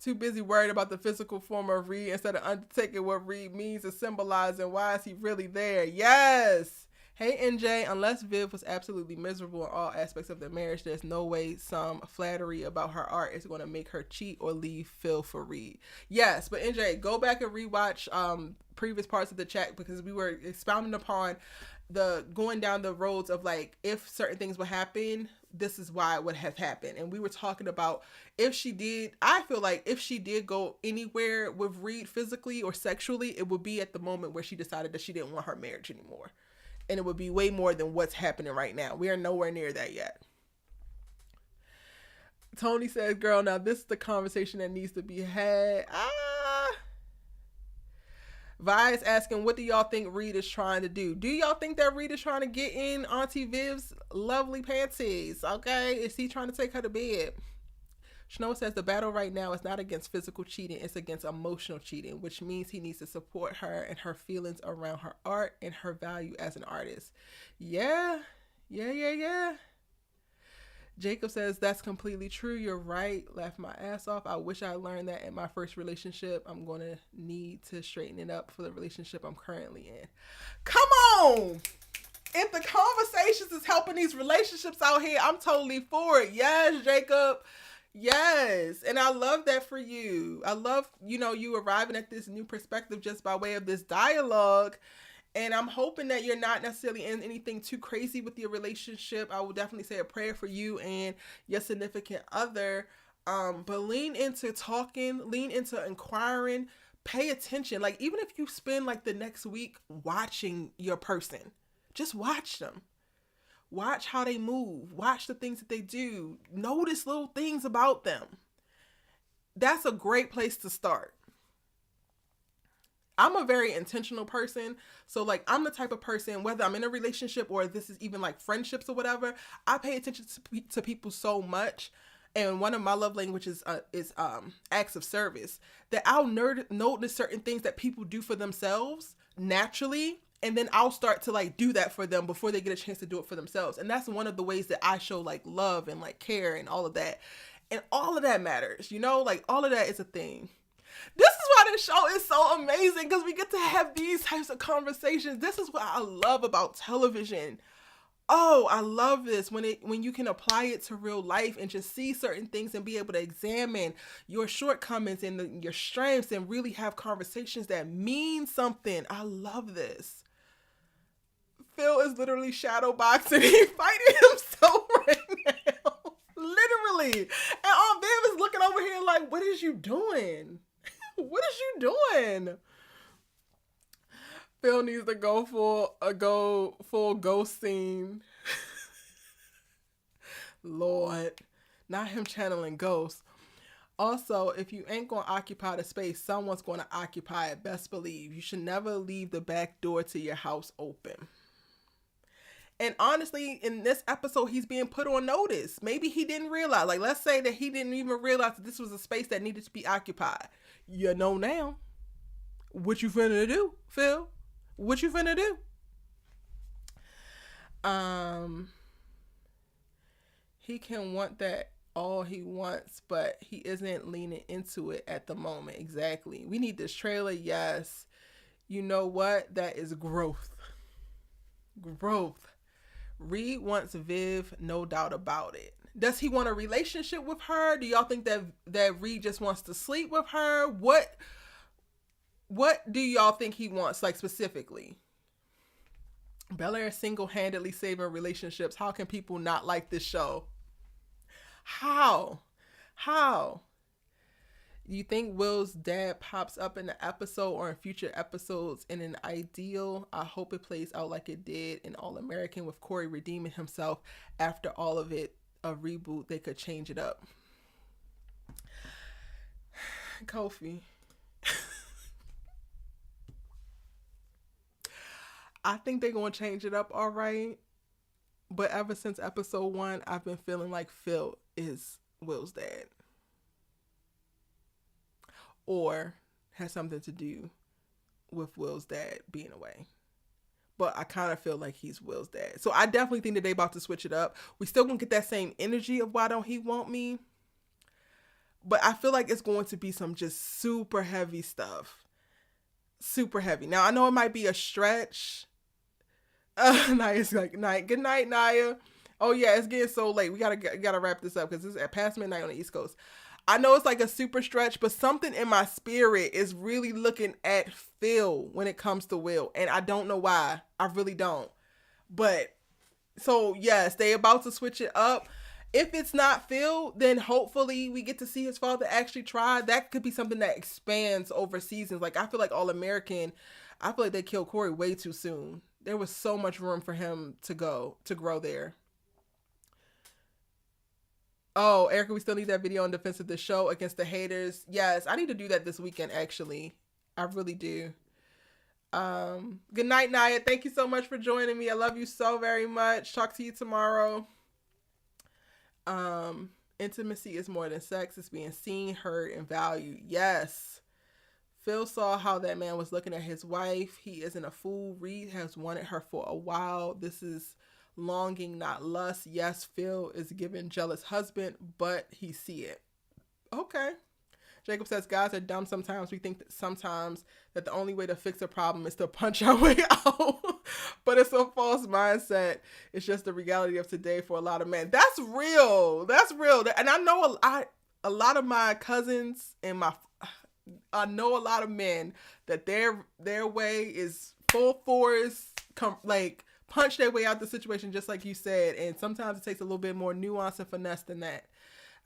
Too busy worried about the physical form of Reed instead of undertaking what Reed means and symbolizing. Why is he really there? Yes. Hey, NJ, unless Viv was absolutely miserable in all aspects of their marriage, there's no way some flattery about her art is going to make her cheat or leave Phil for Reed. Yes, but NJ, go back and rewatch previous parts of the chat because we were expounding upon the going down the roads of like, if certain things would happen, this is why it would have happened. And we were talking about if she did, I feel like if she did go anywhere with Reed physically or sexually, it would be at the moment where she decided that she didn't want her marriage anymore. And it would be way more than what's happening right now. We are nowhere near that yet. Tony says, girl, now this is the conversation that needs to be had. Vi is asking, what do y'all think Reed is trying to do? Do y'all think that Reed is trying to get in Auntie Viv's lovely panties? Okay. Is he trying to take her to bed? Snow says the battle right now is not against physical cheating, it's against emotional cheating, which means he needs to support her and her feelings around her art and her value as an artist. Yeah. Jacob says that's completely true. You're right. Laughed my ass off. I wish I learned that in my first relationship. I'm going to need to straighten it up for the relationship I'm currently in. Come on. If the conversations is helping these relationships out here, I'm totally for it. Yes, Jacob. Yes. And I love that for you. I love, you arriving at this new perspective just by way of this dialogue. And I'm hoping that you're not necessarily in anything too crazy with your relationship. I will definitely say a prayer for you and your significant other. But lean into talking, lean into inquiring, pay attention. Like, even if you spend like the next week watching your person, just watch them. Watch how they move. Watch the things that they do. Notice little things about them. That's a great place to start. I'm a very intentional person. So like, I'm the type of person, whether I'm in a relationship or this is even like friendships or whatever, I pay attention to people so much. And one of my love languages is acts of service, that I'll notice certain things that people do for themselves naturally. And then I'll start to like do that for them before they get a chance to do it for themselves. And that's one of the ways that I show like love and like care and all of that. And all of that matters, like all of that is a thing. This is why this show is so amazing, because we get to have these types of conversations. This is what I love about television. Oh, I love this when you can apply it to real life and just see certain things and be able to examine your shortcomings and your strengths and really have conversations that mean something. I love this. Phil is literally shadow boxing. He fighting himself right now. Literally. And Aunt Viv is looking over here like, what is you doing? What is you doing? Phil needs to go for a full ghost scene. Lord. Not him channeling ghosts. Also, if you ain't going to occupy the space, someone's going to occupy it. Best believe. You should never leave the back door to your house open. And honestly, in this episode, he's being put on notice. Maybe he didn't realize. Like, let's say that he didn't even realize that this was a space that needed to be occupied. You know now. What you finna do, Phil? What you finna do? He can want that all he wants, but he isn't leaning into it at the moment. Exactly. We need this trailer. Yes. You know what? That is growth. Growth. Reed wants Viv, no doubt about it. Does he want a relationship with her? Do y'all think that Reed just wants to sleep with her? What do y'all think he wants, like, specifically? Bel Air single-handedly saving relationships. How can people not like this show? How? You think Will's dad pops up in the episode or in future episodes in an ideal? I hope it plays out like it did in All American with Corey redeeming himself after all of it. A reboot, they could change it up. Kofi. I think they're going to change it up all right. But ever since episode 1, I've been feeling like Phil is Will's dad. Or has something to do with Will's dad being away. But I kind of feel like he's Will's dad. So I definitely think that they about to switch it up. We still gonna get that same energy of why don't he want me. But I feel like it's going to be some just super heavy stuff. Super heavy. Now I know it might be a stretch. Naya's like, night. Good night, Naya. Oh yeah, it's getting so late. We gotta wrap this up because it's at past midnight on the East Coast. I know it's like a super stretch, but something in my spirit is really looking at Phil when it comes to Will. And I don't know why. I really don't. But, so yes, they about to switch it up. If it's not Phil, then hopefully we get to see his father actually try. That could be something that expands over seasons. Like, I feel like All American, I feel like they killed Corey way too soon. There was so much room for him to grow there. Oh, Erica, we still need that video in defense of the show against the haters. Yes, I need to do that this weekend, actually. I really do. Good night, Naya. Thank you so much for joining me. I love you so very much. Talk to you tomorrow. Intimacy is more than sex. It's being seen, heard, and valued. Yes. Phil saw how that man was looking at his wife. He isn't a fool. Reed has wanted her for a while. This is longing, not lust. Yes, Phil is giving jealous husband, but he see it. Okay. Jacob says, guys are dumb sometimes. We think that sometimes that the only way to fix a problem is to punch our way out. But it's a false mindset. It's just the reality of today for a lot of men. That's real. That's real. And I know a lot of my cousins and I know a lot of men that their way is full force, punch their way out the situation, just like you said. And sometimes it takes a little bit more nuance and finesse than that.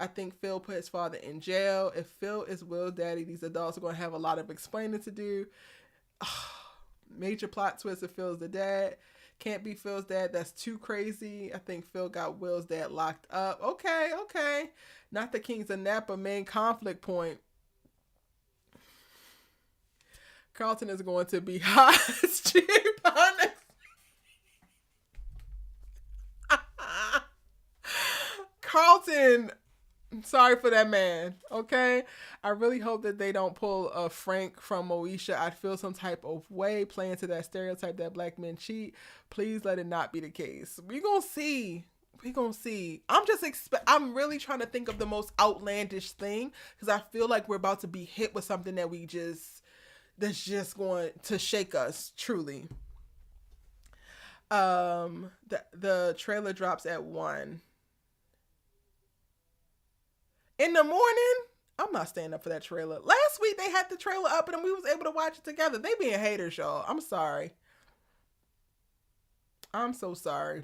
I think Phil put his father in jail. If Phil is Will's daddy, these adults are going to have a lot of explaining to do. Major plot twist if Phil's the dad. Can't be Phil's dad. That's too crazy. I think Phil got Will's dad locked up. Okay. Not the Kings of Napa main conflict point. Carlton is going to be hot. Carlton, sorry for that man, okay? I really hope that they don't pull a Frank from Moesha. I'd feel some type of way playing to that stereotype that black men cheat. Please let it not be the case. We gonna see. I'm really trying to think of the most outlandish thing because I feel like we're about to be hit with something that's just going to shake us, truly. The trailer drops at 1 in the morning. I'm not staying up for that trailer. Last week they had the trailer up and we was able to watch it together. They being haters, y'all. I'm sorry. I'm so sorry.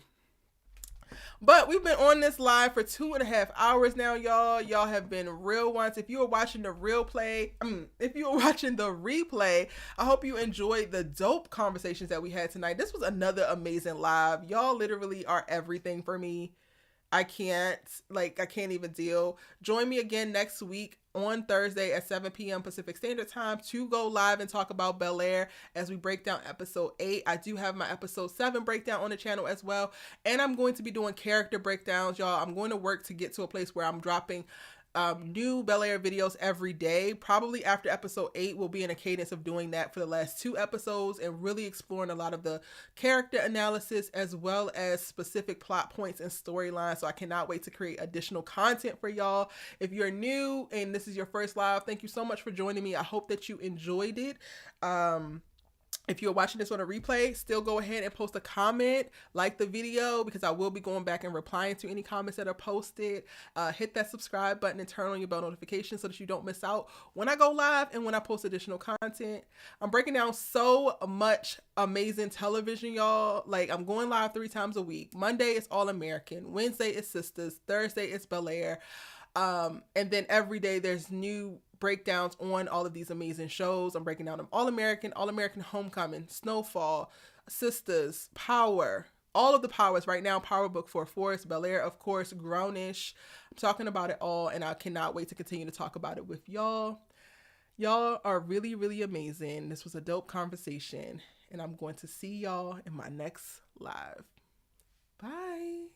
But we've been on this live for 2.5 hours now, y'all. Y'all have been real ones. If you are watching the if you are watching the replay, I hope you enjoyed the dope conversations that we had tonight. This was another amazing live. Y'all literally are everything for me. I can't even deal. Join me again next week on Thursday at 7 p.m. Pacific Standard Time to go live and talk about Bel Air as we break down episode 8. I do have my episode 7 breakdown on the channel as well. And I'm going to be doing character breakdowns, y'all. I'm going to work to get to a place where I'm dropping new Bel Air videos every day. Probably after episode 8, we'll be in a cadence of doing that for the last 2 episodes and really exploring a lot of the character analysis as well as specific plot points and storylines. So I cannot wait to create additional content for y'all. If you're new and this is your first live, thank you so much for joining me. I hope that you enjoyed it. If you're watching this on a replay, still go ahead and post a comment, like the video, because I will be going back and replying to any comments that are posted. Hit that subscribe button and turn on your bell notifications so that you don't miss out when I go live and when I post additional content. I'm breaking down so much amazing television, y'all. Like, I'm going live 3 times a week. Monday is All American. Wednesday is Sisters. Thursday is Bel Air. And then every day there's new breakdowns on all of these amazing shows. I'm breaking down them All American Homecoming, Snowfall, Sisters, Power, all of the powers right now. Power Book 44, Bel Air, of course, Grownish. I'm talking about it all, and I cannot wait to continue to talk about it with y'all. Y'all are really, really amazing. This was a dope conversation, and I'm going to see y'all in my next live. Bye.